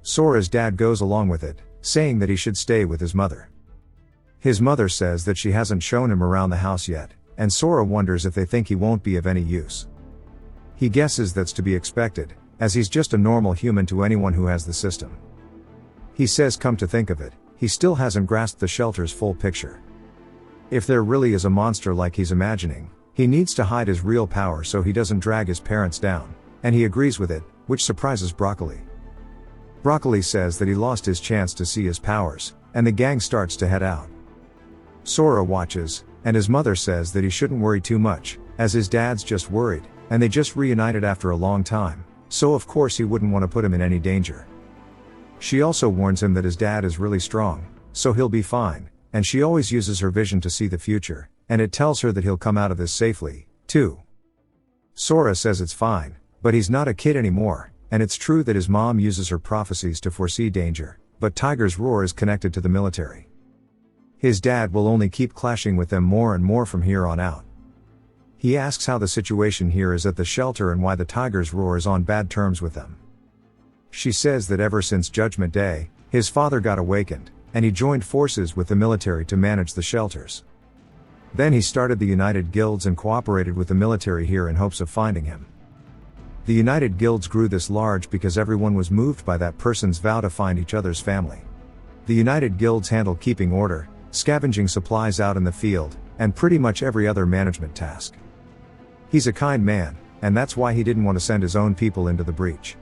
Sora's dad goes along with it, saying that he should stay with his mother. His mother says that she hasn't shown him around the house yet, and Sora wonders if they think he won't be of any use. He guesses that's to be expected, as he's just a normal human to anyone who has the system. He says come to think of it, he still hasn't grasped the shelter's full picture. If there really is a monster like he's imagining, he needs to hide his real power so he doesn't drag his parents down, and he agrees with it, which surprises Broccoli. Broccoli says that he lost his chance to see his powers, and the gang starts to head out. Sora watches, and his mother says that he shouldn't worry too much, as his dad's just worried, and they just reunited after a long time, so of course he wouldn't want to put him in any danger. She also warns him that his dad is really strong, so he'll be fine, and she always uses her vision to see the future, and it tells her that he'll come out of this safely, too. Sora says it's fine, but he's not a kid anymore, and it's true that his mom uses her prophecies to foresee danger, but Tiger's Roar is connected to the military. His dad will only keep clashing with them more and more from here on out. He asks how the situation here is at the shelter and why the Tiger's Roar is on bad terms with them. She says that ever since Judgment Day, his father got awakened, and he joined forces with the military to manage the shelters. Then he started the United Guilds and cooperated with the military here in hopes of finding him. The United Guilds grew this large because everyone was moved by that person's vow to find each other's family. The United Guilds handle keeping order, scavenging supplies out in the field, and pretty much every other management task. He's a kind man, and that's why he didn't want to send his own people into the breach.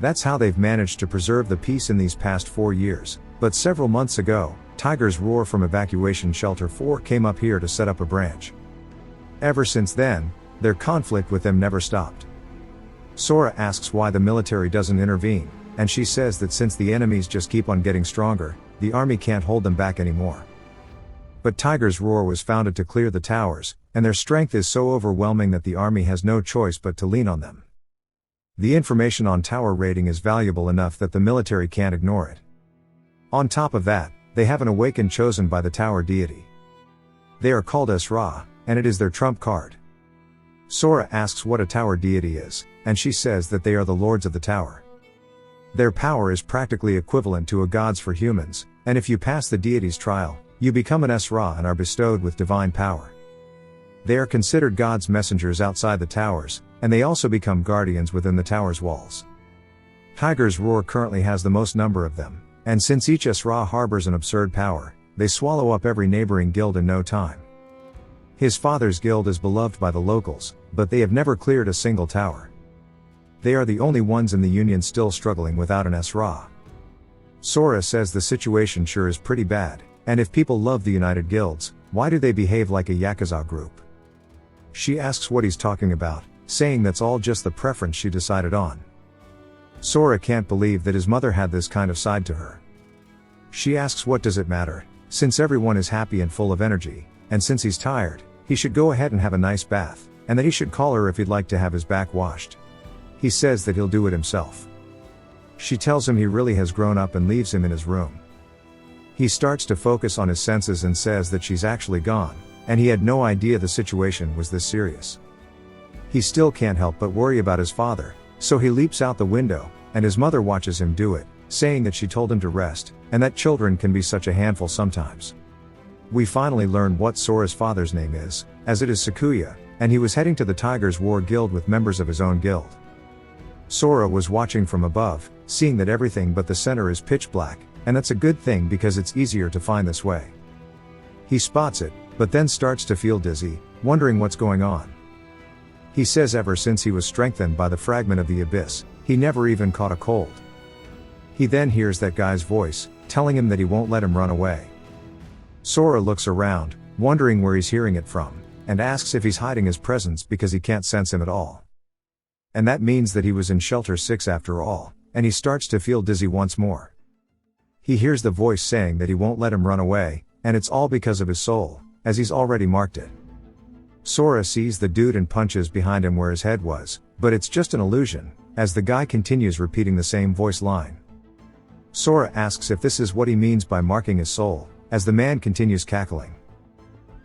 That's how they've managed to preserve the peace in these past 4 years, but several months ago, Tiger's Roar from Evacuation Shelter 4 came up here to set up a branch. Ever since then, their conflict with them never stopped. Sora asks why the military doesn't intervene, and she says that since the enemies just keep on getting stronger, the army can't hold them back anymore. But Tiger's Roar was founded to clear the towers, and their strength is so overwhelming that the army has no choice but to lean on them. The information on tower rating is valuable enough that the military can't ignore it. On top of that, they have an awakened chosen by the tower deity. They are called Esra, and it is their trump card. Sora asks what a tower deity is, and she says that they are the lords of the tower. Their power is practically equivalent to a god's for humans, and if you pass the deity's trial, you become an Esra and are bestowed with divine power. They are considered God's messengers outside the towers, and they also become guardians within the tower's walls. Tiger's Roar currently has the most number of them, and since each Esra harbors an absurd power, they swallow up every neighboring guild in no time. His father's guild is beloved by the locals, but they have never cleared a single tower. They are the only ones in the Union still struggling without an Esra. Sora says the situation sure is pretty bad, and if people love the United Guilds, why do they behave like a Yakuza group? She asks what he's talking about, saying that's all just the preference she decided on. Sora can't believe that his mother had this kind of side to her. She asks what does it matter, since everyone is happy and full of energy, and since he's tired, he should go ahead and have a nice bath, and that he should call her if he'd like to have his back washed. He says that he'll do it himself. She tells him he really has grown up and leaves him in his room. He starts to focus on his senses and says that she's actually gone, and he had no idea the situation was this serious. He still can't help but worry about his father, so he leaps out the window, and his mother watches him do it, saying that she told him to rest, and that children can be such a handful sometimes. We finally learn what Sora's father's name is, as it is Sakuya, and he was heading to the Tiger's War Guild with members of his own guild. Sora was watching from above, seeing that everything but the center is pitch black, and that's a good thing because it's easier to find this way. He spots it, but then starts to feel dizzy, wondering what's going on. He says ever since he was strengthened by the fragment of the abyss, he never even caught a cold. He then hears that guy's voice, telling him that he won't let him run away. Sora looks around, wondering where he's hearing it from, and asks if he's hiding his presence because he can't sense him at all. And that means that he was in Shelter 6 after all, and he starts to feel dizzy once more. He hears the voice saying that he won't let him run away, and it's all because of his soul, as he's already marked it. Sora sees the dude and punches behind him where his head was, but it's just an illusion, as the guy continues repeating the same voice line. Sora asks if this is what he means by marking his soul, as the man continues cackling.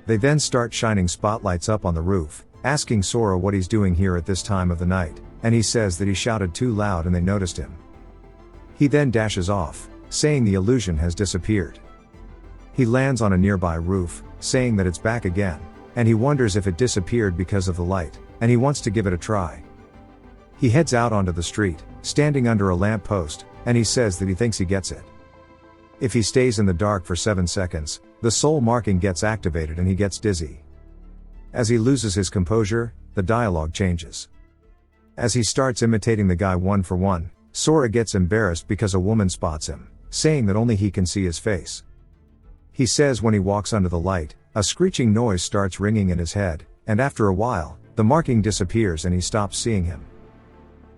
They then start shining spotlights up on the roof, asking Sora what he's doing here at this time of the night, and he says that he shouted too loud and they noticed him. He then dashes off, saying the illusion has disappeared. He lands on a nearby roof, saying that it's back again, and he wonders if it disappeared because of the light, and he wants to give it a try. He heads out onto the street, standing under a lamp post, and he says that he thinks he gets it. If he stays in the dark for 7 seconds, the soul marking gets activated and he gets dizzy. As he loses his composure, the dialogue changes. As he starts imitating the guy one for one, Sora gets embarrassed because a woman spots him, saying that only he can see his face. He says when he walks under the light, a screeching noise starts ringing in his head, and after a while, the marking disappears and he stops seeing him.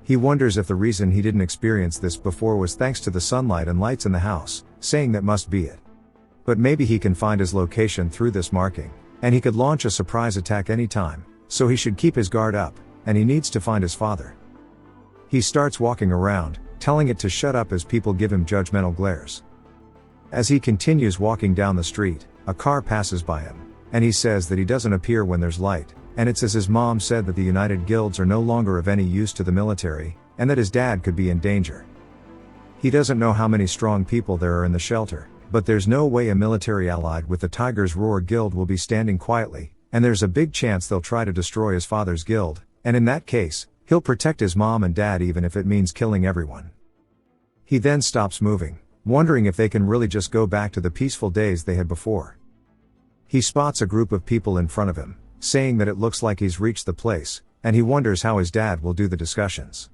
He wonders if the reason he didn't experience this before was thanks to the sunlight and lights in the house, saying that must be it. But maybe he can find his location through this marking, and he could launch a surprise attack anytime, so he should keep his guard up, and he needs to find his father. He starts walking around, telling it to shut up as people give him judgmental glares. As he continues walking down the street, a car passes by him, and he says that he doesn't appear when there's light, and it's as his mom said that the United Guilds are no longer of any use to the military, and that his dad could be in danger. He doesn't know how many strong people there are in the shelter, but there's no way a military allied with the Tiger's Roar Guild will be standing quietly, and there's a big chance they'll try to destroy his father's guild, and in that case, he'll protect his mom and dad even if it means killing everyone. He then stops moving, wondering if they can really just go back to the peaceful days they had before. He spots a group of people in front of him, saying that it looks like he's reached the place, and he wonders how his dad will do the discussions.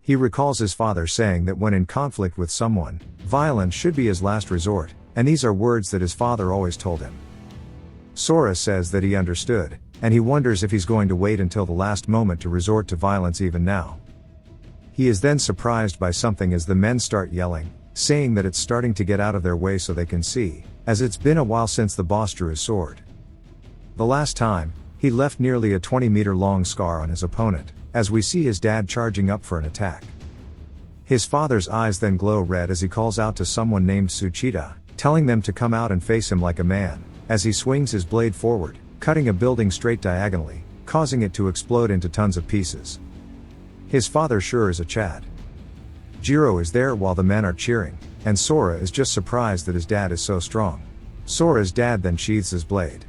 He recalls his father saying that when in conflict with someone, violence should be his last resort, and these are words that his father always told him. Sora says that he understood, and he wonders if he's going to wait until the last moment to resort to violence even now. He is then surprised by something as the men start yelling, saying that it's starting to get out of their way so they can see, as it's been a while since the boss drew his sword. The last time, he left nearly a 20-meter long scar on his opponent, as we see his dad charging up for an attack. His father's eyes then glow red as he calls out to someone named Suchita, telling them to come out and face him like a man, as he swings his blade forward, cutting a building straight diagonally, causing it to explode into tons of pieces. His father sure is a Chad. Jiro is there while the men are cheering, and Sora is just surprised that his dad is so strong. Sora's dad then sheathes his blade.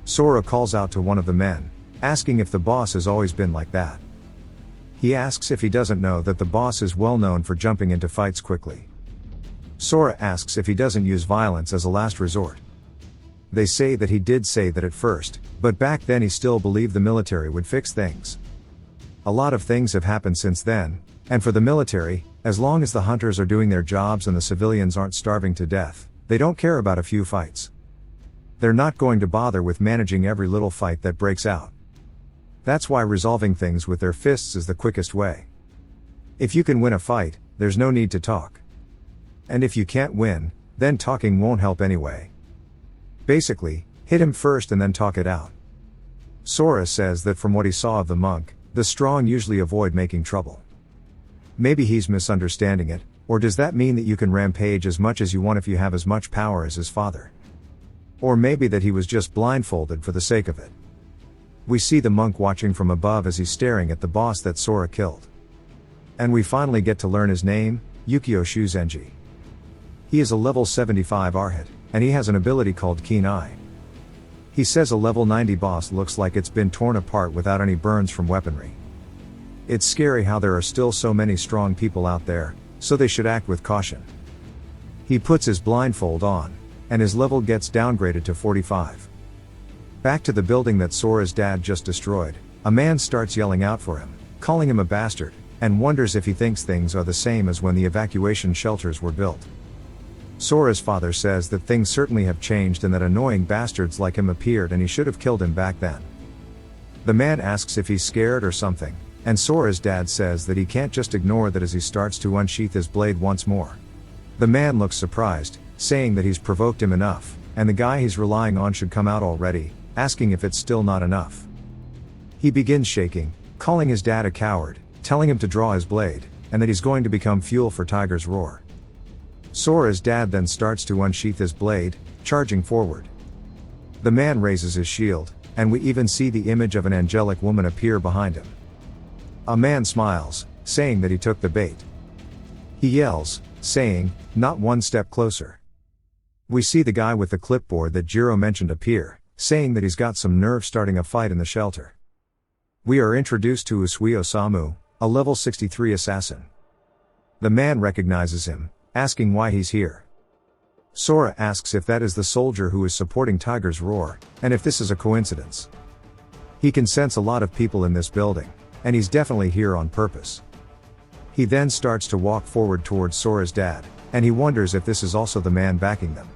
Sora calls out to one of the men, asking if the boss has always been like that. He asks if he doesn't know that the boss is well known for jumping into fights quickly. Sora asks if he doesn't use violence as a last resort. They say that he did say that at first, but back then he still believed the military would fix things. A lot of things have happened since then, and for the military, as long as the hunters are doing their jobs and the civilians aren't starving to death, they don't care about a few fights. They're not going to bother with managing every little fight that breaks out. That's why resolving things with their fists is the quickest way. If you can win a fight, there's no need to talk. And if you can't win, then talking won't help anyway. Basically, hit him first and then talk it out. Sora says that from what he saw of the monk, the strong usually avoid making trouble. Maybe he's misunderstanding it, or does that mean that you can rampage as much as you want if you have as much power as his father? Or maybe that he was just blindfolded for the sake of it. We see the monk watching from above as he's staring at the boss that Sora killed. And we finally get to learn his name, Yukio Shuzenji. He is a level 75 Arhat, and he has an ability called Keen Eye. He says a level 90 boss looks like it's been torn apart without any burns from weaponry. It's scary how there are still so many strong people out there, so they should act with caution. He puts his blindfold on, and his level gets downgraded to 45. Back to the building that Sora's dad just destroyed, a man starts yelling out for him, calling him a bastard, and wonders if he thinks things are the same as when the evacuation shelters were built. Sora's father says that things certainly have changed and that annoying bastards like him appeared and he should have killed him back then. The man asks if he's scared or something, and Sora's dad says that he can't just ignore that as he starts to unsheath his blade once more. The man looks surprised, saying that he's provoked him enough, and the guy he's relying on should come out already, asking if it's still not enough. He begins shaking, calling his dad a coward, telling him to draw his blade, and that he's going to become fuel for Tiger's Roar. Sora's dad then starts to unsheath his blade, charging forward. The man raises his shield, and we even see the image of an angelic woman appear behind him. A man smiles, saying that he took the bait. He yells, saying, "Not one step closer." We see the guy with the clipboard that Jiro mentioned appear, saying that he's got some nerve starting a fight in the shelter. We are introduced to Usui Osamu, a level 63 assassin. The man recognizes him, asking why he's here. Sora asks if that is the soldier who is supporting Tiger's Roar, and if this is a coincidence. He can sense a lot of people in this building, and he's definitely here on purpose. He then starts to walk forward towards Sora's dad, and he wonders if this is also the man backing them.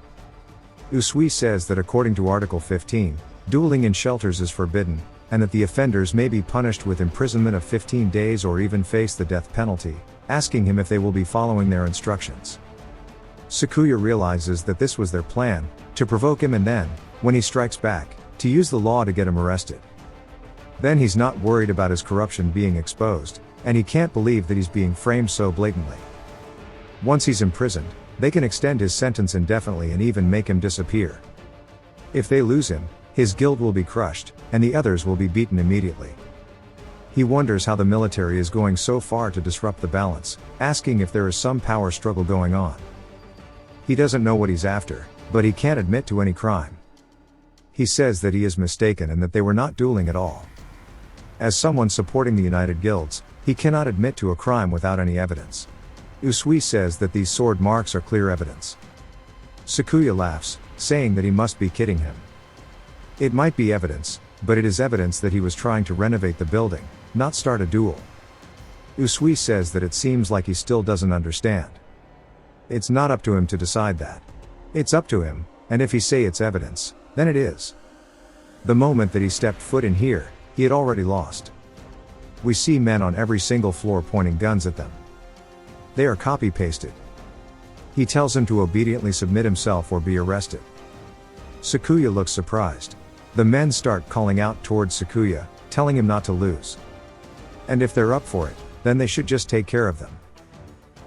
Usui says that according to Article 15, dueling in shelters is forbidden, and that the offenders may be punished with imprisonment of 15 days or even face the death penalty, asking him if they will be following their instructions. Sakuya realizes that this was their plan, to provoke him and then, when he strikes back, to use the law to get him arrested. Then he's not worried about his corruption being exposed, and he can't believe that he's being framed so blatantly. Once he's imprisoned, they can extend his sentence indefinitely and even make him disappear. If they lose him, his guild will be crushed, and the others will be beaten immediately. He wonders how the military is going so far to disrupt the balance, asking if there is some power struggle going on. He doesn't know what he's after, but he can't admit to any crime. He says that he is mistaken and that they were not dueling at all. As someone supporting the United Guilds, he cannot admit to a crime without any evidence. Usui says that these sword marks are clear evidence. Sakuya laughs, saying that he must be kidding him. It might be evidence, but it is evidence that he was trying to renovate the building, not start a duel. Usui says that it seems like he still doesn't understand. It's not up to him to decide that. It's up to him, and if he say it's evidence, then it is. The moment that he stepped foot in here, he had already lost. We see men on every single floor pointing guns at them. They are copy-pasted. He tells him to obediently submit himself or be arrested. Sakuya looks surprised. The men start calling out towards Sakuya, telling him not to lose. And if they're up for it, then they should just take care of them.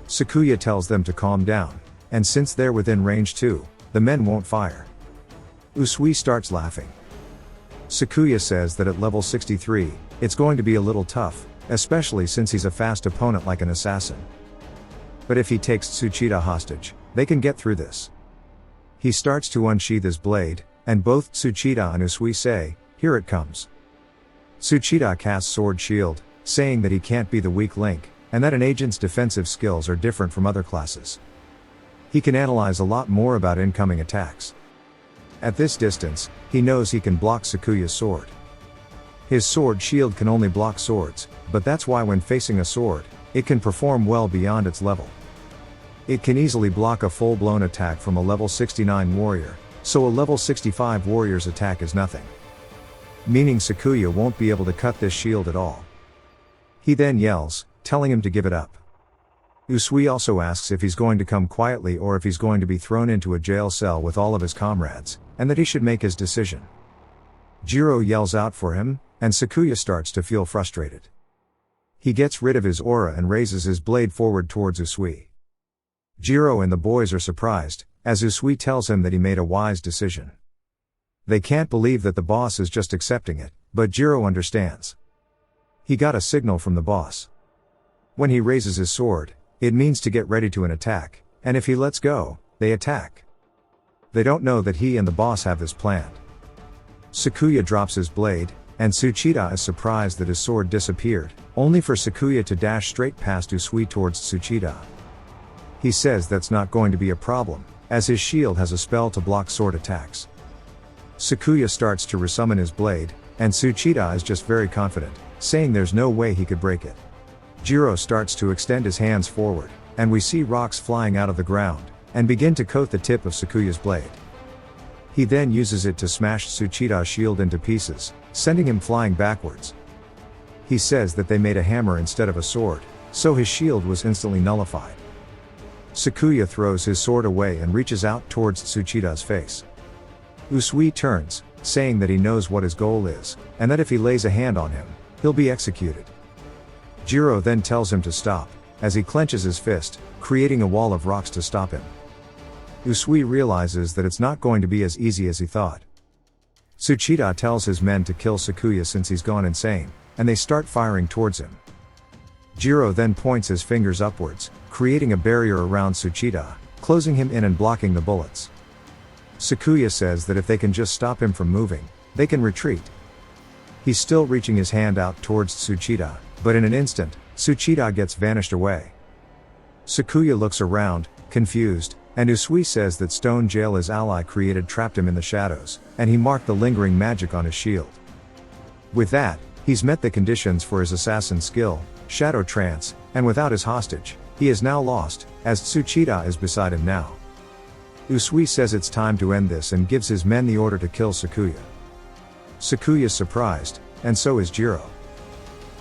Sakuya tells them to calm down, and since they're within range too, the men won't fire. Usui starts laughing. Sakuya says that at level 63, it's going to be a little tough, especially since he's a fast opponent like an assassin. But if he takes Tsuchida hostage, they can get through this. He starts to unsheath his blade, and both Tsuchida and Usui say, "Here it comes." Tsuchida casts Sword Shield, saying that he can't be the weak link, and that an agent's defensive skills are different from other classes. He can analyze a lot more about incoming attacks. At this distance, he knows he can block Sakuya's sword. His Sword Shield can only block swords, but that's why when facing a sword, it can perform well beyond its level. It can easily block a full-blown attack from a level 69 warrior, so a level 65 warrior's attack is nothing. Meaning Sakuya won't be able to cut this shield at all. He then yells, telling him to give it up. Usui also asks if he's going to come quietly or if he's going to be thrown into a jail cell with all of his comrades, and that he should make his decision. Jiro yells out for him, and Sakuya starts to feel frustrated. He gets rid of his aura and raises his blade forward towards Usui. Jiro and the boys are surprised, as Usui tells him that he made a wise decision. They can't believe that the boss is just accepting it, but Jiro understands. He got a signal from the boss. When he raises his sword, it means to get ready to an attack, and if he lets go, they attack. They don't know that he and the boss have this planned. Sakuya drops his blade, and Tsuchida is surprised that his sword disappeared, only for Sakuya to dash straight past Usui towards Tsuchida. He says that's not going to be a problem, as his shield has a spell to block sword attacks. Sakuya starts to resummon his blade, and Tsuchida is just very confident, saying there's no way he could break it. Jiro starts to extend his hands forward, and we see rocks flying out of the ground, and begin to coat the tip of Sakuya's blade. He then uses it to smash Tsuchida's shield into pieces, sending him flying backwards. He says that they made a hammer instead of a sword, so his shield was instantly nullified. Sakuya throws his sword away and reaches out towards Tsuchida's face. Usui turns, saying that he knows what his goal is, and that if he lays a hand on him, he'll be executed. Jiro then tells him to stop, as he clenches his fist, creating a wall of rocks to stop him. Usui realizes that it's not going to be as easy as he thought. Tsuchida tells his men to kill Sakuya since he's gone insane, and they start firing towards him. Jiro then points his fingers upwards, creating a barrier around Tsuchida, closing him in and blocking the bullets. Sakuya says that if they can just stop him from moving, they can retreat. He's still reaching his hand out towards Tsuchida, but in an instant, Tsuchida gets vanished away. Sakuya looks around, confused, and Usui says that Stone Jail his ally created trapped him in the shadows, and he marked the lingering magic on his shield. With that, he's met the conditions for his assassin skill, Shadow Trance, and without his hostage, he is now lost, as Tsuchida is beside him now. Usui says it's time to end this and gives his men the order to kill Sakuya. Sakuya's surprised, and so is Jiro.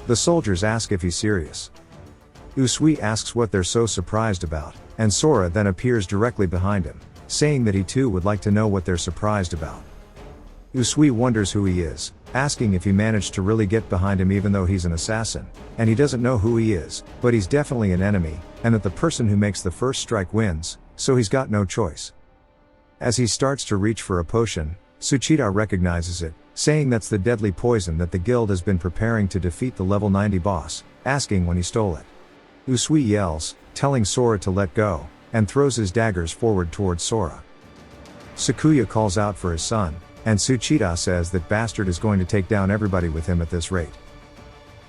The soldiers ask if he's serious. Usui asks what they're so surprised about, and Sora then appears directly behind him, saying that he too would like to know what they're surprised about. Usui wonders who he is, asking if he managed to really get behind him even though he's an assassin, and he doesn't know who he is, but he's definitely an enemy, and that the person who makes the first strike wins, so he's got no choice. As he starts to reach for a potion, Tsuchida recognizes it, saying that's the deadly poison that the guild has been preparing to defeat the level 90 boss, asking when he stole it. Usui yells, telling Sora to let go, and throws his daggers forward towards Sora. Sakuya calls out for his son, and Tsuchida says that bastard is going to take down everybody with him at this rate.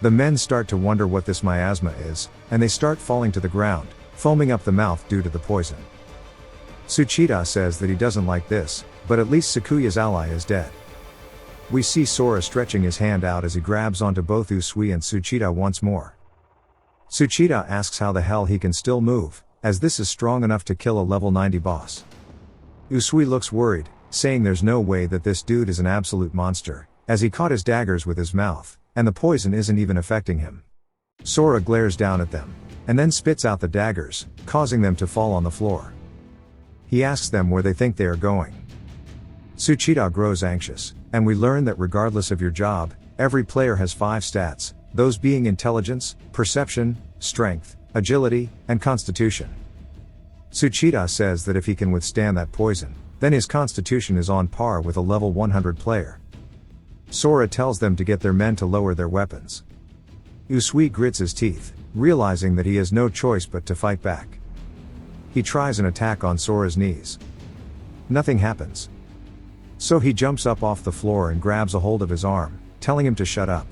The men start to wonder what this miasma is, and they start falling to the ground, foaming up the mouth due to the poison. Tsuchida says that he doesn't like this, but at least Sakuya's ally is dead. We see Sora stretching his hand out as he grabs onto both Usui and Tsuchida once more. Tsuchida asks how the hell he can still move, as this is strong enough to kill a level 90 boss. Usui looks worried, saying there's no way that this dude is an absolute monster, as he caught his daggers with his mouth, and the poison isn't even affecting him. Sora glares down at them, and then spits out the daggers, causing them to fall on the floor. He asks them where they think they are going. Tsuchida grows anxious, and we learn that regardless of your job, every player has 5 stats, those being intelligence, perception, strength, agility, and constitution. Tsuchida says that if he can withstand that poison, then his constitution is on par with a level 100 player. Sora tells them to get their men to lower their weapons. Usui grits his teeth, realizing that he has no choice but to fight back. He tries an attack on Sora's knees. Nothing happens. So he jumps up off the floor and grabs a hold of his arm, telling him to shut up.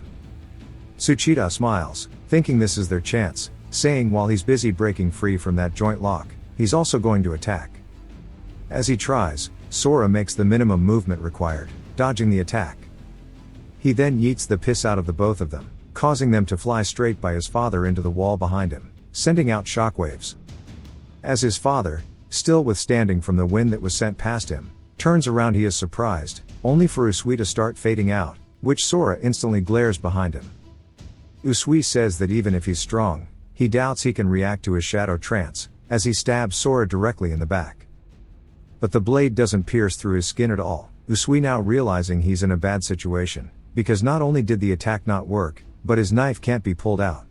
Tsuchida smiles, thinking this is their chance, saying while he's busy breaking free from that joint lock, he's also going to attack. As he tries, Sora makes the minimum movement required, dodging the attack. He then yeets the piss out of the both of them, causing them to fly straight by his father into the wall behind him, sending out shockwaves. As his father, still withstanding from the wind that was sent past him, turns around, he is surprised, only for Usui to start fading out, which Sora instantly glares behind him. Usui says that even if he's strong, he doubts he can react to his shadow trance, as he stabs Sora directly in the back. But the blade doesn't pierce through his skin at all, Usui now realizing he's in a bad situation, because not only did the attack not work, but his knife can't be pulled out.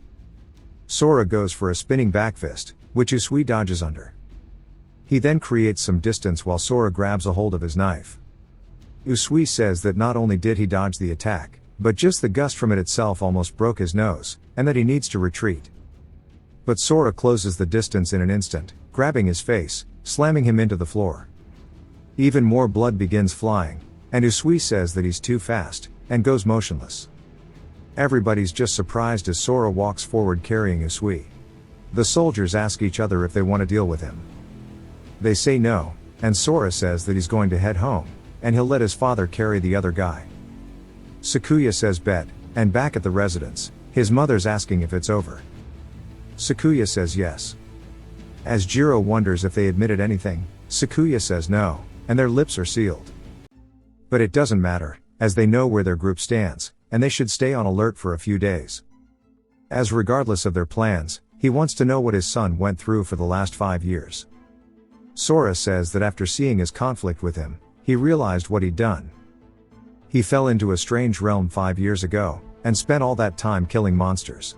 Sora goes for a spinning back fist, which Usui dodges under. He then creates some distance while Sora grabs a hold of his knife. Usui says that not only did he dodge the attack, but just the gust from it itself almost broke his nose, and that he needs to retreat. But Sora closes the distance in an instant, grabbing his face, slamming him into the floor. Even more blood begins flying, and Usui says that he's too fast, and goes motionless. Everybody's just surprised as Sora walks forward carrying Usui. The soldiers ask each other if they want to deal with him. They say no, and Sora says that he's going to head home, and he'll let his father carry the other guy. Sakuya says bet, and back at the residence, his mother's asking if it's over. Sakuya says yes. As Jiro wonders if they admitted anything, Sakuya says no, and their lips are sealed. But it doesn't matter, as they know where their group stands, and they should stay on alert for a few days. As regardless of their plans, he wants to know what his son went through for the last 5 years. Sora says that after seeing his conflict with him, he realized what he'd done. He fell into a strange realm 5 years ago, and spent all that time killing monsters.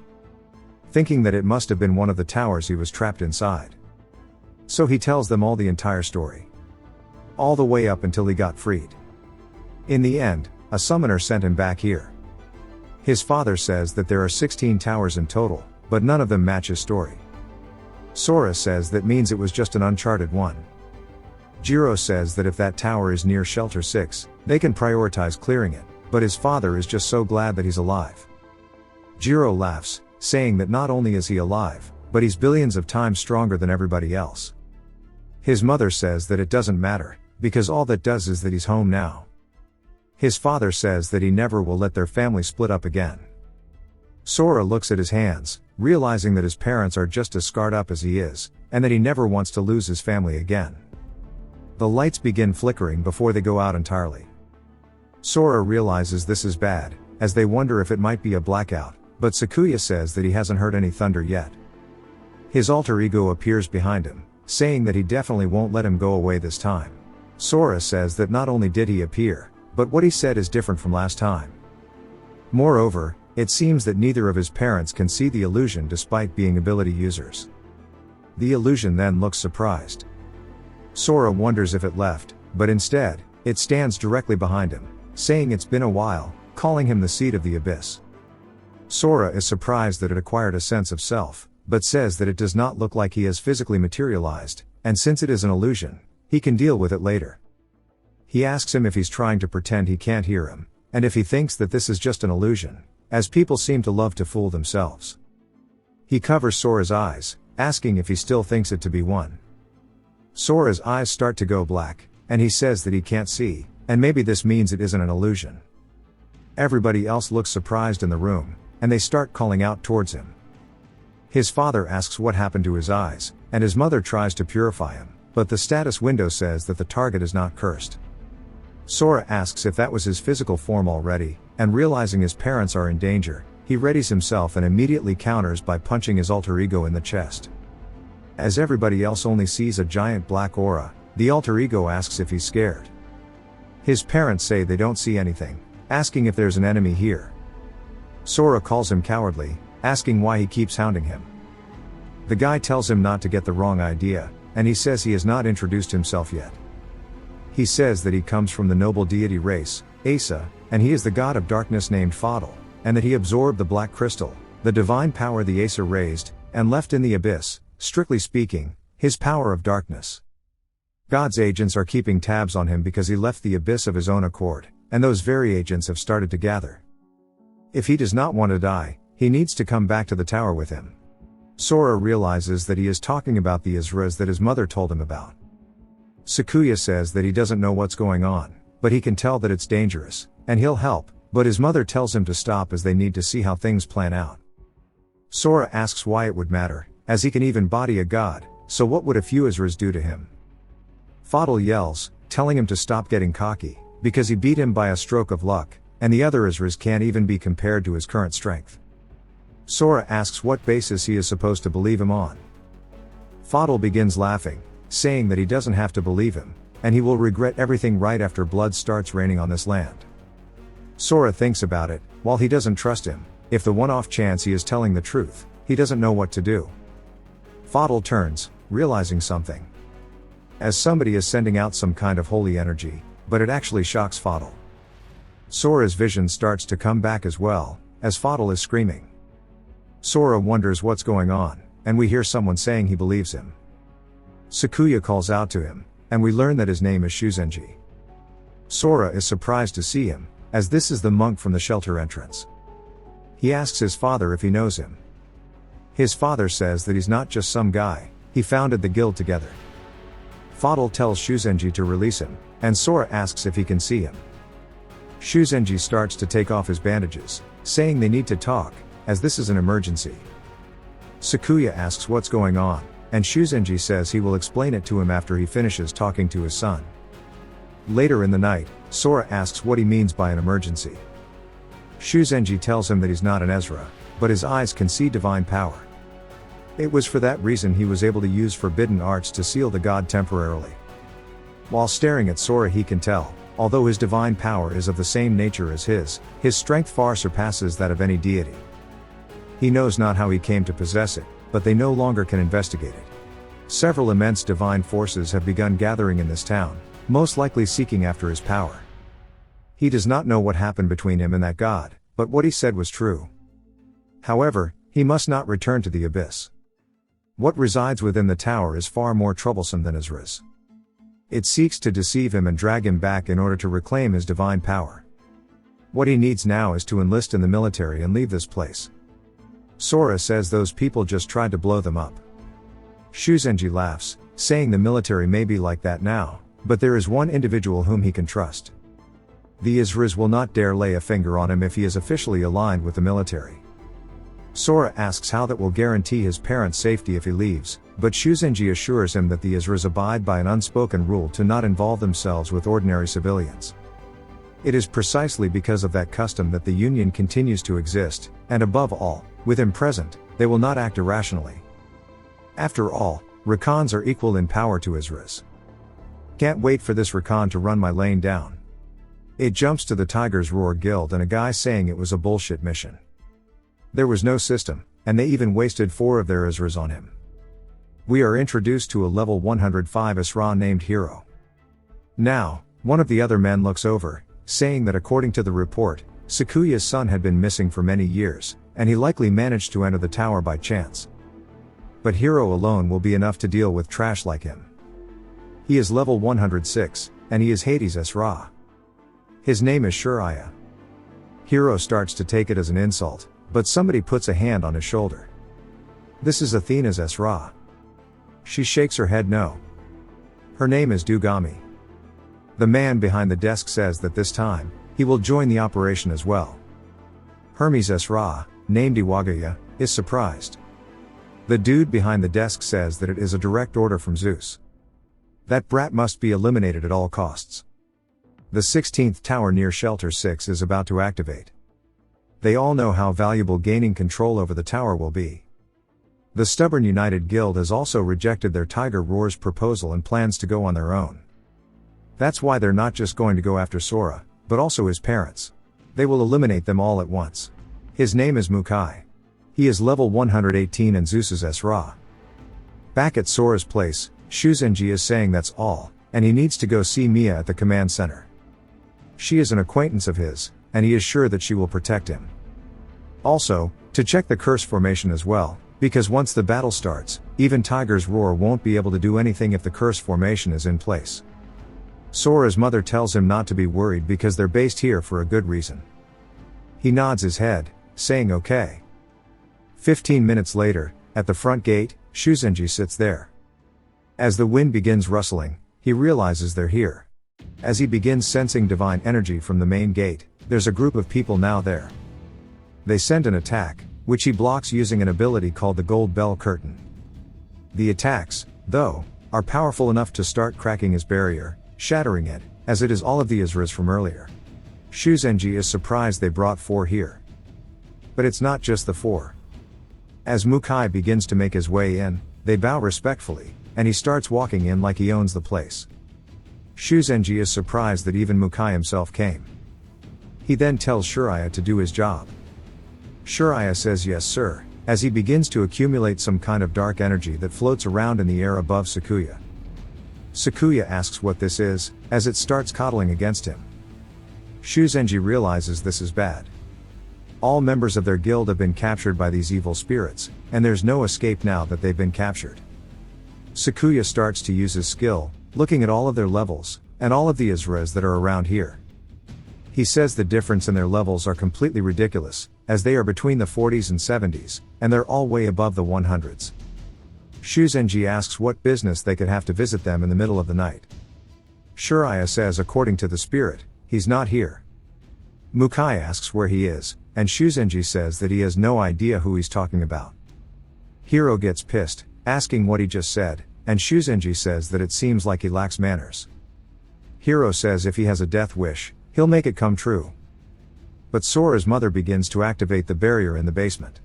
Thinking that it must have been one of the towers he was trapped inside. So he tells them all the entire story. All the way up until he got freed. In the end, a summoner sent him back here. His father says that there are 16 towers in total, but none of them match his story. Sora says that means it was just an uncharted one. Jiro says that if that tower is near Shelter 6, they can prioritize clearing it, but his father is just so glad that he's alive. Jiro laughs, saying that not only is he alive, but he's billions of times stronger than everybody else. His mother says that it doesn't matter, because all that does is that he's home now. His father says that he never will let their family split up again. Sora looks at his hands, realizing that his parents are just as scarred up as he is, and that he never wants to lose his family again. The lights begin flickering before they go out entirely. Sora realizes this is bad, as they wonder if it might be a blackout, but Sakuya says that he hasn't heard any thunder yet. His alter ego appears behind him, saying that he definitely won't let him go away this time. Sora says that not only did he appear, but what he said is different from last time. Moreover, it seems that neither of his parents can see the illusion despite being ability users. The illusion then looks surprised. Sora wonders if it left, but instead, it stands directly behind him, saying it's been a while, calling him the seed of the abyss. Sora is surprised that it acquired a sense of self, but says that it does not look like he has physically materialized, and since it is an illusion, he can deal with it later. He asks him if he's trying to pretend he can't hear him, and if he thinks that this is just an illusion, as people seem to love to fool themselves. He covers Sora's eyes, asking if he still thinks it to be one. Sora's eyes start to go black, and he says that he can't see, and maybe this means it isn't an illusion. Everybody else looks surprised in the room, and they start calling out towards him. His father asks what happened to his eyes, and his mother tries to purify him, but the status window says that the target is not cursed. Sora asks if that was his physical form already, and realizing his parents are in danger, he readies himself and immediately counters by punching his alter ego in the chest. As everybody else only sees a giant black aura, the alter ego asks if he's scared. His parents say they don't see anything, asking if there's an enemy here. Sora calls him cowardly, asking why he keeps hounding him. The guy tells him not to get the wrong idea, and he says he has not introduced himself yet. He says that he comes from the noble deity race, Asa, and he is the god of darkness named Fadl, and that he absorbed the black crystal, the divine power the Asa raised, and left in the abyss, strictly speaking, his power of darkness. God's agents are keeping tabs on him because he left the abyss of his own accord, and those very agents have started to gather. If he does not want to die, he needs to come back to the tower with him. Sora realizes that he is talking about the Isras that his mother told him about. Sakuya says that he doesn't know what's going on, but he can tell that it's dangerous, and he'll help, but his mother tells him to stop as they need to see how things plan out. Sora asks why it would matter, as he can even body a god, so what would a few Isras do to him? Fadl yells, telling him to stop getting cocky, because he beat him by a stroke of luck, and the other Isras can't even be compared to his current strength. Sora asks what basis he is supposed to believe him on. Fadl begins laughing, saying that he doesn't have to believe him, and he will regret everything right after blood starts raining on this land. Sora thinks about it, while he doesn't trust him, if the one-off chance he is telling the truth, he doesn't know what to do. Fadl turns, realizing something. As somebody is sending out some kind of holy energy, but it actually shocks Fadl. Sora's vision starts to come back as well, as Fadl is screaming. Sora wonders what's going on, and we hear someone saying he believes him. Sakuya calls out to him, and we learn that his name is Shuzenji. Sora is surprised to see him, as this is the monk from the shelter entrance. He asks his father if he knows him. His father says that he's not just some guy, he founded the guild together. Fadl tells Shuzenji to release him, and Sora asks if he can see him. Shuzenji starts to take off his bandages, saying they need to talk, as this is an emergency. Sakuya asks what's going on, and Shuzenji says he will explain it to him after he finishes talking to his son. Later in the night, Sora asks what he means by an emergency. Shuzenji tells him that he's not an Ezra, but his eyes can see divine power. It was for that reason he was able to use forbidden arts to seal the god temporarily. While staring at Sora he can tell, although his divine power is of the same nature as his strength far surpasses that of any deity. He knows not how he came to possess it, but they no longer can investigate it. Several immense divine forces have begun gathering in this town, most likely seeking after his power. He does not know what happened between him and that god, but what he said was true. However, he must not return to the abyss. What resides within the tower is far more troublesome than Azra's. It seeks to deceive him and drag him back in order to reclaim his divine power. What he needs now is to enlist in the military and leave this place. Sora says those people just tried to blow them up. Shuzenji laughs, saying the military may be like that now, but there is one individual whom he can trust. The Azras will not dare lay a finger on him if he is officially aligned with the military. Sora asks how that will guarantee his parents' safety if he leaves, but Shuzenji assures him that the Azras abide by an unspoken rule to not involve themselves with ordinary civilians. It is precisely because of that custom that the Union continues to exist, and above all, with him present, they will not act irrationally. After all, Rakans are equal in power to Azras. Can't wait for this Rakan to run my lane down. It jumps to the Tiger's Roar Guild and a guy saying it was a bullshit mission. There was no system, and they even wasted 4 of their Azras on him. We are introduced to a level 105 Asra named Hero. Now, one of the other men looks over, saying that according to the report, Sakuya's son had been missing for many years, and he likely managed to enter the tower by chance. But Hero alone will be enough to deal with trash like him. He is level 106, and he is Hades' Asra. His name is Shuraya. Hero starts to take it as an insult, but somebody puts a hand on his shoulder. This is Athena's Asra. She shakes her head no. Her name is Dugami. The man behind the desk says that this time, he will join the operation as well. Hermes Asra, named Iwagaya, is surprised. The dude behind the desk says that it is a direct order from Zeus. That brat must be eliminated at all costs. The 16th tower near Shelter 6 is about to activate. They all know how valuable gaining control over the tower will be. The stubborn United Guild has also rejected their Tiger Roar's proposal and plans to go on their own. That's why they're not just going to go after Sora, but also his parents. They will eliminate them all at once. His name is Mukai. He is level 118 and Zeus's Asra. Back at Sora's place, Shuzenji is saying that's all, and he needs to go see Mia at the command center. She is an acquaintance of his, and he is sure that she will protect him. Also, to check the curse formation as well, because once the battle starts, even Tiger's Roar won't be able to do anything if the curse formation is in place. Sora's mother tells him not to be worried because they're based here for a good reason. He nods his head, saying okay. 15 minutes later, at the front gate, Shuzenji sits there. As the wind begins rustling, he realizes they're here. As he begins sensing divine energy from the main gate, there's a group of people now there. They send an attack, which he blocks using an ability called the Gold Bell Curtain. The attacks, though, are powerful enough to start cracking his barrier, shattering it, as it is all of the Azras from earlier. Shuzenji is surprised they brought 4 here. But it's not just the 4. As Mukai begins to make his way in, they bow respectfully, and he starts walking in like he owns the place. Shuzenji is surprised that even Mukai himself came. He then tells Shuraya to do his job. Shuraya says yes sir, as he begins to accumulate some kind of dark energy that floats around in the air above Sakuya. Sakuya asks what this is, as it starts coddling against him. Shuzenji realizes this is bad. All members of their guild have been captured by these evil spirits, and there's no escape now that they've been captured. Sakuya starts to use his skill, looking at all of their levels, and all of the Azras that are around here. He says the difference in their levels are completely ridiculous, as they are between the 40s and 70s, and they're all way above the 100s. Shuzenji asks what business they could have to visit them in the middle of the night. Shuraya says according to the spirit, he's not here. Mukai asks where he is, and Shuzenji says that he has no idea who he's talking about. Hiro gets pissed, asking what he just said, and Shuzenji says that it seems like he lacks manners. Hiro says if he has a death wish, he'll make it come true. But Sora's mother begins to activate the barrier in the basement.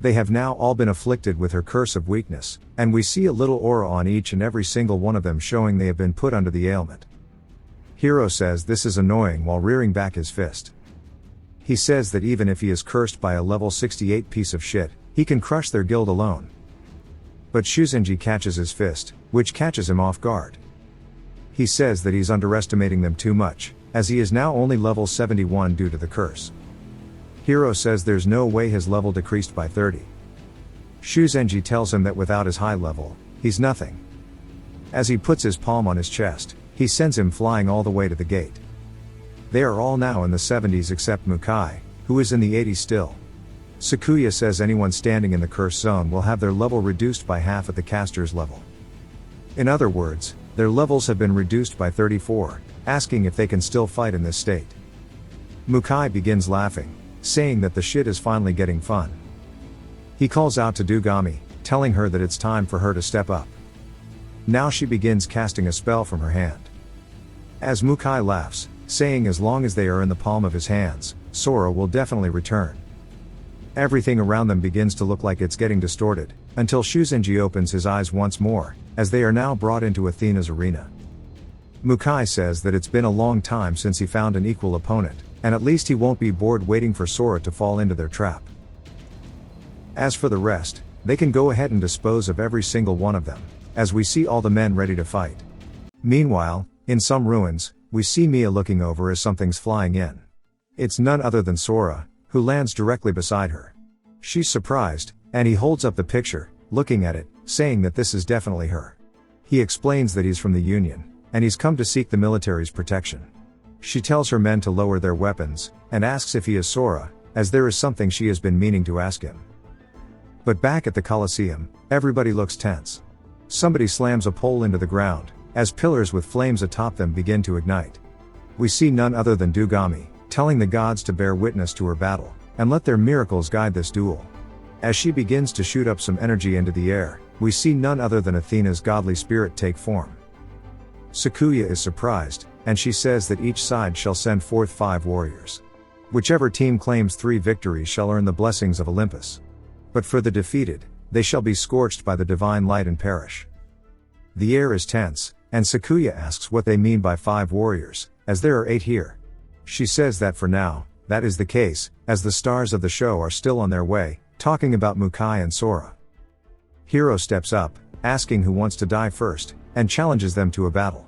They have now all been afflicted with her curse of weakness, and we see a little aura on each and every single one of them showing they have been put under the ailment. Hiro says this is annoying while rearing back his fist. He says that even if he is cursed by a level 68 piece of shit, he can crush their guild alone. But Shuzenji catches his fist, which catches him off guard. He says that he's underestimating them too much, as he is now only level 71 due to the curse. Hiro says there's no way his level decreased by 30. Shuzenji tells him that without his high level, he's nothing. As he puts his palm on his chest, he sends him flying all the way to the gate. They are all now in the 70s except Mukai, who is in the 80s still. Sakuya says anyone standing in the curse zone will have their level reduced by half at the caster's level. In other words, their levels have been reduced by 34, asking if they can still fight in this state. Mukai begins laughing, saying that the shit is finally getting fun. He calls out to Dugami, telling her that it's time for her to step up. Now she begins casting a spell from her hand. As Mukai laughs, saying as long as they are in the palm of his hands, Sora will definitely return. Everything around them begins to look like it's getting distorted, until Shuzenji opens his eyes once more, as they are now brought into Athena's arena. Mukai says that it's been a long time since he found an equal opponent, and at least he won't be bored waiting for Sora to fall into their trap. As for the rest, they can go ahead and dispose of every single one of them, as we see all the men ready to fight. Meanwhile, in some ruins, we see Mia looking over as something's flying in. It's none other than Sora, who lands directly beside her. She's surprised, and he holds up the picture, looking at it, saying that this is definitely her. He explains that he's from the Union, and he's come to seek the military's protection. She tells her men to lower their weapons, and asks if he is Sora, as there is something she has been meaning to ask him. But back at the Colosseum, everybody looks tense. Somebody slams a pole into the ground, as pillars with flames atop them begin to ignite. We see none other than Dugami, telling the gods to bear witness to her battle, and let their miracles guide this duel. As she begins to shoot up some energy into the air, we see none other than Athena's godly spirit take form. Sakuya is surprised, and she says that each side shall send forth 5 warriors. Whichever team claims 3 victories shall earn the blessings of Olympus. But for the defeated, they shall be scorched by the divine light and perish. The air is tense, and Sakuya asks what they mean by 5 warriors, as there are 8 here. She says that for now, that is the case, as the stars of the show are still on their way, talking about Mukai and Sora. Hiro steps up, asking who wants to die first, and challenges them to a battle.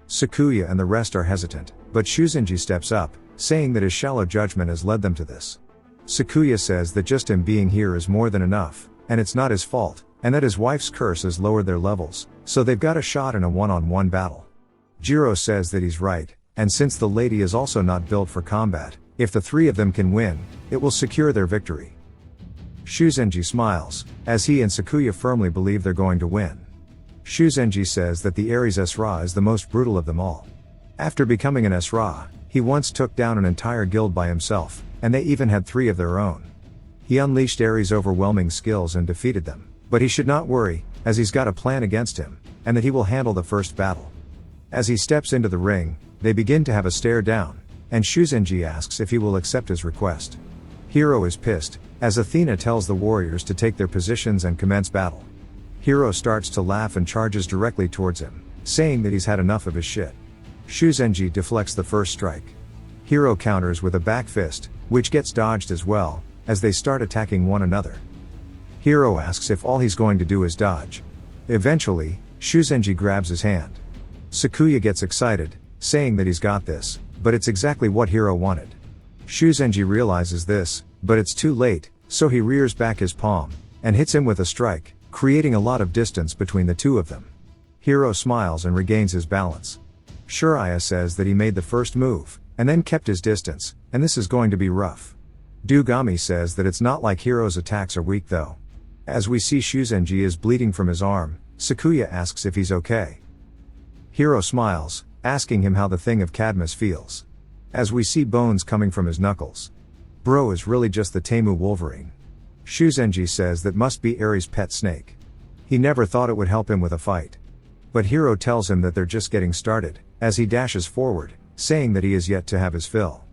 Sakuya and the rest are hesitant, but Shuzenji steps up, saying that his shallow judgment has led them to this. Sakuya says that just him being here is more than enough, and it's not his fault, and that his wife's curse has lowered their levels, so they've got a shot in a one-on-one battle. Jiro says that he's right, and since the lady is also not built for combat, if the 3 of them can win, it will secure their victory. Shuzenji smiles, as he and Sakuya firmly believe they're going to win. Shuzenji says that the Ares Esra is the most brutal of them all. After becoming an Esra, he once took down an entire guild by himself, and they even had 3 of their own. He unleashed Ares' overwhelming skills and defeated them, but he should not worry, as he's got a plan against him, and that he will handle the first battle. As he steps into the ring, they begin to have a stare down, and Shuzenji asks if he will accept his request. Hiro is pissed, as Athena tells the warriors to take their positions and commence battle. Hiro starts to laugh and charges directly towards him, saying that he's had enough of his shit. Shuzenji deflects the first strike. Hiro counters with a back fist, which gets dodged as well, as they start attacking one another. Hiro asks if all he's going to do is dodge. Eventually, Shuzenji grabs his hand. Sakuya gets excited, saying that he's got this, but it's exactly what Hiro wanted. Shuzenji realizes this, but it's too late, so he rears back his palm, and hits him with a strike, creating a lot of distance between the 2 of them. Hiro smiles and regains his balance. Shuraya says that he made the first move, and then kept his distance, and this is going to be rough. Dugami says that it's not like Hiro's attacks are weak though. As we see Shuzenji is bleeding from his arm, Sakuya asks if he's okay. Hiro smiles, asking him how the thing of Cadmus feels. As we see bones coming from his knuckles. Bro is really just the Temu Wolverine. Shuzenji says that must be Ares' pet snake. He never thought it would help him with a fight. But Hiro tells him that they're just getting started, as he dashes forward, saying that he is yet to have his fill.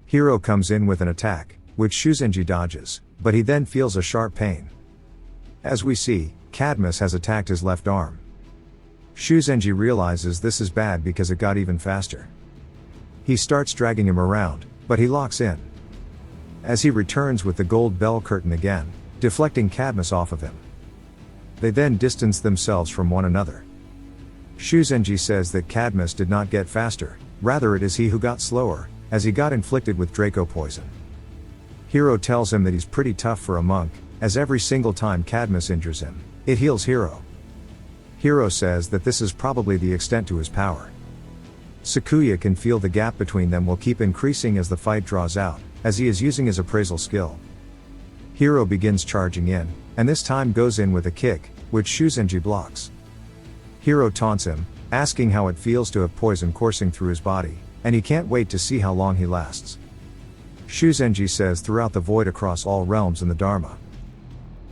Hiro comes in with an attack, which Shuzenji dodges, but he then feels a sharp pain. As we see, Cadmus has attacked his left arm. Shuzenji realizes this is bad because it got even faster. He starts dragging him around, but he locks in. As he returns with the gold bell curtain again, deflecting Cadmus off of him. They then distance themselves from one another. Shuzenji says that Cadmus did not get faster, rather it is he who got slower, as he got inflicted with Draco poison. Hiro tells him that he's pretty tough for a monk, as every single time Cadmus injures him, it heals Hiro. Hiro says that this is probably the extent to his power. Sakuya can feel the gap between them will keep increasing as the fight draws out, as he is using his appraisal skill. Hiro begins charging in, and this time goes in with a kick, which Shuzenji blocks. Hiro taunts him, asking how it feels to have poison coursing through his body, and he can't wait to see how long he lasts. Shuzenji says throughout the void across all realms in the Dharma.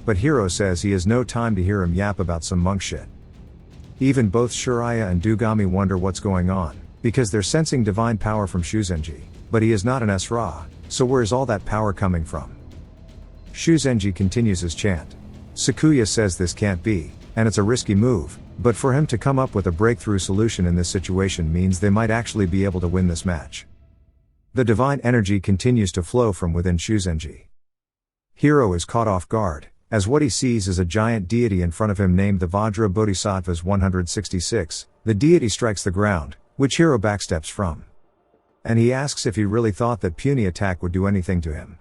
But Hiro says he has no time to hear him yap about some monk shit. Even both Shiraya and Dugami wonder what's going on, because they're sensing divine power from Shuzenji, but he is not an Esra, so where is all that power coming from? Shuzenji continues his chant. Sakuya says this can't be, and it's a risky move, but for him to come up with a breakthrough solution in this situation means they might actually be able to win this match. The divine energy continues to flow from within Shuzenji. Hiro is caught off guard, as what he sees is a giant deity in front of him named the Vajra Bodhisattvas 166, the deity strikes the ground, which Hiro backsteps from. And he asks if he really thought that puny attack would do anything to him.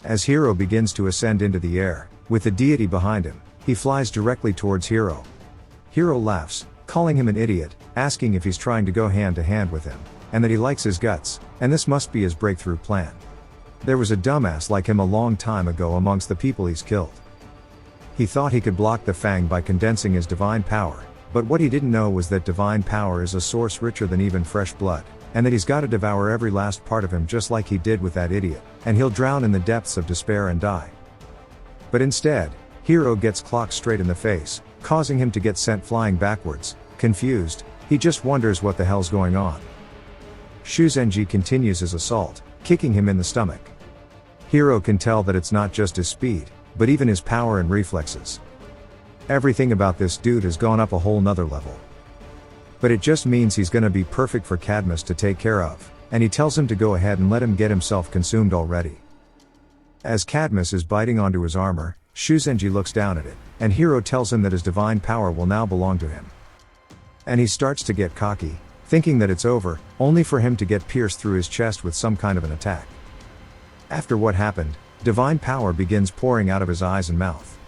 As Hiro begins to ascend into the air, with the deity behind him, he flies directly towards Hiro. Hiro laughs, calling him an idiot, asking if he's trying to go hand to hand with him, and that he likes his guts, and this must be his breakthrough plan. There was a dumbass like him a long time ago amongst the people he's killed. He thought he could block the Fang by condensing his divine power, but what he didn't know was that divine power is a source richer than even fresh blood, and that he's got to devour every last part of him just like he did with that idiot, and he'll drown in the depths of despair and die. But instead, Hiro gets clocked straight in the face, causing him to get sent flying backwards. Confused, he just wonders what the hell's going on. Shuzenji continues his assault, kicking him in the stomach. Hiro can tell that it's not just his speed, but even his power and reflexes. Everything about this dude has gone up a whole nother level. But it just means he's gonna be perfect for Cadmus to take care of, and he tells him to go ahead and let him get himself consumed already. As Cadmus is biting onto his armor, Shuzenji looks down at it, and Hiro tells him that his divine power will now belong to him. And he starts to get cocky, thinking that it's over, only for him to get pierced through his chest with some kind of an attack. After what happened, divine power begins pouring out of his eyes and mouth.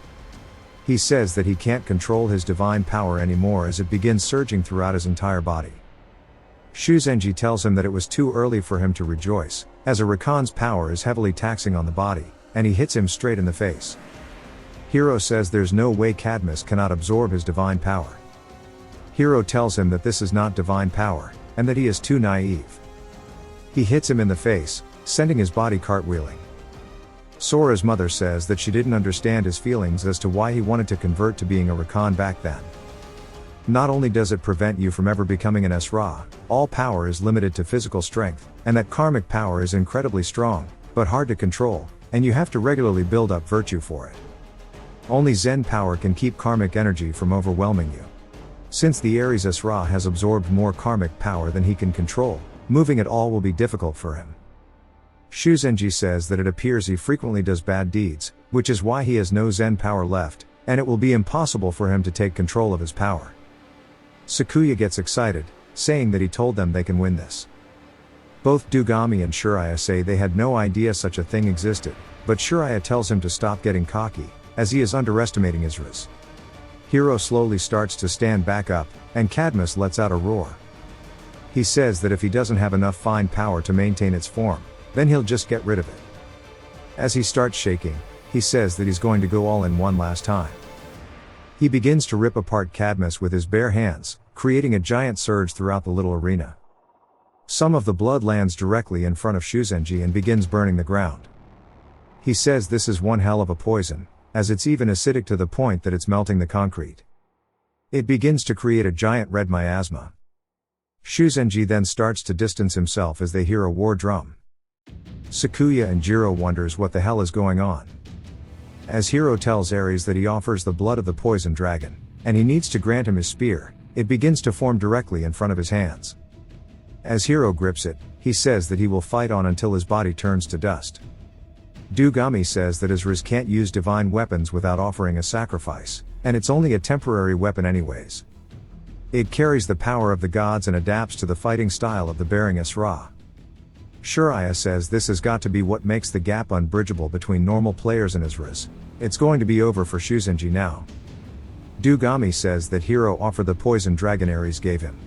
He says that he can't control his divine power anymore as it begins surging throughout his entire body. Shuzenji tells him that it was too early for him to rejoice, as a Rakan's power is heavily taxing on the body, and he hits him straight in the face. Hiro says there's no way Cadmus cannot absorb his divine power. Hiro tells him that this is not divine power, and that he is too naive. He hits him in the face, sending his body cartwheeling. Sora's mother says that she didn't understand his feelings as to why he wanted to convert to being a Rakan back then. Not only does it prevent you from ever becoming an Esra, all power is limited to physical strength, and that karmic power is incredibly strong, but hard to control, and you have to regularly build up virtue for it. Only Zen power can keep karmic energy from overwhelming you. Since the Aries Esra has absorbed more karmic power than he can control, moving it all will be difficult for him. Shuzenji says that it appears he frequently does bad deeds, which is why he has no Zen power left, and it will be impossible for him to take control of his power. Sakuya gets excited, saying that he told them they can win this. Both Dugami and Shiraya say they had no idea such a thing existed, but Shiraya tells him to stop getting cocky, as he is underestimating his risk. Hiro slowly starts to stand back up, and Cadmus lets out a roar. He says that if he doesn't have enough fine power to maintain its form, then he'll just get rid of it. As he starts shaking, he says that he's going to go all in one last time. He begins to rip apart Cadmus with his bare hands, creating a giant surge throughout the little arena. Some of the blood lands directly in front of Shuzenji and begins burning the ground. He says this is one hell of a poison, as it's even acidic to the point that it's melting the concrete. It begins to create a giant red miasma. Shuzenji then starts to distance himself as they hear a war drum. Sakuya and Jiro wonders what the hell is going on. As Hiro tells Ares that he offers the blood of the poison dragon, and he needs to grant him his spear, it begins to form directly in front of his hands. As Hiro grips it, he says that he will fight on until his body turns to dust. Dugami says that Azriz can't use divine weapons without offering a sacrifice, and it's only a temporary weapon anyways. It carries the power of the gods and adapts to the fighting style of the Bearing Ra. Shuraya says this has got to be what makes the gap unbridgeable between normal players and Isras. It's going to be over for Shuzenji now. Dugami says that Hiro offered the poison dragon Ares gave him.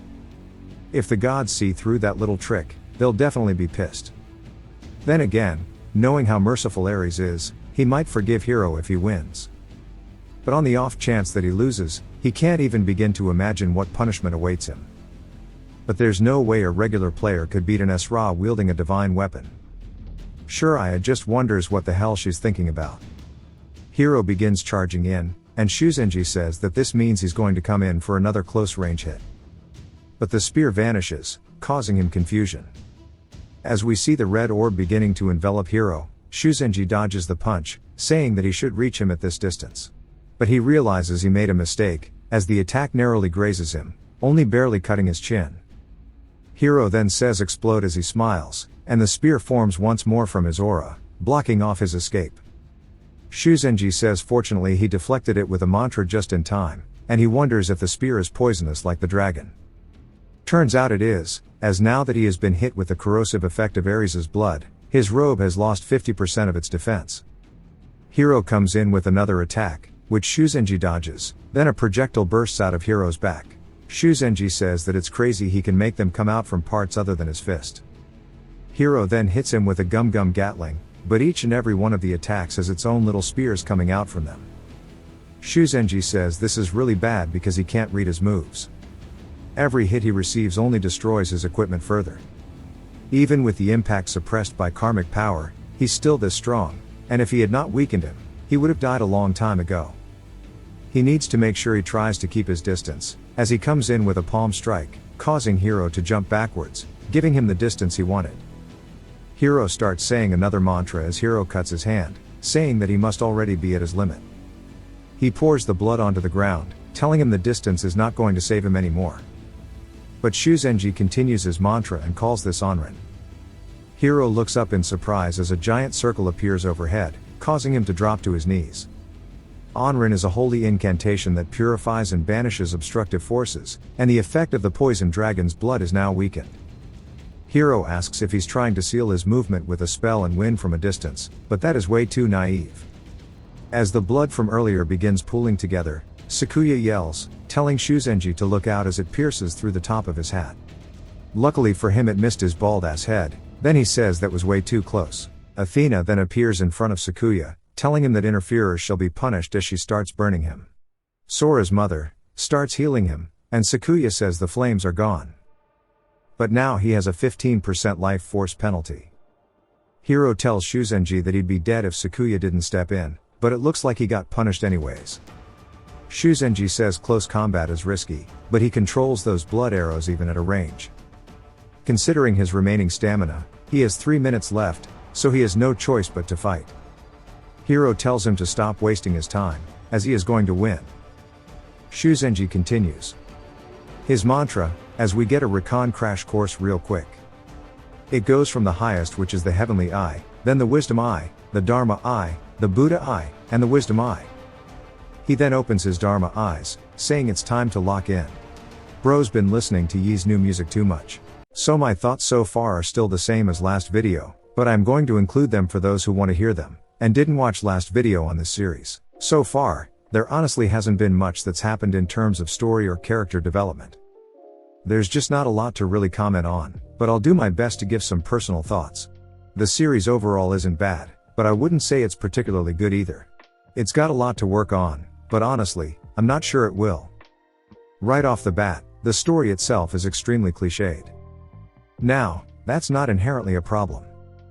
If the gods see through that little trick, they'll definitely be pissed. Then again, knowing how merciful Ares is, he might forgive Hiro if he wins. But on the off chance that he loses, he can't even begin to imagine what punishment awaits him. But there's no way a regular player could beat an Esra wielding a divine weapon. Shuraya just wonders what the hell she's thinking about. Hiro begins charging in, and Shuzenji says that this means he's going to come in for another close range hit. But the spear vanishes, causing him confusion. As we see the red orb beginning to envelop Hiro, Shuzenji dodges the punch, saying that he should reach him at this distance. But he realizes he made a mistake, as the attack narrowly grazes him, only barely cutting his chin. Hiro then says explode as he smiles, and the spear forms once more from his aura, blocking off his escape. Shuzenji says fortunately he deflected it with a mantra just in time, and he wonders if the spear is poisonous like the dragon. Turns out it is, as now that he has been hit with the corrosive effect of Ares' blood, his robe has lost 50% of its defense. Hiro comes in with another attack, which Shuzenji dodges, then a projectile bursts out of Hiro's back. Shuzenji says that it's crazy he can make them come out from parts other than his fist. Hiro then hits him with a gum gatling, but each and every one of the attacks has its own little spears coming out from them. Shuzenji says this is really bad because he can't read his moves. Every hit he receives only destroys his equipment further. Even with the impact suppressed by karmic power, he's still this strong, and if he had not weakened him, he would have died a long time ago. He needs to make sure he tries to keep his distance, as he comes in with a palm strike, causing Hiro to jump backwards, giving him the distance he wanted. Hiro starts saying another mantra as Hiro cuts his hand, saying that he must already be at his limit. He pours the blood onto the ground, telling him the distance is not going to save him anymore. But Shuzenji continues his mantra and calls this Onrin. Hiro looks up in surprise as a giant circle appears overhead, causing him to drop to his knees. Onrin is a holy incantation that purifies and banishes obstructive forces, and the effect of the poison dragon's blood is now weakened. Hiro asks if he's trying to seal his movement with a spell and win from a distance, but that is way too naive. As the blood from earlier begins pooling together, Sakuya yells, telling Shuzenji to look out as it pierces through the top of his hat. Luckily for him it missed his bald-ass head, then he says that was way too close. Athena then appears in front of Sakuya, telling him that interferers shall be punished as she starts burning him. Sora's mother starts healing him, and Sakuya says the flames are gone. But now he has a 15% life force penalty. Hiro tells Shuzenji that he'd be dead if Sakuya didn't step in, but it looks like he got punished anyways. Shuzenji says close combat is risky, but he controls those blood arrows even at a range. Considering his remaining stamina, he has 3 minutes left, so he has no choice but to fight. Hiro tells him to stop wasting his time, as he is going to win. Shuzenji continues his mantra, as we get a recon crash course real quick. It goes from the highest, which is the heavenly eye, then the wisdom eye, the dharma eye, the Buddha eye, and the wisdom eye. He then opens his dharma eyes, saying it's time to lock in. Bro's been listening to Yee's new music too much. So my thoughts so far are still the same as last video, but I'm going to include them for those who want to hear them, and didn't watch last video on this series. So far, there honestly hasn't been much that's happened in terms of story or character development. There's just not a lot to really comment on, but I'll do my best to give some personal thoughts. The series overall isn't bad, but I wouldn't say it's particularly good either. It's got a lot to work on, but honestly, I'm not sure it will. Right off the bat, the story itself is extremely cliched. Now, that's not inherently a problem.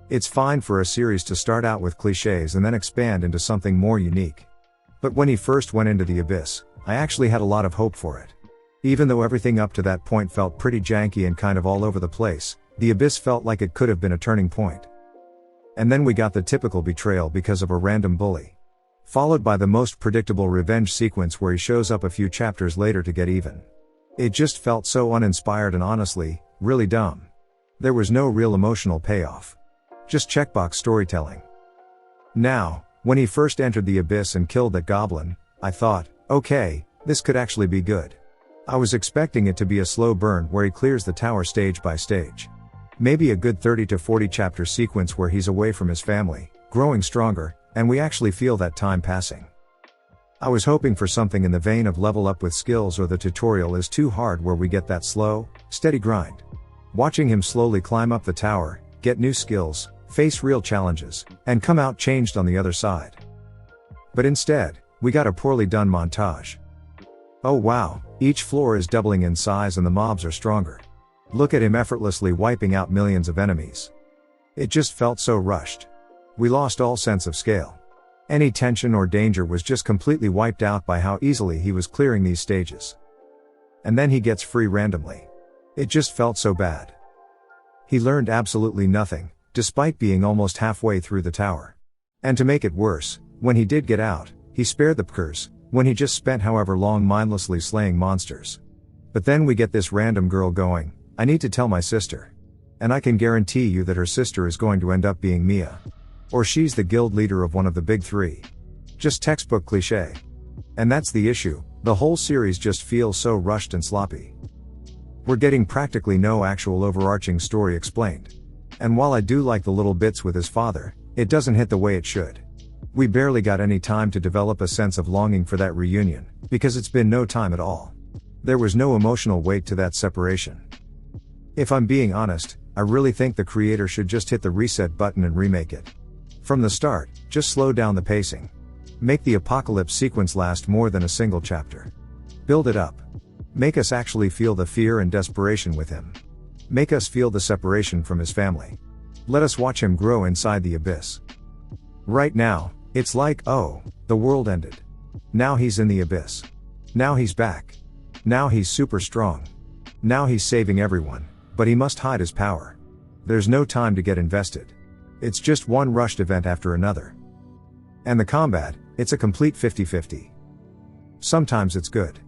It's fine for a series to start out with cliches and then expand into something more unique. But when he first went into the abyss, I actually had a lot of hope for it. Even though everything up to that point felt pretty janky and kind of all over the place, the abyss felt like it could have been a turning point. And then we got the typical betrayal because of a random bully. Followed by the most predictable revenge sequence where he shows up a few chapters later to get even. It just felt so uninspired and honestly, really dumb. There was no real emotional payoff. Just checkbox storytelling. Now, when he first entered the abyss and killed that goblin, I thought, okay, this could actually be good. I was expecting it to be a slow burn where he clears the tower stage by stage. Maybe a good 30 to 40 chapter sequence where he's away from his family, growing stronger, and we actually feel that time passing. I was hoping for something in the vein of Level Up with Skills or The Tutorial is Too Hard where we get that slow, steady grind. Watching him slowly climb up the tower, get new skills, face real challenges, and come out changed on the other side. But instead, we got a poorly done montage. Oh wow, each floor is doubling in size and the mobs are stronger. Look at him effortlessly wiping out millions of enemies. It just felt so rushed. We lost all sense of scale. Any tension or danger was just completely wiped out by how easily he was clearing these stages. And then he gets free randomly. It just felt so bad. He learned absolutely nothing, despite being almost halfway through the tower. And to make it worse, when he did get out, he spared the pkers, when he just spent however long mindlessly slaying monsters. But then we get this random girl going, I need to tell my sister. And I can guarantee you that her sister is going to end up being Mia. Or she's the guild leader of one of the big three. Just textbook cliché. And that's the issue, the whole series just feels so rushed and sloppy. We're getting practically no actual overarching story explained. And while I do like the little bits with his father, it doesn't hit the way it should. We barely got any time to develop a sense of longing for that reunion, because it's been no time at all. There was no emotional weight to that separation. If I'm being honest, I really think the creator should just hit the reset button and remake it. From the start, just slow down the pacing. Make the apocalypse sequence last more than a single chapter. Build it up. Make us actually feel the fear and desperation with him. Make us feel the separation from his family. Let us watch him grow inside the abyss. Right now, it's like, oh, the world ended. Now he's in the abyss. Now he's back. Now he's super strong. Now he's saving everyone, but he must hide his power. There's no time to get invested. It's just one rushed event after another. And the combat, it's a complete 50-50. Sometimes it's good.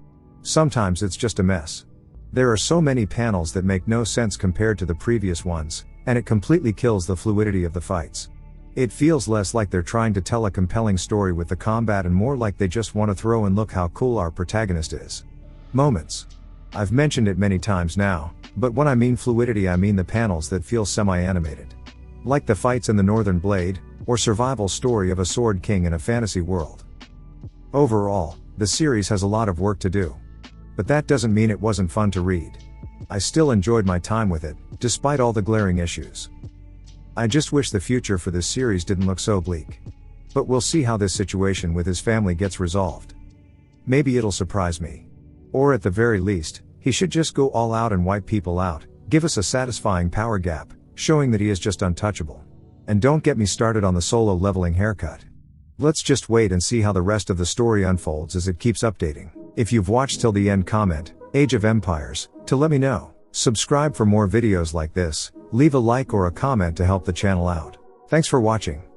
Sometimes it's just a mess. There are so many panels that make no sense compared to the previous ones, and it completely kills the fluidity of the fights. It feels less like they're trying to tell a compelling story with the combat and more like they just want to throw in look how cool our protagonist is. Moments. I've mentioned it many times now, but when I mean fluidity I mean the panels that feel semi-animated. Like the fights in the Northern Blade, or survival story of a sword king in a fantasy world. Overall, the series has a lot of work to do. But that doesn't mean it wasn't fun to read. I still enjoyed my time with it, despite all the glaring issues. I just wish the future for this series didn't look so bleak. But we'll see how this situation with his family gets resolved. Maybe it'll surprise me. Or at the very least, he should just go all out and wipe people out, give us a satisfying power gap, showing that he is just untouchable. And don't get me started on the solo leveling haircut. Let's just wait and see how the rest of the story unfolds as it keeps updating. If you've watched till the end, comment, Age of Empires, to let me know. Subscribe for more videos like this, leave a like or a comment to help the channel out. Thanks for watching.